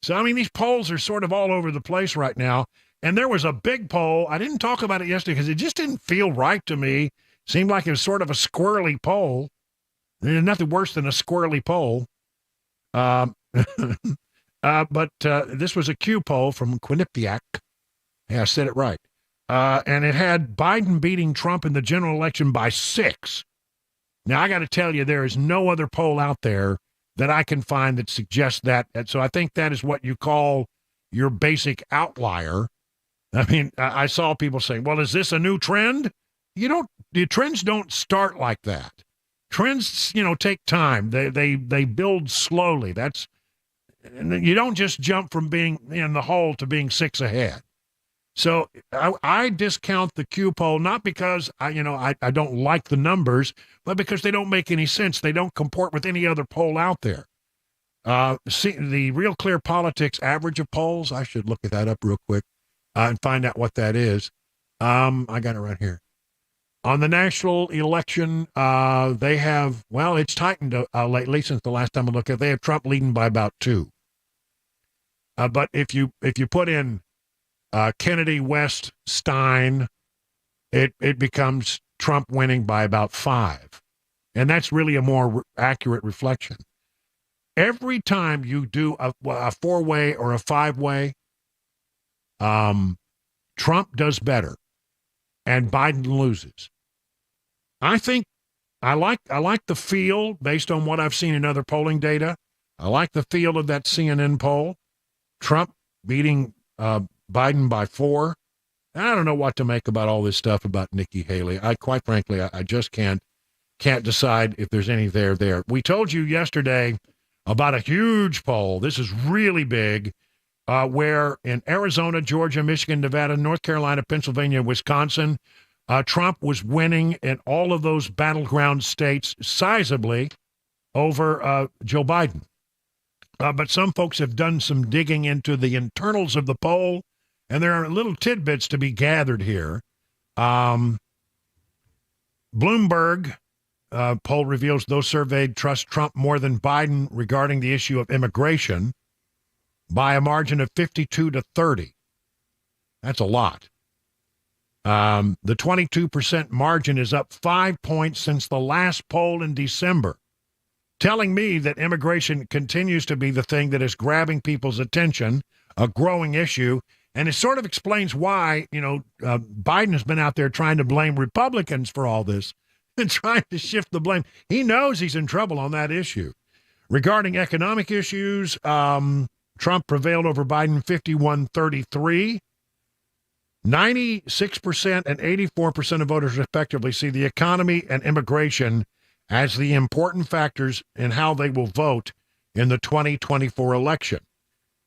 So, I mean, these polls are sort of all over the place right now. And there was a big poll. I didn't talk about it yesterday because it just didn't feel right to me. Seemed like it was sort of a squirrely poll. There's nothing worse than a squirrely poll. But this was a Q poll from Quinnipiac. Yeah, I said it right. And it had Biden beating Trump in the general election by 6. Now, I got to tell you, there is no other poll out there that I can find that suggests that. And so I think that is what you call your basic outlier. I mean, I saw people saying, well, is this a new trend? The trends don't start like that. Trends, take time. They build slowly. You don't just jump from being in the hole to being 6 ahead. So I discount the Q poll, not because I don't like the numbers, but because they don't make any sense. They don't comport with any other poll out there. The Real Clear Politics average of polls, I should look that up real quick and find out what that is. I got it right here. On the national election, they have, it's tightened lately since the last time I looked at it. They have Trump leading by about 2. But if you put in Kennedy, West, Stein, it becomes Trump winning by about 5. And that's really a more accurate reflection. Every time you do a 4-way or a 5-way, Trump does better and Biden loses. I think I like the feel based on what I've seen in other polling data. I like the feel of that CNN poll. Trump beating Biden by 4. I don't know what to make about all this stuff about Nikki Haley. Quite frankly, I just can't decide if there's any there. We told you yesterday about a huge poll. This is really big, where in Arizona, Georgia, Michigan, Nevada, North Carolina, Pennsylvania, Wisconsin, Trump was winning in all of those battleground states sizably over Joe Biden. But some folks have done some digging into the internals of the poll, and there are little tidbits to be gathered here. Bloomberg poll reveals those surveyed trust Trump more than Biden regarding the issue of immigration by a margin of 52-30. That's a lot. The 22% margin is up 5 points since the last poll in December. telling me that immigration continues to be the thing that is grabbing people's attention, a growing issue. And it sort of explains why, Biden has been out there trying to blame Republicans for all this and trying to shift the blame. He knows he's in trouble on that issue. Regarding economic issues, Trump prevailed over Biden 51-33. 96% and 84% of voters respectively see the economy and immigration as the important factors in how they will vote in the 2024 election.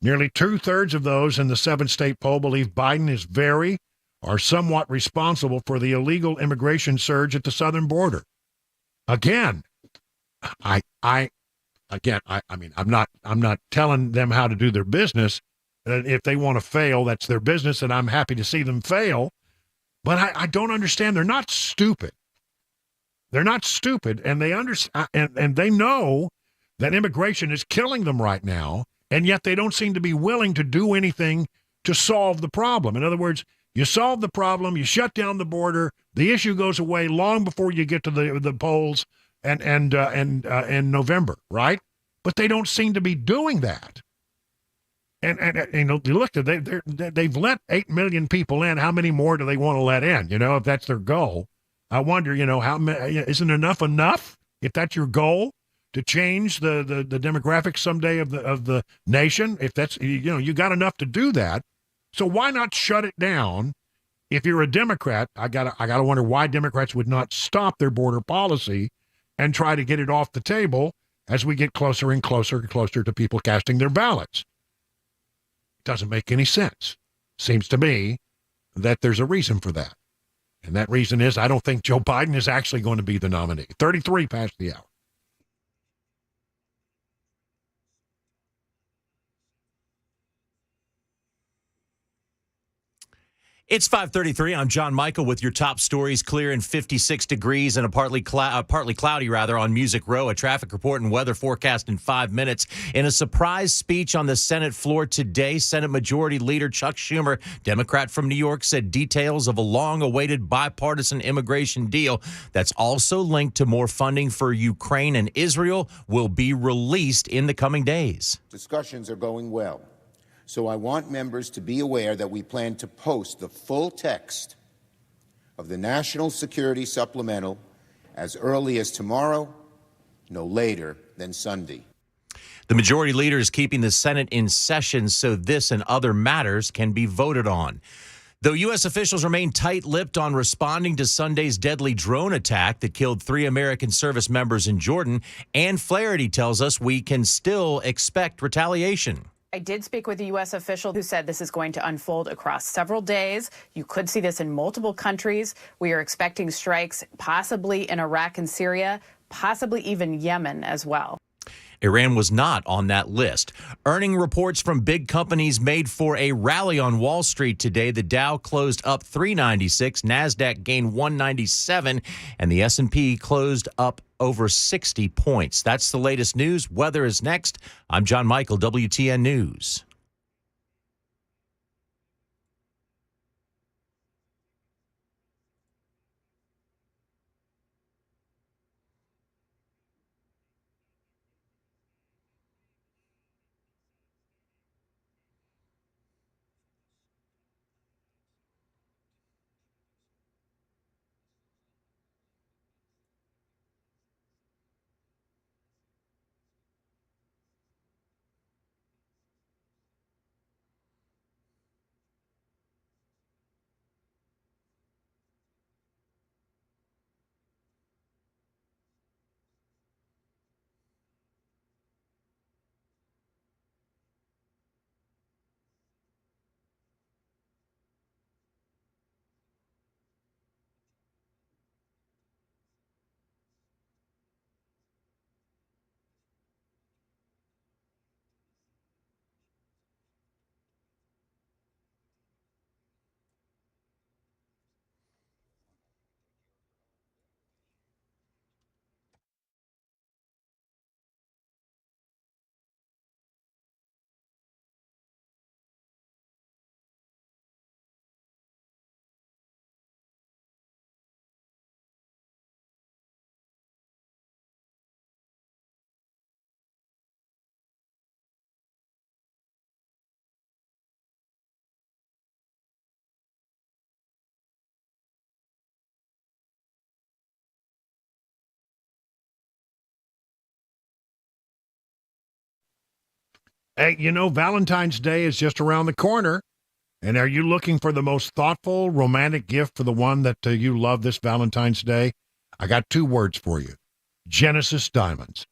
Nearly two-thirds of those in the 7-state poll believe Biden is very or somewhat responsible for the illegal immigration surge at the southern border. Again, I'm not telling them how to do their business. If they want to fail, that's their business, and I'm happy to see them fail. But I don't understand. They're not stupid. They're not stupid, and they and they know that immigration is killing them right now, and yet they don't seem to be willing to do anything to solve the problem. In other words, you solve the problem, you shut down the border, the issue goes away long before you get to the polls and November, right? But they don't seem to be doing that. And you look, they've let 8 million people in. How many more do they want to let in? If that's their goal, I wonder. Isn't enough? If that's your goal to change the demographics someday of the nation, if that's you got enough to do that, so why not shut it down? If you're a Democrat, I gotta wonder why Democrats would not stop their border policy and try to get it off the table as we get closer and closer and closer to people casting their ballots. Doesn't make any sense. Seems to me that there's a reason for that. And that reason is I don't think Joe Biden is actually going to be the nominee. 33 past the hour. It's 5:33. I'm John Michael with your top stories. Clear and 56 degrees and a partly cloudy on Music Row. A traffic report and weather forecast in 5 minutes. In a surprise speech on the Senate floor today, Senate Majority Leader Chuck Schumer, Democrat from New York, said details of a long-awaited bipartisan immigration deal that's also linked to more funding for Ukraine and Israel will be released in the coming days. Discussions are going well. So I want members to be aware that we plan to post the full text of the National Security Supplemental as early as tomorrow, no later than Sunday. The majority leader is keeping the Senate in session so this and other matters can be voted on. Though U.S. officials remain tight-lipped on responding to Sunday's deadly drone attack that killed 3 American service members in Jordan, Ann Flaherty tells us we can still expect retaliation. I did speak with a U.S. official who said this is going to unfold across several days. You could see this in multiple countries. We are expecting strikes possibly in Iraq and Syria, possibly even Yemen as well. Iran was not on that list. Earning reports from big companies made for a rally on Wall Street today. The Dow closed up 396, NASDAQ gained 197, and the S&P closed up over 60 points. That's the latest news. Weather is next. I'm John Michael, WTN News. Hey, Valentine's Day is just around the corner. And are you looking for the most thoughtful, romantic gift for the one that you love this Valentine's Day? I got 2 words for you. Genesis Diamonds.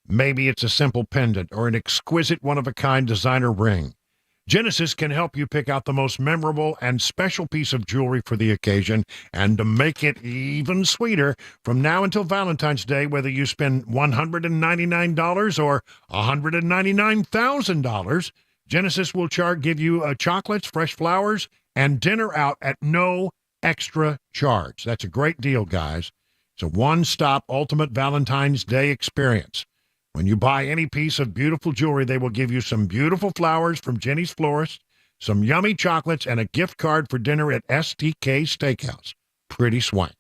Maybe it's a simple pendant or an exquisite one-of-a-kind designer ring. Genesis can help you pick out the most memorable and special piece of jewelry for the occasion. And to make it even sweeter, from now until Valentine's Day, whether you spend $199 or $199,000, Genesis will give you chocolates, fresh flowers, and dinner out at no extra charge. That's a great deal, guys. It's a one-stop ultimate Valentine's Day experience. When you buy any piece of beautiful jewelry, they will give you some beautiful flowers from Jenny's Florist, some yummy chocolates, and a gift card for dinner at STK Steakhouse. Pretty swank.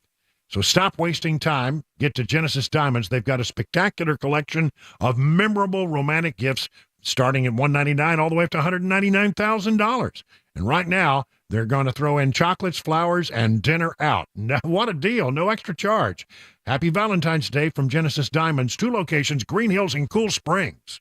So stop wasting time. Get to Genesis Diamonds. They've got a spectacular collection of memorable romantic gifts starting at $199 all the way up to $199,000. And right now, they're going to throw in chocolates, flowers, and dinner out. Now, what a deal. No extra charge. Happy Valentine's Day from Genesis Diamonds. 2 locations, Green Hills and Cool Springs.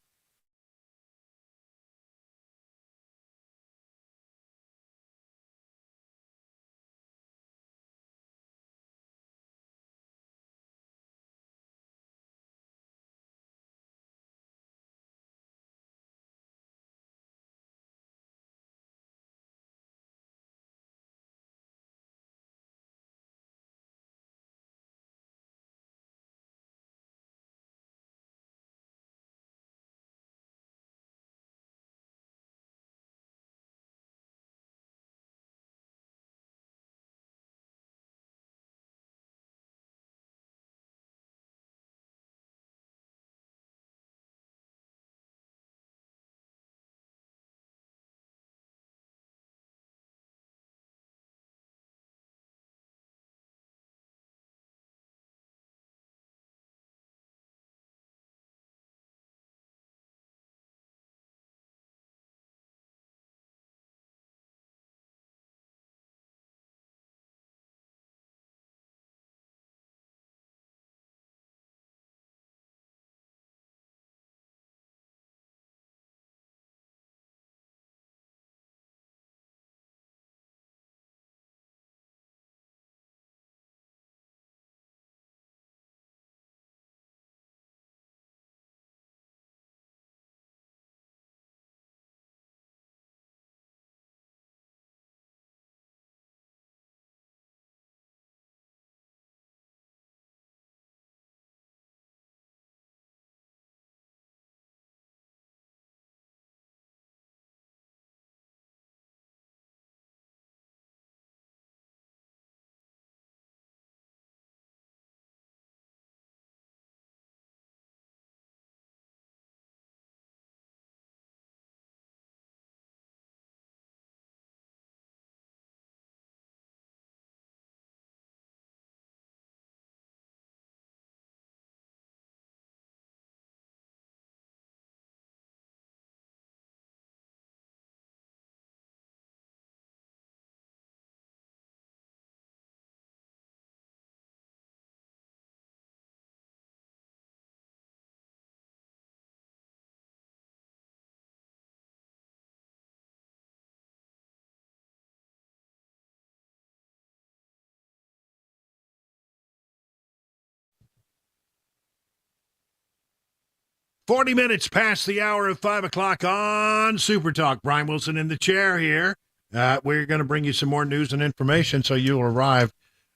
Forty minutes past the hour of 5 o'clock on Super Talk. Brian Wilson in the chair here. We're going to bring you some more news and information so you'll arrive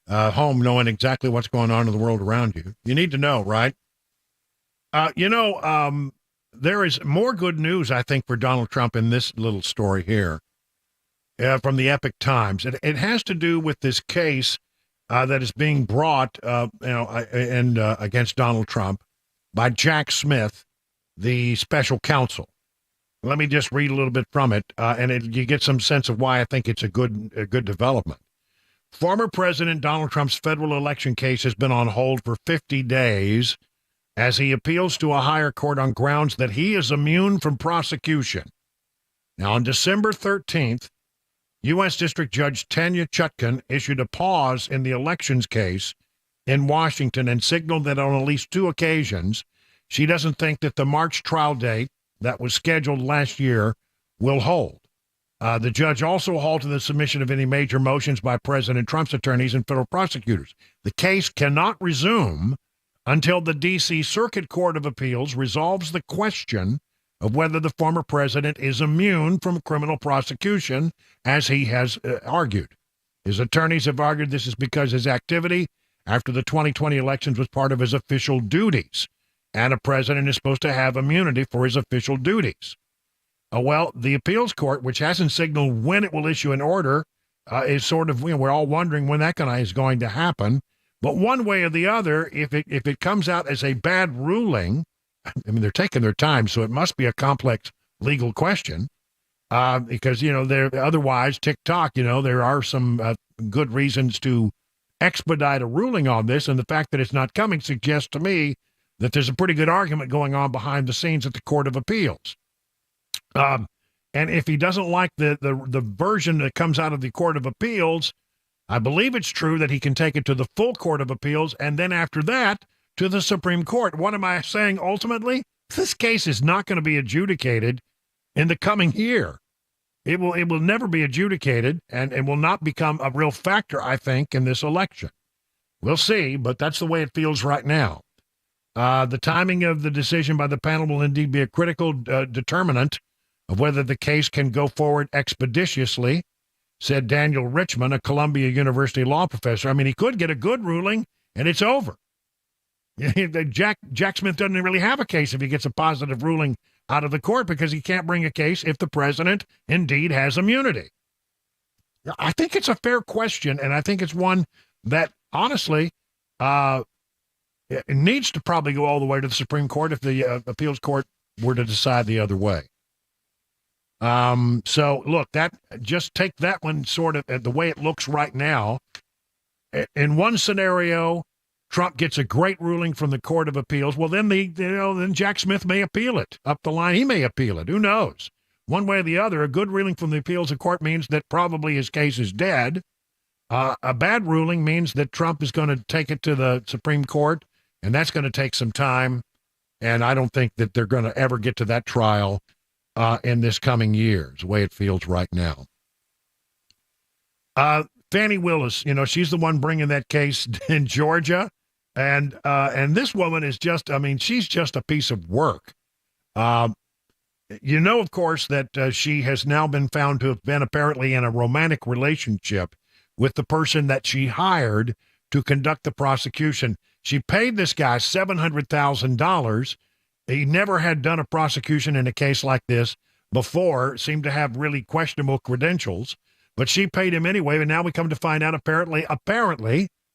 home knowing exactly what's going on in the world around you. You need to know, right? There is more good news, I think, for Donald Trump in this little story here from the Epoch Times. It has to do with this case that is being brought against Donald Trump by Jack Smith, the special counsel. Let me just read a little bit from it, you get some sense of why I think it's a good development. Former President Donald Trump's federal election case has been on hold for 50 days as he appeals to a higher court on grounds that he is immune from prosecution. Now, on December 13th, U.S. District Judge Tanya Chutkan issued a pause in the elections case in Washington and signaled that on at least 2 occasions, she doesn't think that the March trial date that was scheduled last year will hold. The judge also halted the submission of any major motions by President Trump's attorneys and federal prosecutors. The case cannot resume until the D.C. Circuit Court of Appeals resolves the question of whether the former president is immune from criminal prosecution, as he has argued. His attorneys have argued this is because his activity after the 2020 elections was part of his official duties, and a president is supposed to have immunity for his official duties. Well, the appeals court, which hasn't signaled when it will issue an order, is sort of, we're all wondering when that is going to happen. But one way or the other, if it comes out as a bad ruling, I mean, they're taking their time, so it must be a complex legal question, because, otherwise, TikTok, there are some good reasons to expedite a ruling on this, and the fact that it's not coming suggests to me that there's a pretty good argument going on behind the scenes at the Court of Appeals. And if he doesn't like the version that comes out of the Court of Appeals, I believe it's true that he can take it to the full Court of Appeals, and then after that, to the Supreme Court. What am I saying ultimately? This case is not going to be adjudicated in the coming year. It will never be adjudicated, and it will not become a real factor, I think, in this election. We'll see, but that's the way it feels right now. The timing of the decision by the panel will indeed be a critical determinant of whether the case can go forward expeditiously, said Daniel Richman, a Columbia University law professor. I mean, he could get a good ruling, and it's over. Jack Smith doesn't really have a case if he gets a positive ruling out of the court, because he can't bring a case if the president indeed has immunity. I think it's a fair question, and I think it's one that, honestly, it needs to probably go all the way to the Supreme Court if the appeals court were to decide the other way. So, look, just take that one sort of the way it looks right now. In one scenario, Trump gets a great ruling from the Court of Appeals. Well, then then Jack Smith may appeal it up the line. He may appeal it. Who knows? One way or the other, a good ruling from the appeals court means that probably his case is dead. A bad ruling means that Trump is going to take it to the Supreme Court, and that's going to take some time. And I don't think that they're going to ever get to that trial in this coming year, the way it feels right now. Fani Willis, she's the one bringing that case in Georgia. And this woman is just, she's just a piece of work. Of course, that she has now been found to have been apparently in a romantic relationship with the person that she hired to conduct the prosecution. She paid this guy $700,000. He never had done a prosecution in a case like this before, seemed to have really questionable credentials, but she paid him anyway. And now we come to find out apparently,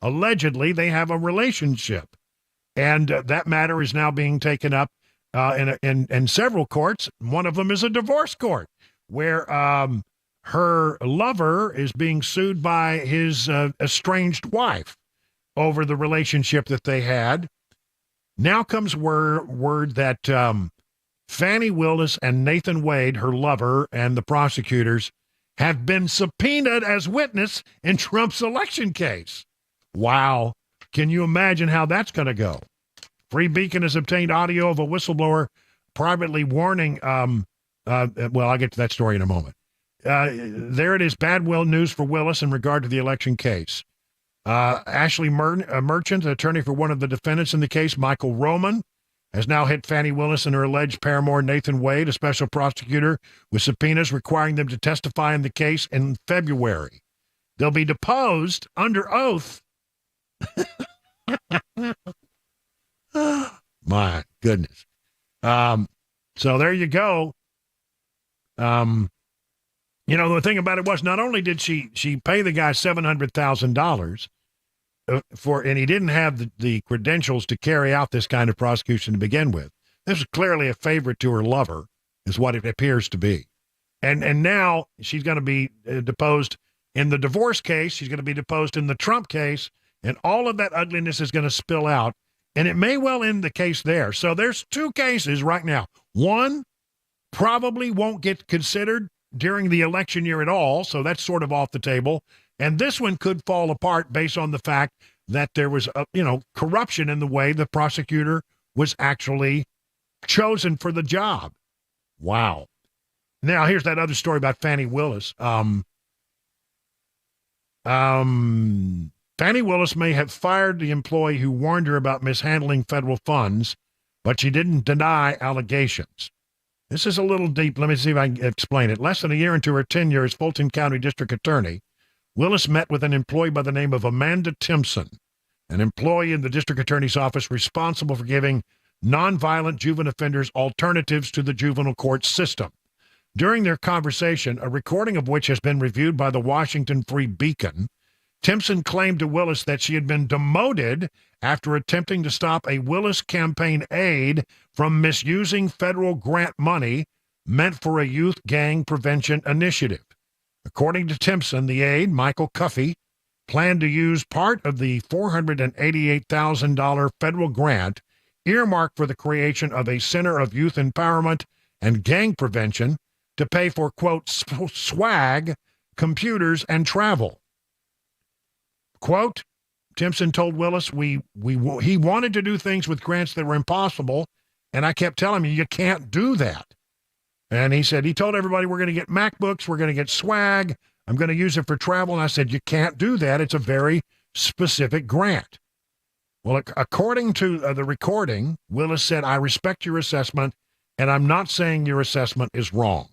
allegedly, they have a relationship. And that matter is now being taken up in several courts. One of them is a divorce court, where her lover is being sued by his estranged wife over the relationship that they had. Now comes word that Fani Willis and Nathan Wade, her lover, and the prosecutors have been subpoenaed as witness in Trump's election case. Wow. Can you imagine how that's going to go? Free Beacon has obtained audio of a whistleblower privately warning. Well, I'll get to that story in a moment. There it is. Bad news for Willis in regard to the election case. Ashley Merchant, attorney for one of the defendants in the case, Michael Roman, has now hit Fani Willis and her alleged paramour, Nathan Wade, a special prosecutor, with subpoenas requiring them to testify in the case in February. They'll be deposed under oath. My goodness. So there you go. The thing about it was, not only did she pay the guy $700,000 and he didn't have the credentials to carry out this kind of prosecution to begin with. This is clearly a favorite to her lover, is what it appears to be. And now she's going to be deposed in the divorce case. She's going to be deposed in the Trump case, and all of that ugliness is going to spill out, and it may well end the case there. So there's two cases right now. One probably won't get considered during the election year at all, so that's sort of off the table. And this one could fall apart based on the fact that there was, corruption in the way the prosecutor was actually chosen for the job. Wow. Now, here's that other story about Fannie Willis. Fannie Willis may have fired the employee who warned her about mishandling federal funds, but she didn't deny allegations. This is a little deep. Let me see if I can explain it. Less than a year into her tenure as Fulton County District Attorney, Willis met with an employee by the name of Amanda Timpson, an employee in the District Attorney's office responsible for giving nonviolent juvenile offenders alternatives to the juvenile court system. During their conversation, a recording of which has been reviewed by the Washington Free Beacon, Timpson claimed to Willis that she had been demoted after attempting to stop a Willis campaign aide from misusing federal grant money meant for a youth gang prevention initiative. According to Timpson, the aide, Michael Cuffey, planned to use part of the $488,000 federal grant earmarked for the creation of a Center of Youth Empowerment and Gang Prevention to pay for, quote, swag, computers, and travel. Quote, Timpson told Willis, he wanted to do things with grants that were impossible, and I kept telling him, you can't do that. And he said, he told everybody, we're going to get MacBooks, we're going to get swag, I'm going to use it for travel. And I said, you can't do that. It's a very specific grant. Well, according to the recording, Willis said, I respect your assessment, and I'm not saying your assessment is wrong.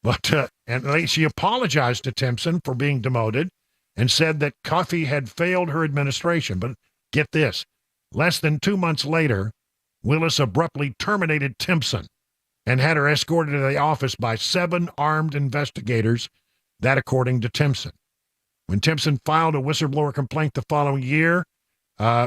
But and she apologized to Timpson for being demoted and said that Cuffey had failed her administration. But get this, less than 2 months later, Willis abruptly terminated Timpson and had her escorted to the office by 7 armed investigators, that according to Timpson. When Timpson filed a whistleblower complaint the following year,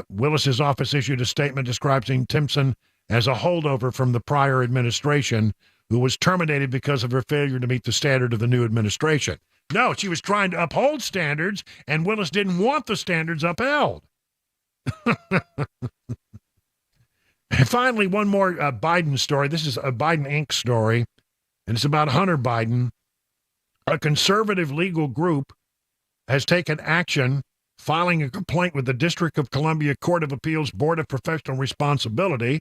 Willis's office issued a statement describing Timpson as a holdover from the prior administration who was terminated because of her failure to meet the standard of the new administration. No, she was trying to uphold standards, and Willis didn't want the standards upheld. And finally, one more Biden story. This is a Biden Inc. story, and it's about Hunter Biden. A conservative legal group has taken action, filing a complaint with the District of Columbia Court of Appeals Board of Professional Responsibility,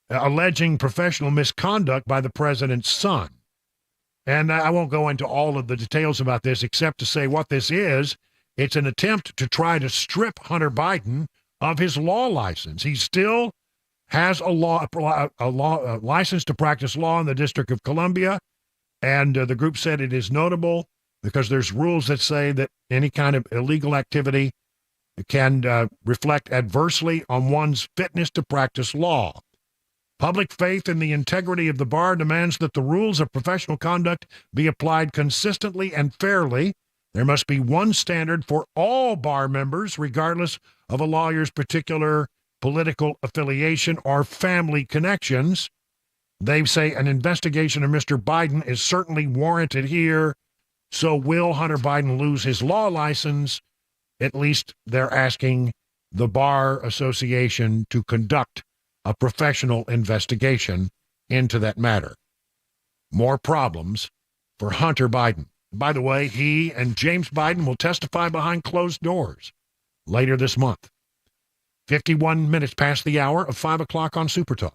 alleging professional misconduct by the president's son. And I won't go into all of the details about this except to say what this is. It's an attempt to try to strip Hunter Biden of his law license. He still has a license to practice law in the District of Columbia, and the group said it is notable because there's rules that say that any kind of illegal activity can reflect adversely on one's fitness to practice law. Public faith in the integrity of the bar demands that the rules of professional conduct be applied consistently and fairly. There must be one standard for all bar members, regardless of a lawyer's particular political affiliation or family connections. They say an investigation of Mr. Biden is certainly warranted here. So will Hunter Biden lose his law license? At least they're asking the Bar Association to conduct a professional investigation into that matter. More problems for Hunter Biden. By the way, he and James Biden will testify behind closed doors later this month. 51 minutes past the hour of 5 o'clock on Super Talk.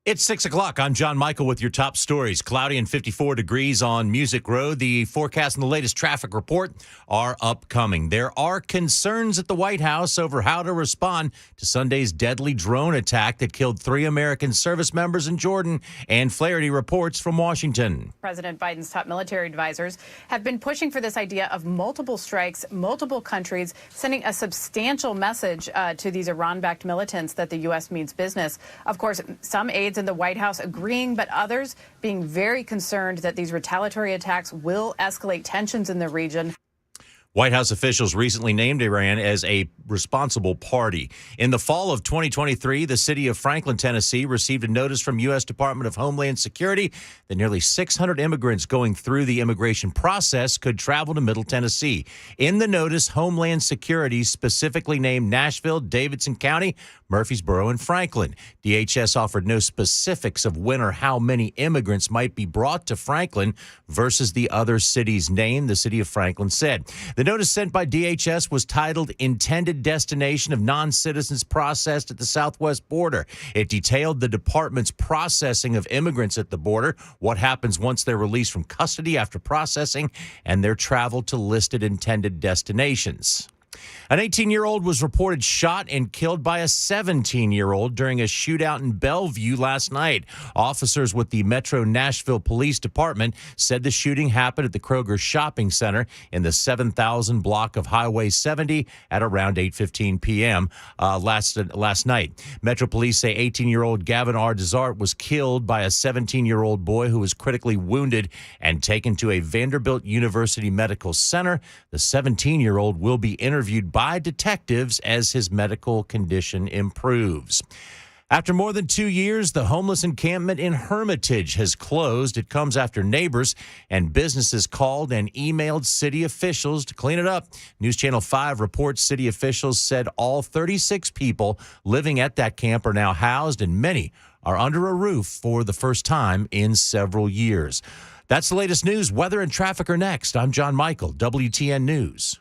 It's 6 o'clock. I'm John Michael with your top stories. Cloudy and 54 degrees on Music Road. The forecast and the latest traffic report are upcoming. There are concerns at the White House over how to respond to Sunday's deadly drone attack that killed 3 American service members in Jordan. And Flaherty reports from Washington. President Biden's top military advisors have been pushing for this idea of multiple strikes, multiple countries, sending a substantial message to these Iran-backed militants that the U.S. means business. Of course, some aides in the White House agreeing, but others being very concerned that these retaliatory attacks will escalate tensions in the region. White House officials recently named Iran as a responsible party. In the fall of 2023, the city of Franklin, Tennessee, received a notice from U.S. Department of Homeland Security that nearly 600 immigrants going through the immigration process could travel to Middle Tennessee. In the notice, Homeland Security specifically named Nashville, Davidson County, Murfreesboro, and Franklin. DHS offered no specifics of when or how many immigrants might be brought to Franklin versus the other cities named, the city of Franklin said. The notice sent by DHS was titled Intended Destination of Non-Citizens Processed at the Southwest Border. It detailed the department's processing of immigrants at the border, what happens once they're released from custody after processing, and their travel to listed intended destinations. An 18-year-old was reported shot and killed by a 17-year-old during a shootout in Bellevue last night. Officers with the Metro Nashville Police Department said the shooting happened at the Kroger Shopping Center in the 7000 block of Highway 70 at around 8:15 p.m. Last night. Metro Police say 18-year-old Gavin R. Desart was killed by a 17-year-old boy who was critically wounded and taken to a Vanderbilt University Medical Center. The 17-year-old will be interviewed by detectives as his medical condition improves. After more than 2 years, the homeless encampment in Hermitage has closed. It comes after neighbors and businesses called and emailed city officials to clean it up. News Channel 5 reports city officials said all 36 people living at that camp are now housed, and many are under a roof for the first time in several years. That's the latest news. Weather and traffic are next. I'm John Michael, WTN News.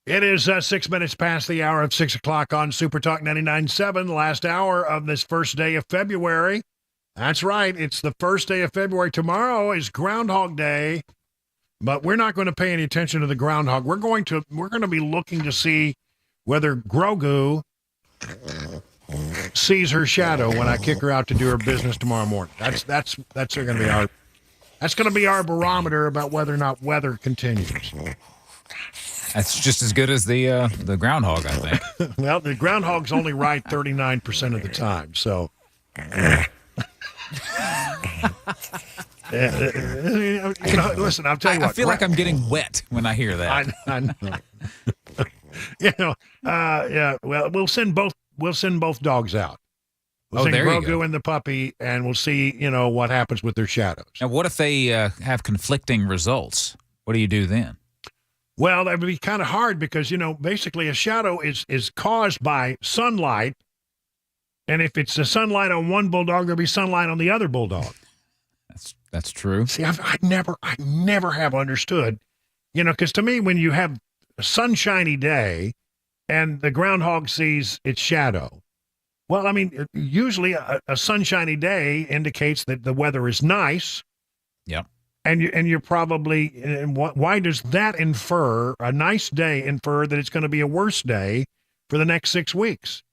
It is 6 minutes past the hour of 6 o'clock on Super Talk 99.7, the last hour of this first day of February. That's right. It's the first day of February. Tomorrow is Groundhog Day, but we're not going to pay any attention to the groundhog. We're going to be looking to see whether Grogu sees her shadow when I kick her out to do her business tomorrow morning. That's going to be our barometer about whether or not weather continues. That's just as good as the groundhog, I think. Well, the groundhog's only right 39% of the time, so. Listen, I'll tell you what. I feel like I'm getting wet when I hear that. I know. Yeah. Well, we'll send both dogs out. We'll send there you Grogu go. and the puppy, and we'll see, what happens with their shadows. Now, what if they have conflicting results? What do you do then? Well, that would be kind of hard because, basically a shadow is caused by sunlight. And if it's the sunlight on one bulldog, there'll be sunlight on the other bulldog. That's true. See, I never have understood, because to me, when you have a sunshiny day and the groundhog sees its shadow, well, I mean, usually a sunshiny day indicates that the weather is nice. Yep. And you're probably, why does that infer, a nice day infer that it's going to be a worse day for the next 6 weeks?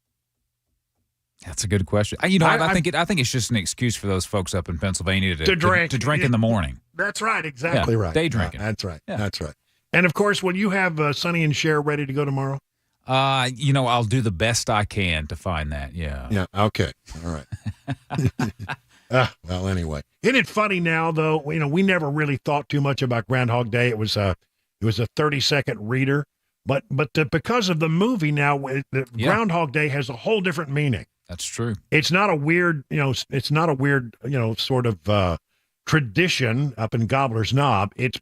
That's a good question. I think it's just an excuse for those folks up in Pennsylvania to drink in the morning. That's right. Exactly right. Day drinking. That's right. Yeah. That's right. And of course, will you have Sonny and Cher ready to go tomorrow? I'll do the best I can to find that. Yeah. Yeah. Okay. All right. Well, anyway, isn't it funny now though? We never really thought too much about Groundhog Day. It was a 30-second reader, but because of the movie now, Groundhog Day has a whole different meaning. That's true. It's not a weird, sort of tradition up in Gobbler's Knob. It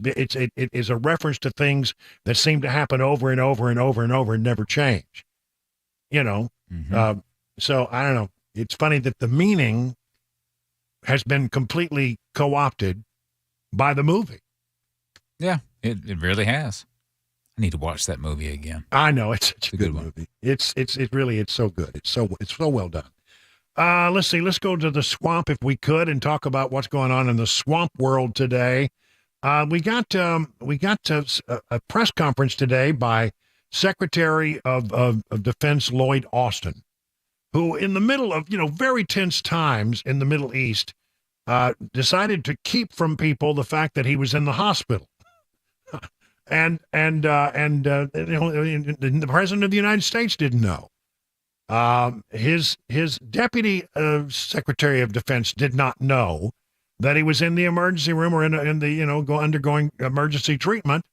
is a reference to things that seem to happen over and over and over and over and never change. Mm-hmm. So I don't know. It's funny that the meaning has been completely co-opted by the movie. Yeah, it really has. I need to watch that movie again. I know, it's such a good movie. It's so good. It's so well done. Let's see. Let's go to the swamp if we could and talk about what's going on in the swamp world today. We got a press conference today by Secretary of Defense Lloyd Austin, who in the middle of, very tense times in the Middle East, decided to keep from people the fact that he was in the hospital. And the President of the United States didn't know. His Deputy Secretary of Defense did not know that he was in the emergency room or undergoing emergency treatment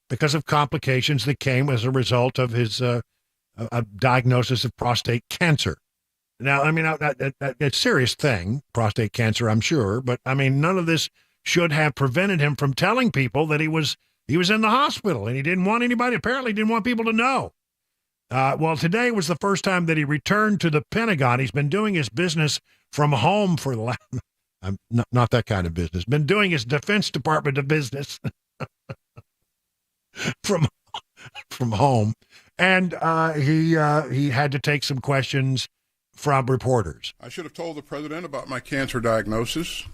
because of complications that came as a result of his a diagnosis of prostate cancer. Now, I mean, it's a serious thing, prostate cancer, I'm sure, but I mean, none of this should have prevented him from telling people that he was in the hospital and he apparently didn't want people to know. Well, today was the first time that he returned to the Pentagon. He's been doing his business from home for the last, not that kind of business, been doing his Defense Department of business from home. And he had to take some questions from reporters. I should have told the president about my cancer diagnosis.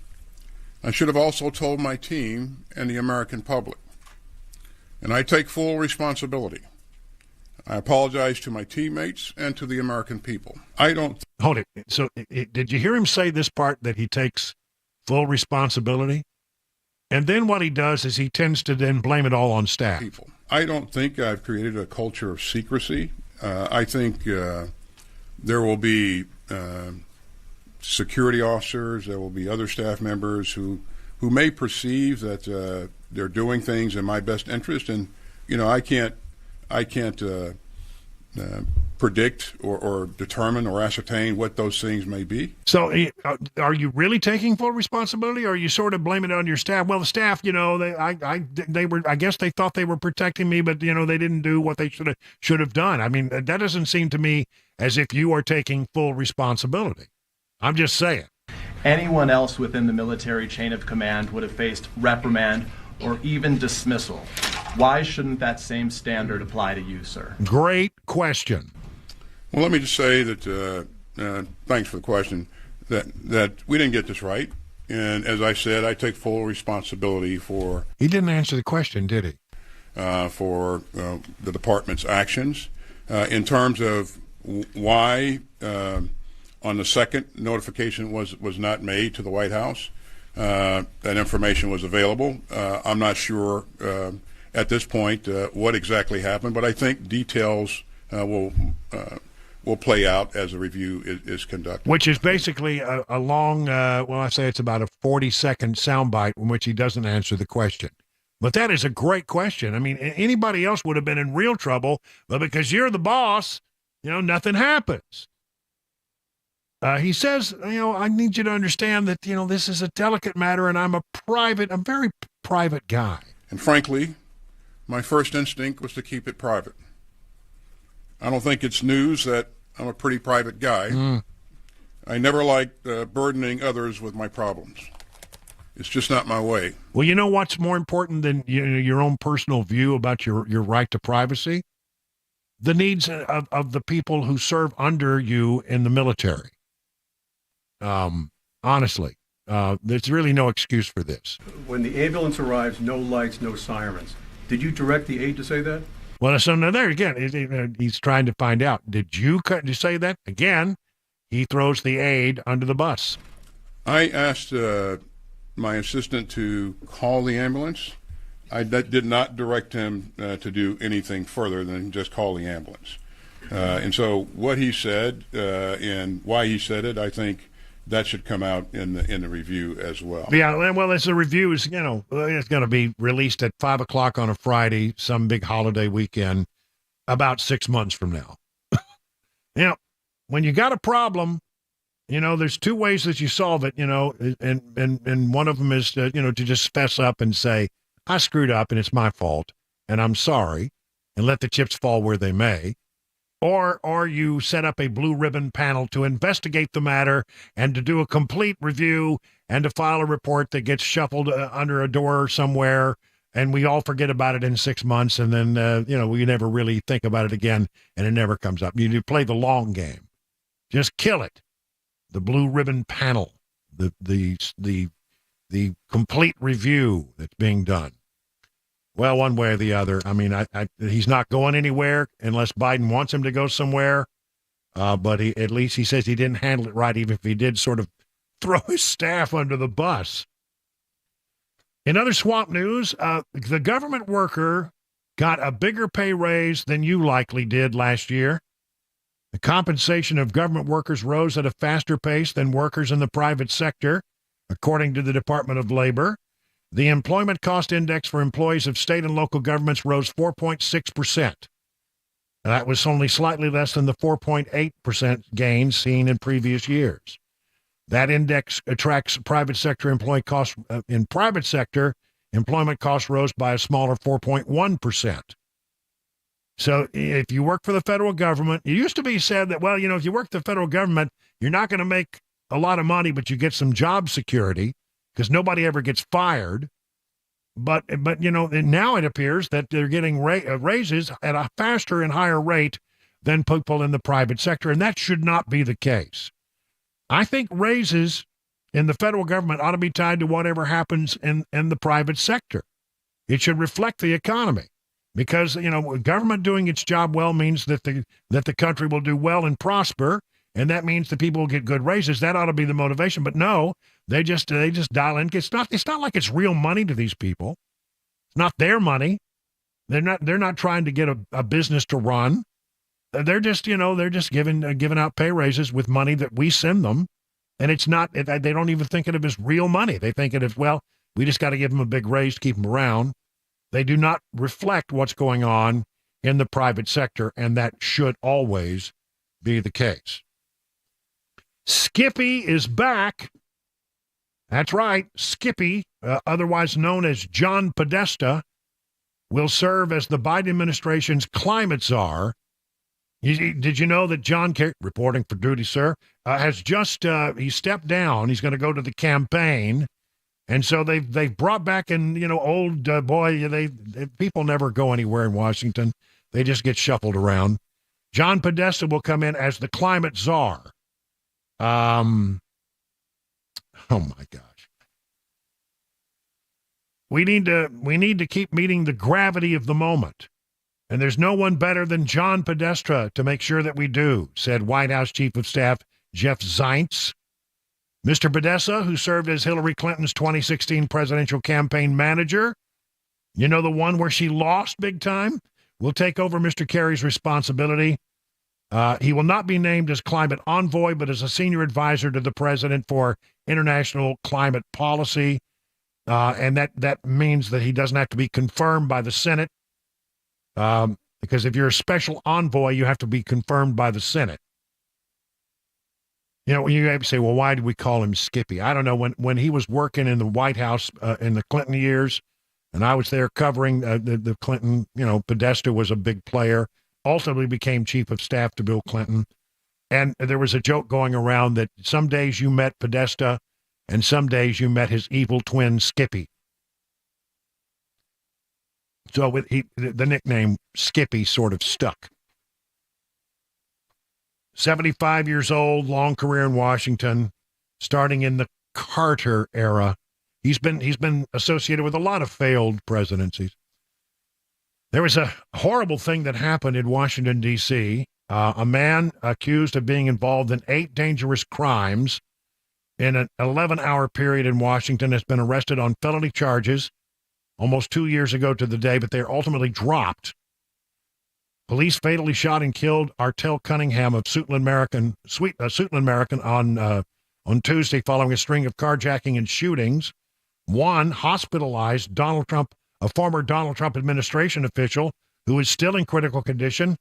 I should have also told my team and the American public. And I take full responsibility. I apologize to my teammates and to the American people. Hold it. So did you hear him say this part, that he takes full responsibility? And then what he does is he tends to then blame it all on staff. People. I don't think I've created a culture of secrecy. I think there will be security officers, there will be other staff members who may perceive that they're doing things in my best interest, and I can't predict or determine or ascertain what those things may be. So are you really taking full responsibility, or are you sort of blaming it on your staff? Well, the staff, I guess they thought they were protecting me, but they didn't do what they should have done. I mean, that doesn't seem to me as if you are taking full responsibility. I'm just saying. Anyone else within the military chain of command would have faced reprimand or even dismissal. Why shouldn't that same standard apply to you, sir? Great question. Well, let me just say that thanks for the question. That we didn't get this right, and as I said, I take full responsibility for. He didn't answer the question, did he? For the department's actions in terms of why on the second notification was not made to the White House. That information was available. I'm not sure at this point what exactly happened, but I think details will play out as the review is conducted. Which is basically a long, I say it's about a 40-second soundbite in which he doesn't answer the question. But that is a great question. I mean, anybody else would have been in real trouble, but because you're the boss, nothing happens. He says, I need you to understand that, this is a delicate matter and I'm a very private guy. And frankly, my first instinct was to keep it private. I don't think it's news that I'm a pretty private guy. I never liked burdening others with my problems. It's just not my way. Well, you know what's more important than your own personal view about your right to privacy? The needs of the people who serve under you in the military. Honestly, there's really no excuse for this. When the ambulance arrives, no lights, no sirens. Did you direct the aide to say that? Well, so now there again, he's trying to find out. Did you say that? Again, he throws the aide under the bus. I asked my assistant to call the ambulance. I did not direct him to do anything further than just call the ambulance. And so what he said and why he said it, I think that should come out in the review as well. Yeah, well, as the review is, it's going to be released at 5 o'clock on a Friday, some big holiday weekend, about 6 months from now. When you got a problem, there's two ways that you solve it, and one of them is to just fess up and say, I screwed up and it's my fault and I'm sorry, and let the chips fall where they may. Or you set up a blue ribbon panel to investigate the matter and to do a complete review and to file a report that gets shuffled under a door somewhere, and we all forget about it in 6 months, and then, we never really think about it again, and it never comes up. You play the long game. Just kill it. The blue ribbon panel, the complete review that's being done. Well, one way or the other. I mean, he's not going anywhere unless Biden wants him to go somewhere. But at least he says he didn't handle it right, even if he did sort of throw his staff under the bus. In other swamp news, the government worker got a bigger pay raise than you likely did last year. The compensation of government workers rose at a faster pace than workers in the private sector, according to the Department of Labor. The employment cost index for employees of state and local governments rose 4.6%. That was only slightly less than the 4.8% gain seen in previous years. That index tracks private sector employee costs. In private sector, employment costs rose by a smaller 4.1%. So if you work for the federal government, it used to be said that, well, if you work for the federal government, you're not going to make a lot of money, but you get some job security because nobody ever gets fired. But now it appears that they're getting raises at a faster and higher rate than people in the private sector, and that should not be the case. I think raises in the federal government ought to be tied to whatever happens in the private sector. It should reflect the economy. Because, government doing its job well means that the country will do well and prosper, and that means the people will get good raises. That ought to be the motivation. But no, they just dial in. It's not like it's real money to these people. It's not their money. They're not trying to get a business to run. They're just giving out pay raises with money that we send them, and it's not. They don't even think of it as real money. They think of it as, well, we just got to give them a big raise to keep them around. They do not reflect what's going on in the private sector, and that should always be the case. Skippy is back. That's right. Skippy, otherwise known as John Podesta, will serve as the Biden administration's climate czar. Did you know that John Kerry, reporting for duty, sir, has just he stepped down. He's going to go to the campaign And so they've brought back old people never go anywhere in Washington. They just get shuffled around. John Podesta will come in as the climate czar. Oh my gosh. We need to keep meeting the gravity of the moment. And there's no one better than John Podesta to make sure that we do, said White House Chief of Staff Jeff Zients. Mr. Podesta, who served as Hillary Clinton's 2016 presidential campaign manager, the one where she lost big time, will take over Mr. Kerry's responsibility. He will not be named as climate envoy, but as a senior advisor to the president for international climate policy. And that means that he doesn't have to be confirmed by the Senate. Because if you're a special envoy, you have to be confirmed by the Senate. You have to say, well, why did we call him Skippy? I don't know. When he was working in the White House in the Clinton years, and I was there covering the Clinton, Podesta was a big player, ultimately became chief of staff to Bill Clinton. And there was a joke going around that some days you met Podesta and some days you met his evil twin Skippy. So the nickname Skippy sort of stuck. 75 years old, long career in Washington, starting in the Carter era. He's been associated with a lot of failed presidencies. There was a horrible thing that happened in Washington, D.C. A man accused of being involved in 8 dangerous crimes in an 11-hour period in Washington has been arrested on felony charges almost 2 years ago to the day, but they're ultimately dropped. Police fatally shot and killed Artel Cunningham of Suitland American on Tuesday following a string of carjacking and shootings. One hospitalized Donald Trump, a former Donald Trump administration official who is still in critical condition,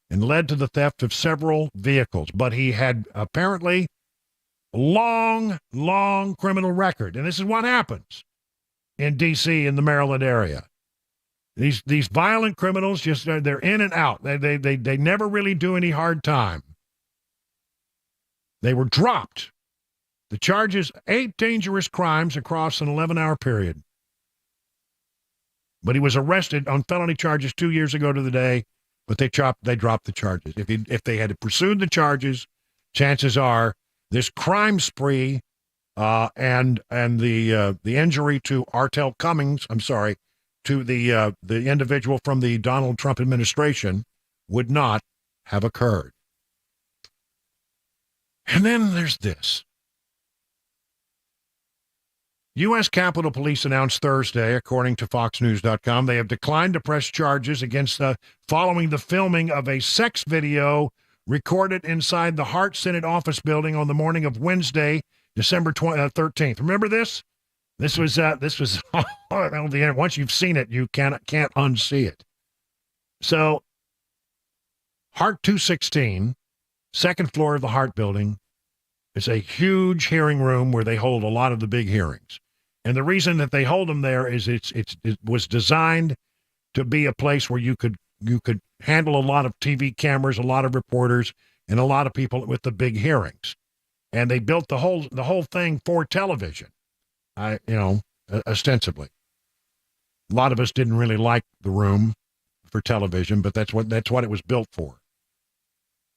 and led to the theft of several vehicles. But he had apparently long criminal record. And this is what happens in D.C. in the Maryland area. These violent criminals they're in and out. They never really do any hard time. They were dropped. The charges, 8 dangerous crimes across an 11-hour period. But he was arrested on felony charges 2 years ago to the day, but they dropped the charges. If they had pursued the charges, chances are this crime spree and the injury to Artel Cummings, to the individual from the Donald Trump administration would not have occurred. And then there's this. U.S. Capitol Police announced Thursday, according to FoxNews.com, they have declined to press charges against following the filming of a sex video recorded inside the Hart Senate office building on the morning of Wednesday, December 13th. Remember this? This was on the internet. Once you've seen it, you can't unsee it. So, Hart 216, second floor of the Hart building, is a huge hearing room where they hold a lot of the big hearings. And the reason that they hold them there is it was designed to be a place where you could handle a lot of TV cameras, a lot of reporters, and a lot of people with the big hearings. And they built the whole thing for television. Ostensibly. A lot of us didn't really like the room for television, but that's what it was built for.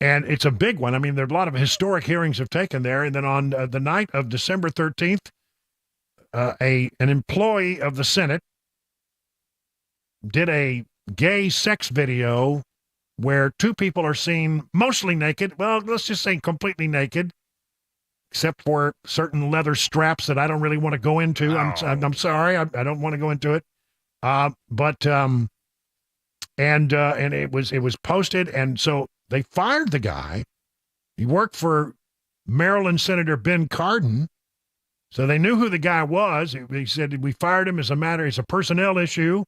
And it's a big one. I mean, there are a lot of historic hearings have taken there. And then on the night of December 13th, an employee of the Senate did a gay sex video where 2 people are seen mostly naked. Well, let's just say completely naked, except for certain leather straps that I don't really want to go into. I'm sorry, I don't want to go into it. And it was posted, and so they fired the guy. He worked for Maryland Senator Ben Cardin, so they knew who the guy was. He said we fired him it's a personnel issue.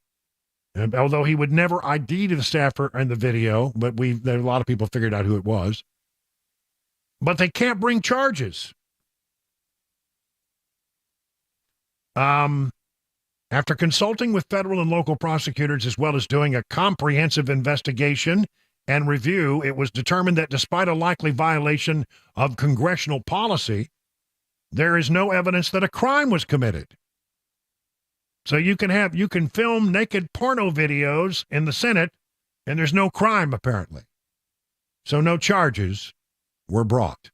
And although he would never ID to the staffer in the video, but a lot of people figured out who it was. But they can't bring charges. After consulting with federal and local prosecutors, as well as doing a comprehensive investigation and review, it was determined that despite a likely violation of congressional policy, there is no evidence that a crime was committed. So you can film naked porno videos in the Senate, and there's no crime, apparently. So no charges were brought.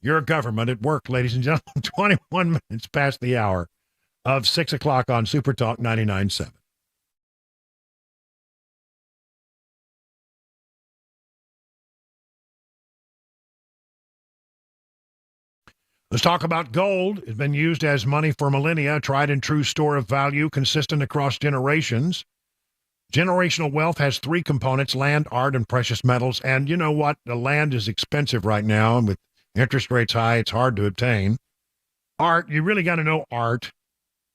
Your government at work, ladies and gentlemen. 21 minutes past the hour of 6 o'clock on Super Talk 99.7. Let's talk about gold. It's been used as money for millennia, a tried and true store of value consistent across generations. Generational wealth has three components: land, art, and precious metals. And you know what? The land is expensive right now, and with interest rates high, it's hard to obtain. Art, you really got to know art,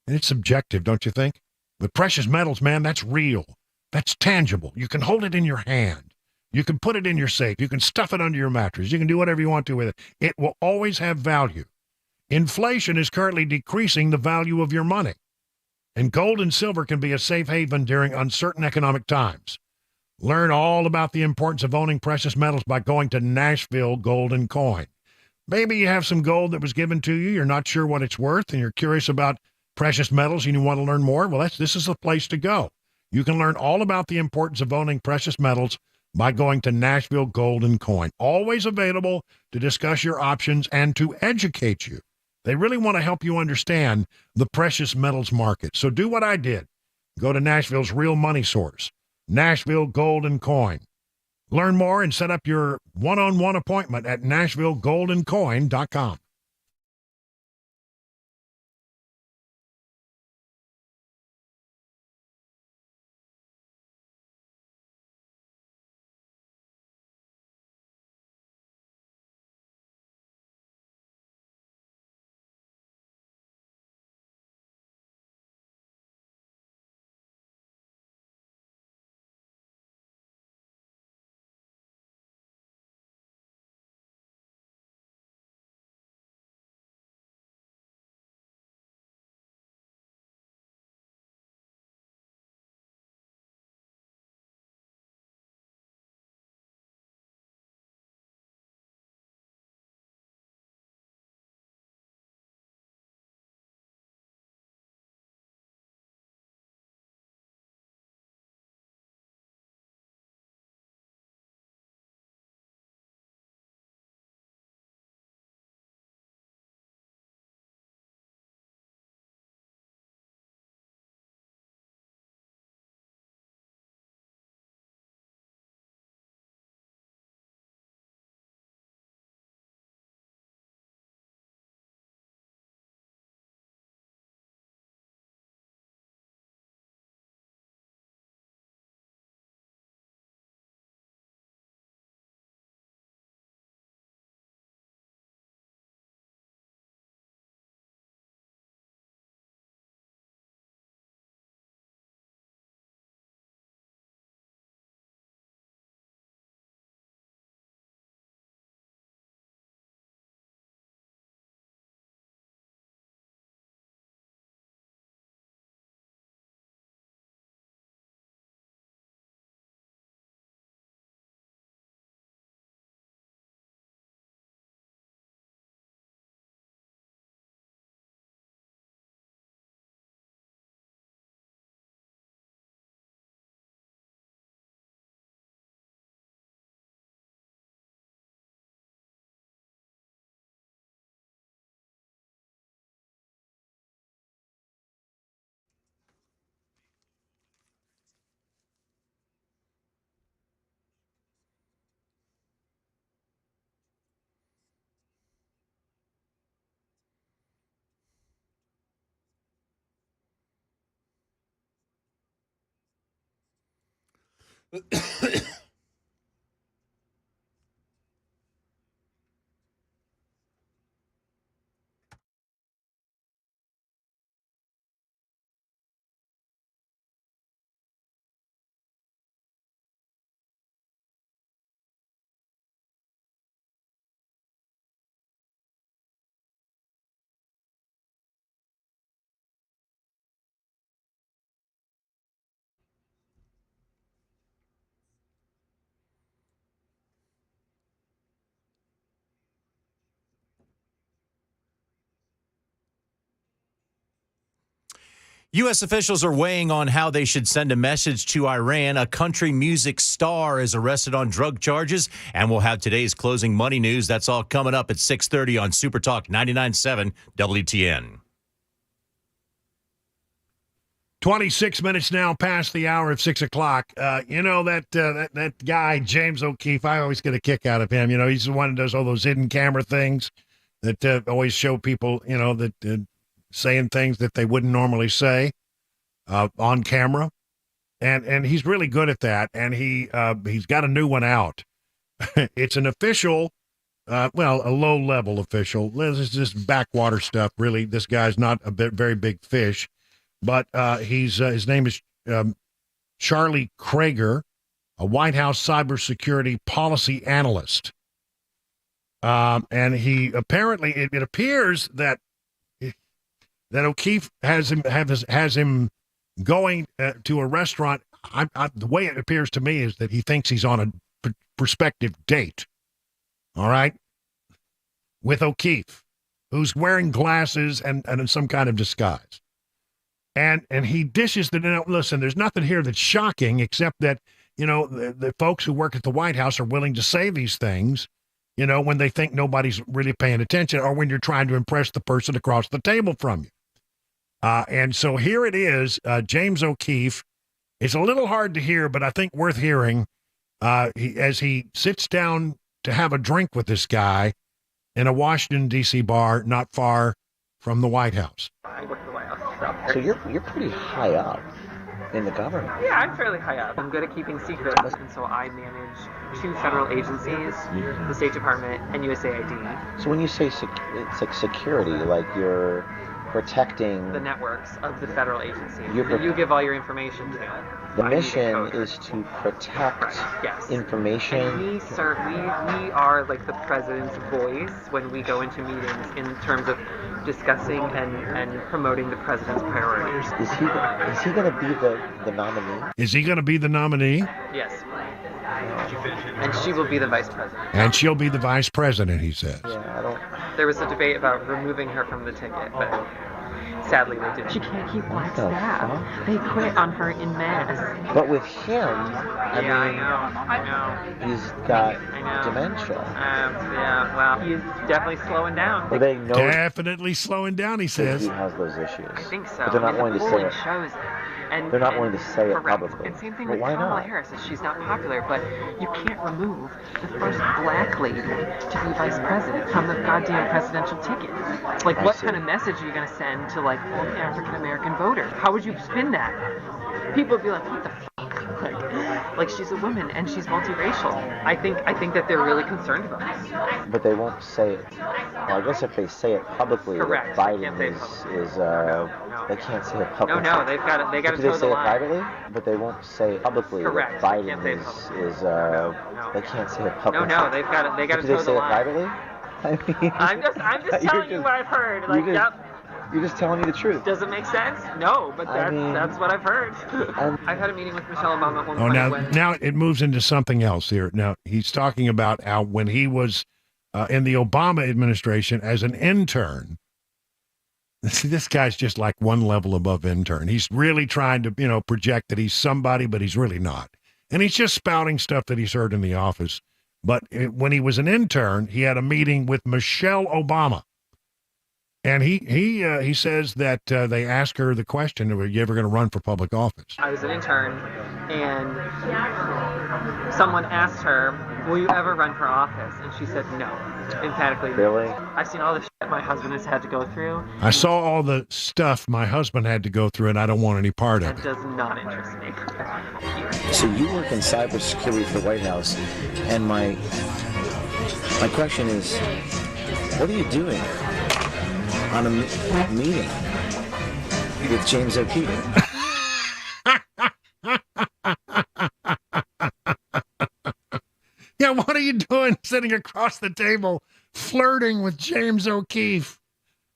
and it's subjective, don't you think? With precious metals, man, that's real. That's tangible. You can hold it in your hand. You can put it in your safe. You can stuff it under your mattress. You can do whatever you want to with it. It will always have value. Inflation is currently decreasing the value of your money. And gold and silver can be a safe haven during uncertain economic times. Learn all about the importance of owning precious metals by going to Nashville Gold and Coin. Maybe you have some gold that was given to you. You're not sure what it's worth, and you're curious about precious metals and you want to learn more. Well, this is the place to go. You can learn all about the importance of owning precious metals by going to Nashville Gold and Coin. Always available to discuss your options and to educate you. They really want to help you understand the precious metals market. So do what I did. Go to Nashville's real money source, Nashville Gold and Coin. Learn more and set up your one-on-one appointment at NashvilleGoldandCoin.com. U.S. officials are weighing on how they should send a message to Iran. A country music star is arrested on drug charges, and we'll have today's closing money news. That's all coming up at 6:30 on Super Talk 99.7 WTN. 26 minutes now past the hour of 6 o'clock. That guy, James O'Keefe, I always get a kick out of him. He's the one who does all those hidden camera things that always show people, that saying things that they wouldn't normally say on camera. And he's really good at that. And he's got a new one out. It's an official, a low-level official. This is just backwater stuff, really. This guy's not a very big fish. But his name is Charlie Krager, a White House cybersecurity policy analyst. And he apparently, it appears that O'Keefe has him going to a restaurant. The way it appears to me is that he thinks he's on a prospective date. All right, with O'Keefe, who's wearing glasses and in some kind of disguise. And he dishes that. Now, listen, there's nothing here that's shocking except that, the folks who work at the White House are willing to say these things, when they think nobody's really paying attention or when you're trying to impress the person across the table from you. And so here it is, James O'Keefe. It's a little hard to hear, but I think worth hearing as he sits down to have a drink with this guy in a Washington, D.C. bar not far from the White House. I work at the White House. So you're pretty high up in the government. Yeah, I'm fairly high up. I'm good at keeping secrets, and so I manage 2 federal agencies, the State Department and USAID. So when you say it's like security, like you're protecting the networks of the federal agencies that you give all your information to. The mission is to protect information. And we are like the president's voice when we go into meetings in terms of discussing and promoting the president's priorities. Is he going to be the nominee? Is he going to be the nominee? Yes. And she will be the vice president. And she'll be the vice president, he says. Yeah, There was a debate about removing her from the ticket, but sadly they didn't. She can't keep black staff. They quit on her in mass. But with him, I know. He's got dementia. He's definitely slowing down. Well, they know definitely slowing down, he says. He has those issues. I think so. But they're not willing to say it. Shows it. And, they're not willing to say it publicly. And same thing with Kamala Harris. She's not popular, but you can't remove the first black lady to be vice president from the goddamn presidential ticket. Like, what kind of message are you going to send to, like, African American voters? How would you spin that? People would be like, what the fuck? Like she's a woman and she's multiracial. I think that they're really concerned about this. But they won't say it. Well, I guess if they say it publicly, correct. Biden is they can't say it publicly. No, they got to toe the line. Do they say it privately? But they won't say it publicly. Correct. That Biden they can't say it publicly. No, they got to toe the line. Do they say it privately? I mean, I'm just telling you what I've heard. Like, You're just telling me the truth. Does it make sense? No, but that's what I've heard. I've had a meeting with Michelle Obama at one point. Now it moves into something else here. Now he's talking about how when he was in the Obama administration as an intern. See, this guy's just like one level above intern. He's really trying to, project that he's somebody, but he's really not. And he's just spouting stuff that he's heard in the office. But when he was an intern, he had a meeting with Michelle Obama. And he says that they asked her the question, are you ever going to run for public office? I was an intern, and someone asked her, will you ever run for office? And she said no, emphatically. Really? I've seen all the shit my husband has had to go through. I saw all the stuff my husband had to go through, and I don't want any part of it. That does not interest me. So you work in cybersecurity for the White House, and my question is, what are you doing on a meeting with James O'Keefe? Yeah, what are you doing sitting across the table flirting with James O'Keefe?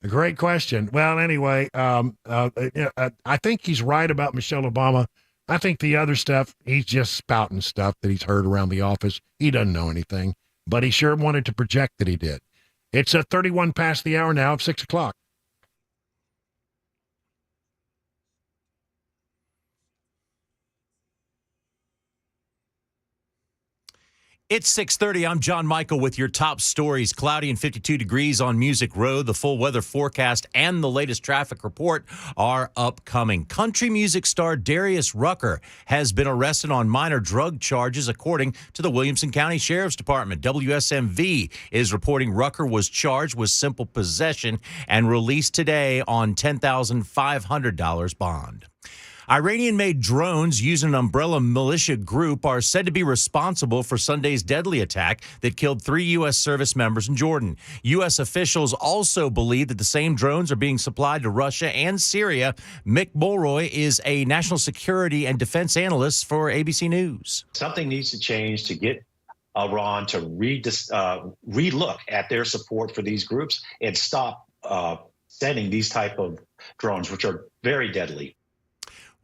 A great question. Well, anyway, I think he's right about Michelle Obama. I think the other stuff, he's just spouting stuff that he's heard around the office. He doesn't know anything, but he sure wanted to project that he did. It's 31 past the hour now of 6 o'clock. It's 6:30. I'm John Michael with your top stories. Cloudy and 52 degrees on Music Road. The full weather forecast and the latest traffic report are upcoming. Country music star Darius Rucker has been arrested on minor drug charges, according to the Williamson County Sheriff's Department. WSMV is reporting Rucker was charged with simple possession and released today on $10,500 bond. Iranian-made drones using an umbrella militia group are said to be responsible for Sunday's deadly attack that killed 3 U.S. service members in Jordan. U.S. officials also believe that the same drones are being supplied to Russia and Syria. Mick Mulroy is a national security and defense analyst for ABC News. Something needs to change to get Iran to relook at their support for these groups and stop sending these type of drones, which are very deadly.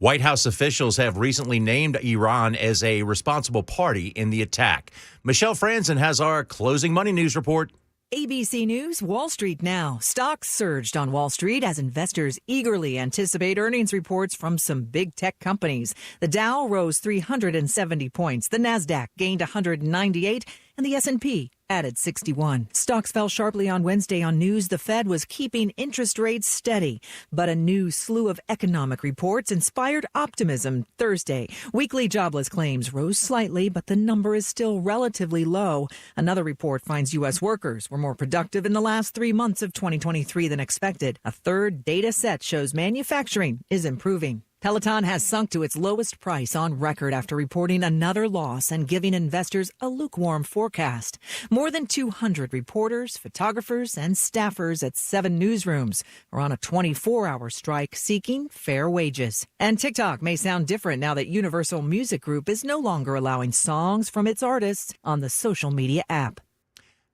White House officials have recently named Iran as a responsible party in the attack. Michelle Franzen has our closing money news report. ABC News, Wall Street now. Stocks surged on Wall Street as investors eagerly anticipate earnings reports from some big tech companies. The Dow rose 370 points. The Nasdaq gained 198 and the S&P added 61. Stocks fell sharply on Wednesday on news the Fed was keeping interest rates steady, but a new slew of economic reports inspired optimism Thursday. Weekly jobless claims rose slightly, but the number is still relatively low. Another report finds U.S. workers were more productive in the last 3 months of 2023 than expected. A third data set shows manufacturing is improving. Peloton has sunk to its lowest price on record after reporting another loss and giving investors a lukewarm forecast. More than 200 reporters, photographers, and staffers at 7 newsrooms are on a 24-hour strike seeking fair wages. And TikTok may sound different now that Universal Music Group is no longer allowing songs from its artists on the social media app.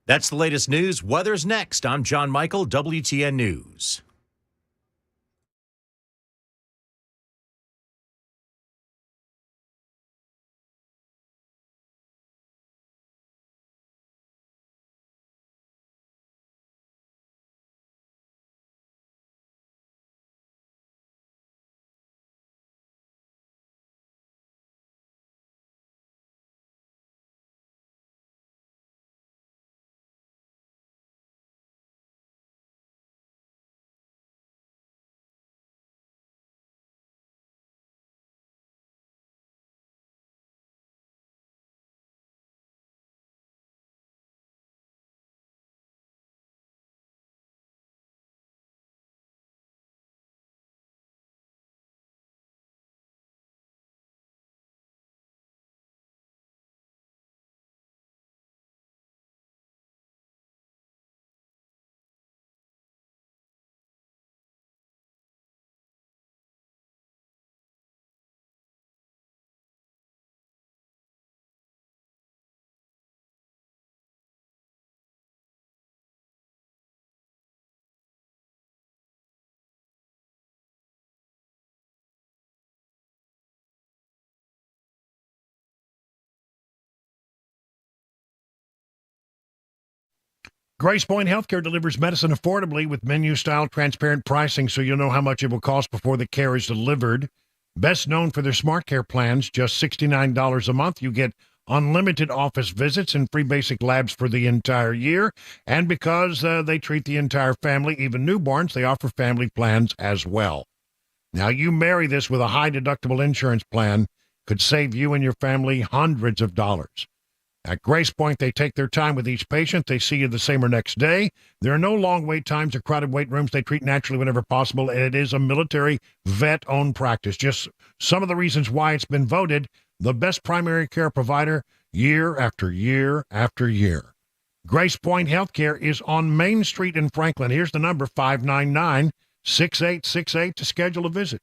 That's the latest news. Weather's next. I'm John Michael, WTN News. Grace Point Healthcare delivers medicine affordably with menu-style transparent pricing so you'll know how much it will cost before the care is delivered. Best known for their Smart Care plans, just $69 a month. You get unlimited office visits and free basic labs for the entire year. And because they treat the entire family, even newborns, they offer family plans as well. Now, you marry this with a high-deductible insurance plan, could save you and your family hundreds of dollars. At Grace Point, they take their time with each patient. They see you the same or next day. There are no long wait times or crowded wait rooms. They treat naturally whenever possible, and it is a military vet-owned practice. Just some of the reasons why it's been voted the best primary care provider year after year after year. Grace Point Healthcare is on Main Street in Franklin. Here's the number, 599-6868 to schedule a visit.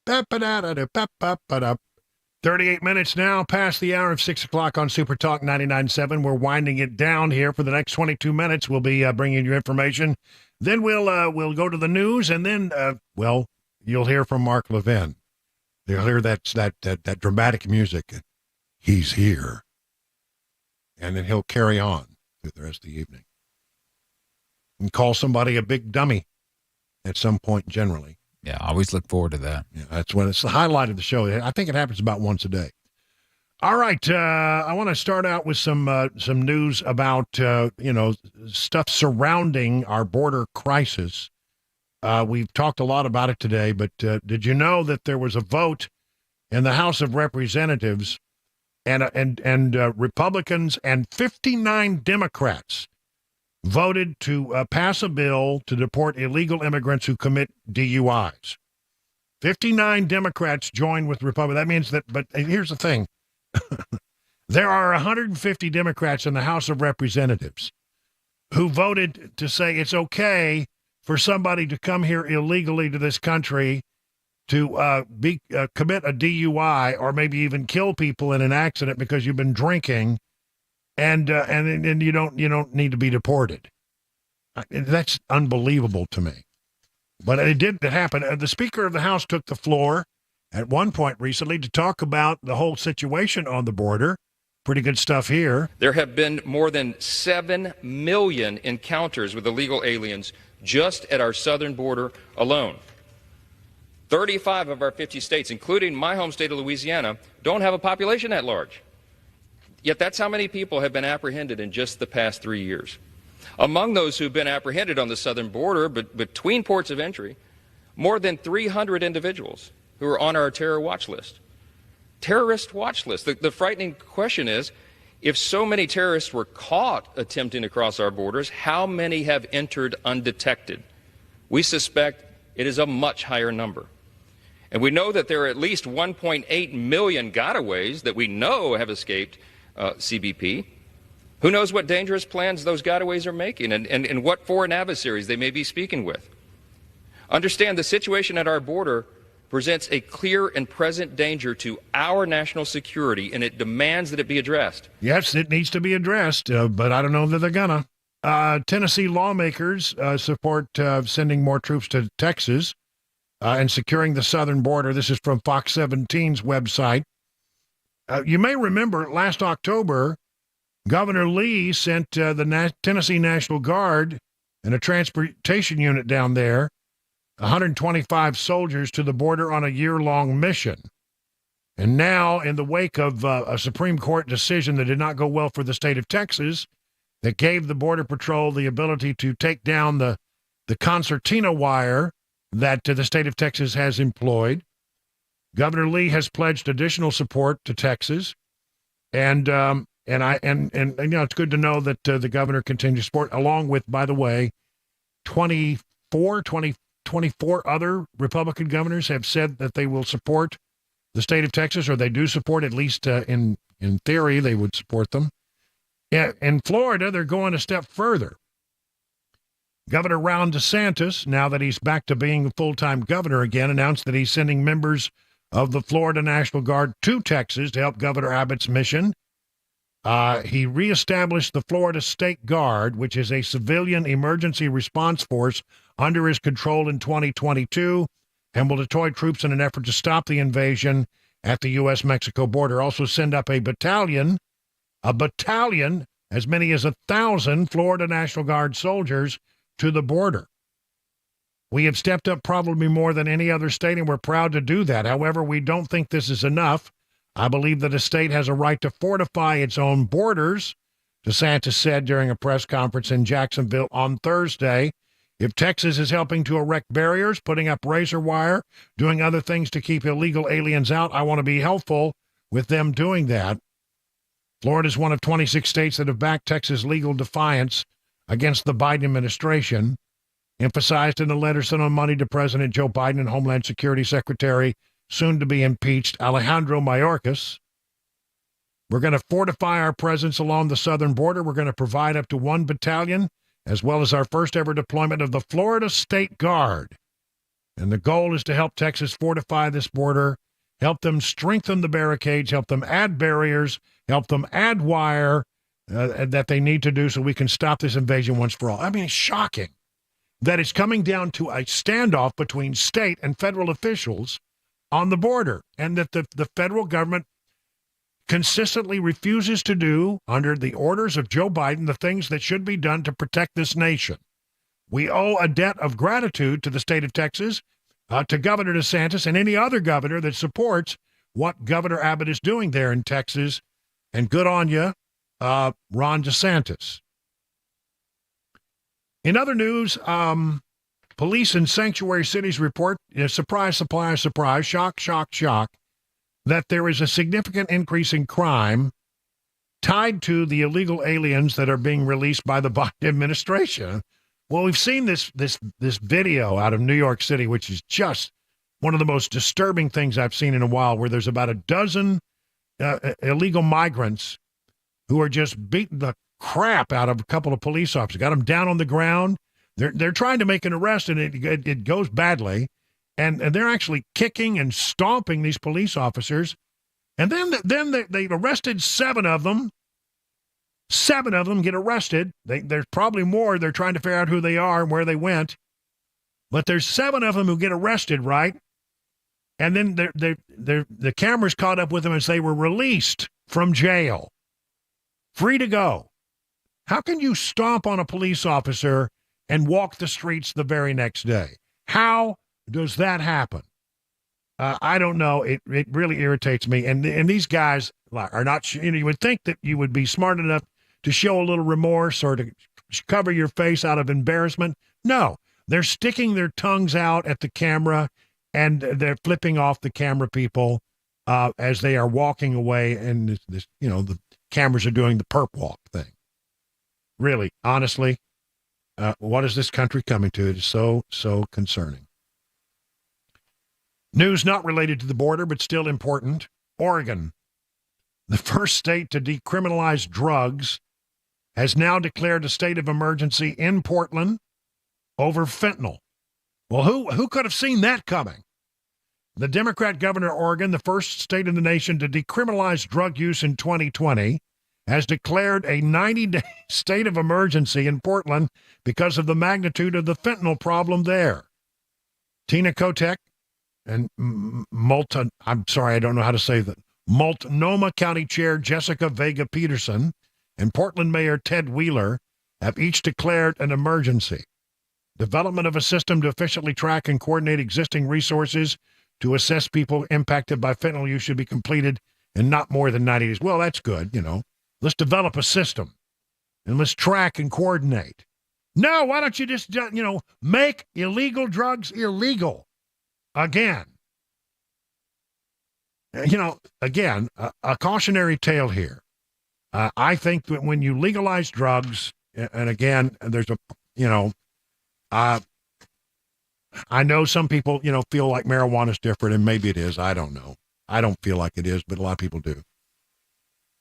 38 minutes now past the hour of 6 o'clock on Super Talk 99.7. We're winding it down here for the next 22 minutes. We'll be bringing you information. Then we'll go to the news, and then, you'll hear from Mark Levin. You'll hear that dramatic music. He's here. And then he'll carry on through the rest of the evening. And call somebody a big dummy at some point, generally. Yeah, I always look forward to that. Yeah, that's when it's the highlight of the show. I think it happens about once a day. All right, I want to start out with some news about stuff surrounding our border crisis. We've talked a lot about it today, but did you know that there was a vote in the House of Representatives, and Republicans and 59 Democrats voted to pass a bill to deport illegal immigrants who commit DUIs. 59 Democrats joined with Republicans. That means that, but here's the thing. There are 150 Democrats in the House of Representatives who voted to say it's okay for somebody to come here illegally to this country to commit a DUI or maybe even kill people in an accident because you've been drinking. And you don't need to be deported. That's unbelievable to me. But it did happen. The Speaker of the House took the floor at one point recently to talk about the whole situation on the border. Pretty good stuff here. There have been more than 7 million encounters with illegal aliens just at our southern border alone. 35 of our 50 states, including my home state of Louisiana, don't have a population that large. Yet that's how many people have been apprehended in just the past 3 years. Among those who've been apprehended on the southern border, but between ports of entry, more than 300 individuals who are on our terror watch list. Terrorist watch list. The frightening question is, if so many terrorists were caught attempting to cross our borders, how many have entered undetected? We suspect it is a much higher number. And we know that there are at least 1.8 million gotaways that we know have escaped CBP. Who knows what dangerous plans those gotaways are making and what foreign adversaries they may be speaking with. Understand the situation at our border presents a clear and present danger to our national security, and it demands that it be addressed. Yes, it needs to be addressed, but I don't know that they're gonna. Tennessee lawmakers support sending more troops to Texas and securing the southern border. This is from Fox 17's website. You may remember last October, Governor Lee sent the Tennessee National Guard and a transportation unit down there, 125 soldiers to the border on a year-long mission. And now, in the wake of a Supreme Court decision that did not go well for the state of Texas, that gave the Border Patrol the ability to take down the concertina wire that the state of Texas has employed, Governor Lee has pledged additional support to Texas, and it's good to know that the governor continues to support, along with, by the way, 24 other Republican governors have said that they will support the state of Texas, or they do support, at least in theory, they would support them. In Florida, they're going a step further. Governor Ron DeSantis, now that he's back to being a full-time governor again, announced that he's sending members of the Florida National Guard to Texas to help Governor Abbott's mission. He reestablished the Florida State Guard, which is a civilian emergency response force under his control in 2022, and will deploy troops in an effort to stop the invasion at the U.S.-Mexico border. Also send up a battalion, as many as 1,000 Florida National Guard soldiers to the border. We have stepped up probably more than any other state, and we're proud to do that. However, we don't think this is enough. I believe that a state has a right to fortify its own borders, DeSantis said during a press conference in Jacksonville on Thursday. If Texas is helping to erect barriers, putting up razor wire, doing other things to keep illegal aliens out, I want to be helpful with them doing that. Florida is one of 26 states that have backed Texas' legal defiance against the Biden administration, emphasized in a letter sent on Monday to President Joe Biden and Homeland Security Secretary, soon to be impeached, Alejandro Mayorkas. We're going to fortify our presence along the southern border. We're going to provide up to 1 battalion, as well as our first ever deployment of the Florida State Guard. And the goal is to help Texas fortify this border, help them strengthen the barricades, help them add barriers, help them add wire that they need to do so we can stop this invasion once for all. I mean, it's shocking that it's coming down to a standoff between state and federal officials on the border, and that the federal government consistently refuses to do, under the orders of Joe Biden, the things that should be done to protect this nation. We owe a debt of gratitude to the state of Texas, to Governor DeSantis, and any other governor that supports what Governor Abbott is doing there in Texas. And good on you, Ron DeSantis. In other news, police in sanctuary cities report, surprise, surprise, surprise, shock, shock, shock, that there is a significant increase in crime tied to the illegal aliens that are being released by the Biden administration. Well, we've seen this video out of New York City, which is just one of the most disturbing things I've seen in a while, where there's about a dozen illegal migrants who are just beating the crap out of a couple of police officers, got them down on the ground. They're trying to make an arrest, and it goes badly, and they're actually kicking and stomping these police officers. And then they arrested 7 of them. 7 of them get arrested. There's probably more. They're trying to figure out who they are and where they went. But there's 7 of them who get arrested, right? And then the cameras caught up with them as they were released from jail, free to go. How can you stomp on a police officer and walk the streets the very next day? How does that happen? I don't know. It really irritates me. And these guys are not, you would think that you would be smart enough to show a little remorse or to cover your face out of embarrassment. No, they're sticking their tongues out at the camera, and they're flipping off the camera people as they are walking away. And the cameras are doing the perp walk thing. Really, honestly, what is this country coming to? It is so concerning. News not related to the border, but still important. Oregon, the first state to decriminalize drugs, has now declared a state of emergency in Portland over fentanyl. Well, who could have seen that coming? The Democrat governor of Oregon, the first state in the nation to decriminalize drug use in 2020, has declared a 90-day state of emergency in Portland because of the magnitude of the fentanyl problem there. Tina Kotek and I don't know how to say that, Multnomah County Chair Jessica Vega Peterson and Portland Mayor Ted Wheeler have each declared an emergency. Development of a system to efficiently track and coordinate existing resources to assess people impacted by fentanyl use should be completed in not more than 90 days. Well, that's good, Let's develop a system, and let's track and coordinate. No, why don't you just, make illegal drugs illegal again? Again, a cautionary tale here. I think that when you legalize drugs, and again, there's I know some people, feel like marijuana is different, and maybe it is. I don't know. I don't feel like it is, but a lot of people do.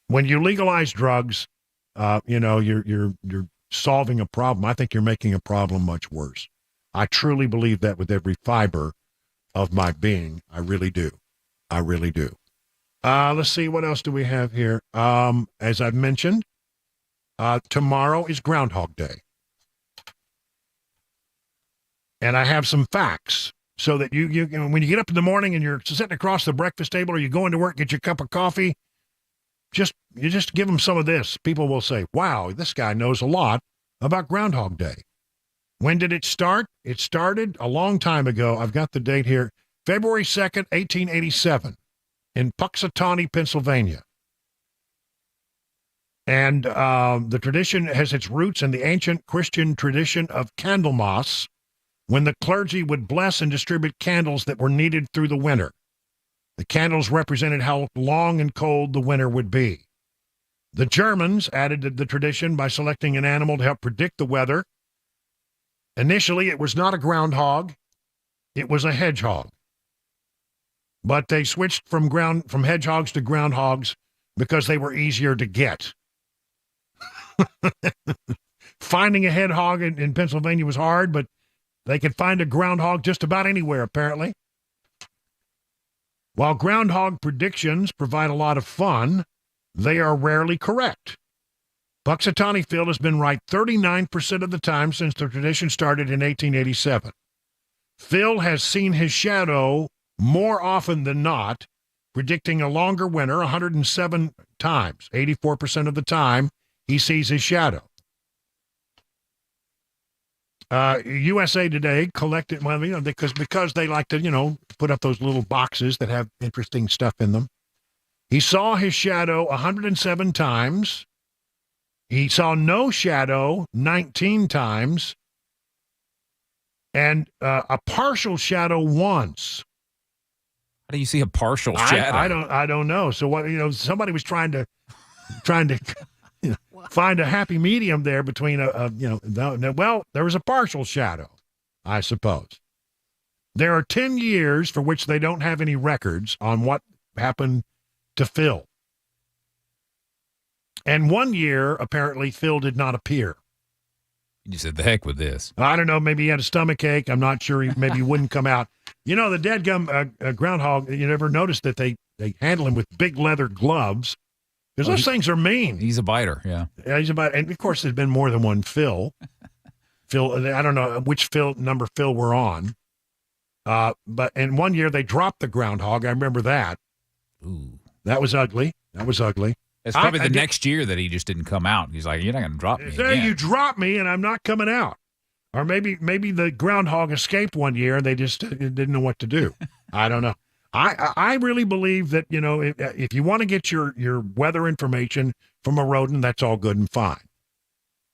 When you legalize drugs, you're solving a problem. I think you're making a problem much worse. I truly believe that with every fiber of my being. I really do. I really do. Let's see, what else do we have here? As I've mentioned, tomorrow is Groundhog Day. And I have some facts so that you when you get up in the morning and you're sitting across the breakfast table, or you go into work, get your cup of coffee, you just give them some of this. People will say, wow, this guy knows a lot about Groundhog Day. When did it start? It started a long time ago. I've got the date here. February 2nd, 1887, in Puxatawney, Pennsylvania. And the tradition has its roots in the ancient Christian tradition of Candlemas, when the clergy would bless and distribute candles that were needed through the winter. The candles represented how long and cold the winter would be. The Germans added to the tradition by selecting an animal to help predict the weather. Initially, it was not a groundhog, it was a hedgehog. But they switched from hedgehogs to groundhogs because they were easier to get. Finding a hedgehog in Pennsylvania was hard, but They can find a groundhog just about anywhere, apparently. While groundhog predictions provide a lot of fun, they are rarely correct. Punxsutawney Phil has been right 39% of the time since the tradition started in 1887. Phil has seen his shadow more often than not, predicting a longer winter 107 times. 84% of the time, he sees his shadow. USA Today collected, because they like to, put up those little boxes that have interesting stuff in them. He saw his shadow 107 times. He saw no shadow 19 times. And a partial shadow once. How do you see a partial shadow? I don't know. So what? Somebody was trying to find a happy medium there between there was a partial shadow, I suppose. There are 10 years for which they don't have any records on what happened to Phil. And 1 year, apparently, Phil did not appear. You said, the heck with this. I don't know. Maybe he had a stomach ache. I'm not sure. Maybe he wouldn't come out. The deadgum groundhog, you never noticed that they handle him with big leather gloves. Because those things are mean. He's a biter, yeah. Yeah, he's a biter. And, of course, there's been more than one Phil. I don't know which number Phil we're on. But in 1 year, they dropped the groundhog. I remember that. Ooh. That was ugly. It's probably the next year that he just didn't come out. He's like, you're not going to drop me again. You drop me, and I'm not coming out. Or maybe the groundhog escaped 1 year, and they just didn't know what to do. I don't know. I really believe that, if you want to get your weather information from a rodent, that's all good and fine.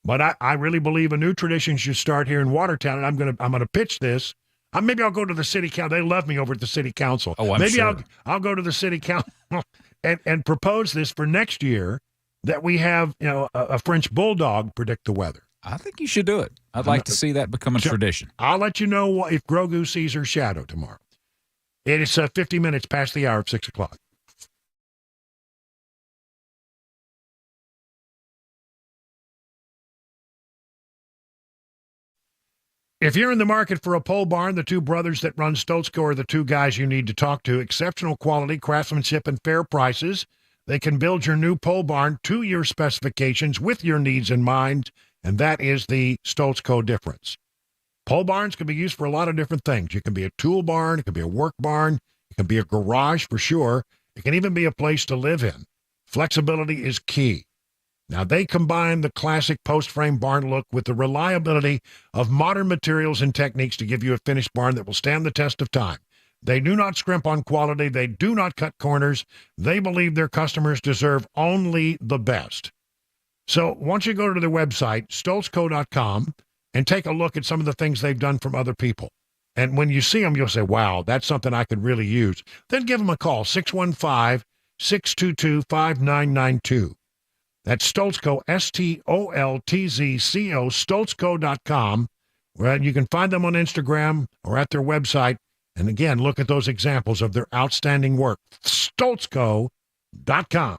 But I really believe a new tradition should start here in Watertown, and I'm gonna pitch this. Maybe I'll go to the city council. They love me over at the city council. Oh, I'm sure. I'll go to the city council and propose this for next year, that we have a French bulldog predict the weather. I think you should do it. I'd like to see that become a tradition. I'll let you know if Grogu sees her shadow tomorrow. It is 50 minutes past the hour of 6 o'clock. If you're in the market for a pole barn, the two brothers that run Stoltzko are the two guys you need to talk to. Exceptional quality, craftsmanship, and fair prices. They can build your new pole barn to your specifications with your needs in mind, and that is the Stoltzko difference. Pole barns can be used for a lot of different things. It can be a tool barn, it can be a work barn, it can be a garage for sure. It can even be a place to live in. Flexibility is key. Now, they combine the classic post-frame barn look with the reliability of modern materials and techniques to give you a finished barn that will stand the test of time. They do not scrimp on quality. They do not cut corners. They believe their customers deserve only the best. So once you go to their website, stoltzko.com, and take a look at some of the things they've done from other people. And when you see them, you'll say, wow, that's something I could really use. Then give them a call, 615-622-5992. That's Stoltzko, Stoltzko, Stoltzko.com, where you can find them on Instagram or at their website. And again, look at those examples of their outstanding work. Stoltzko.com.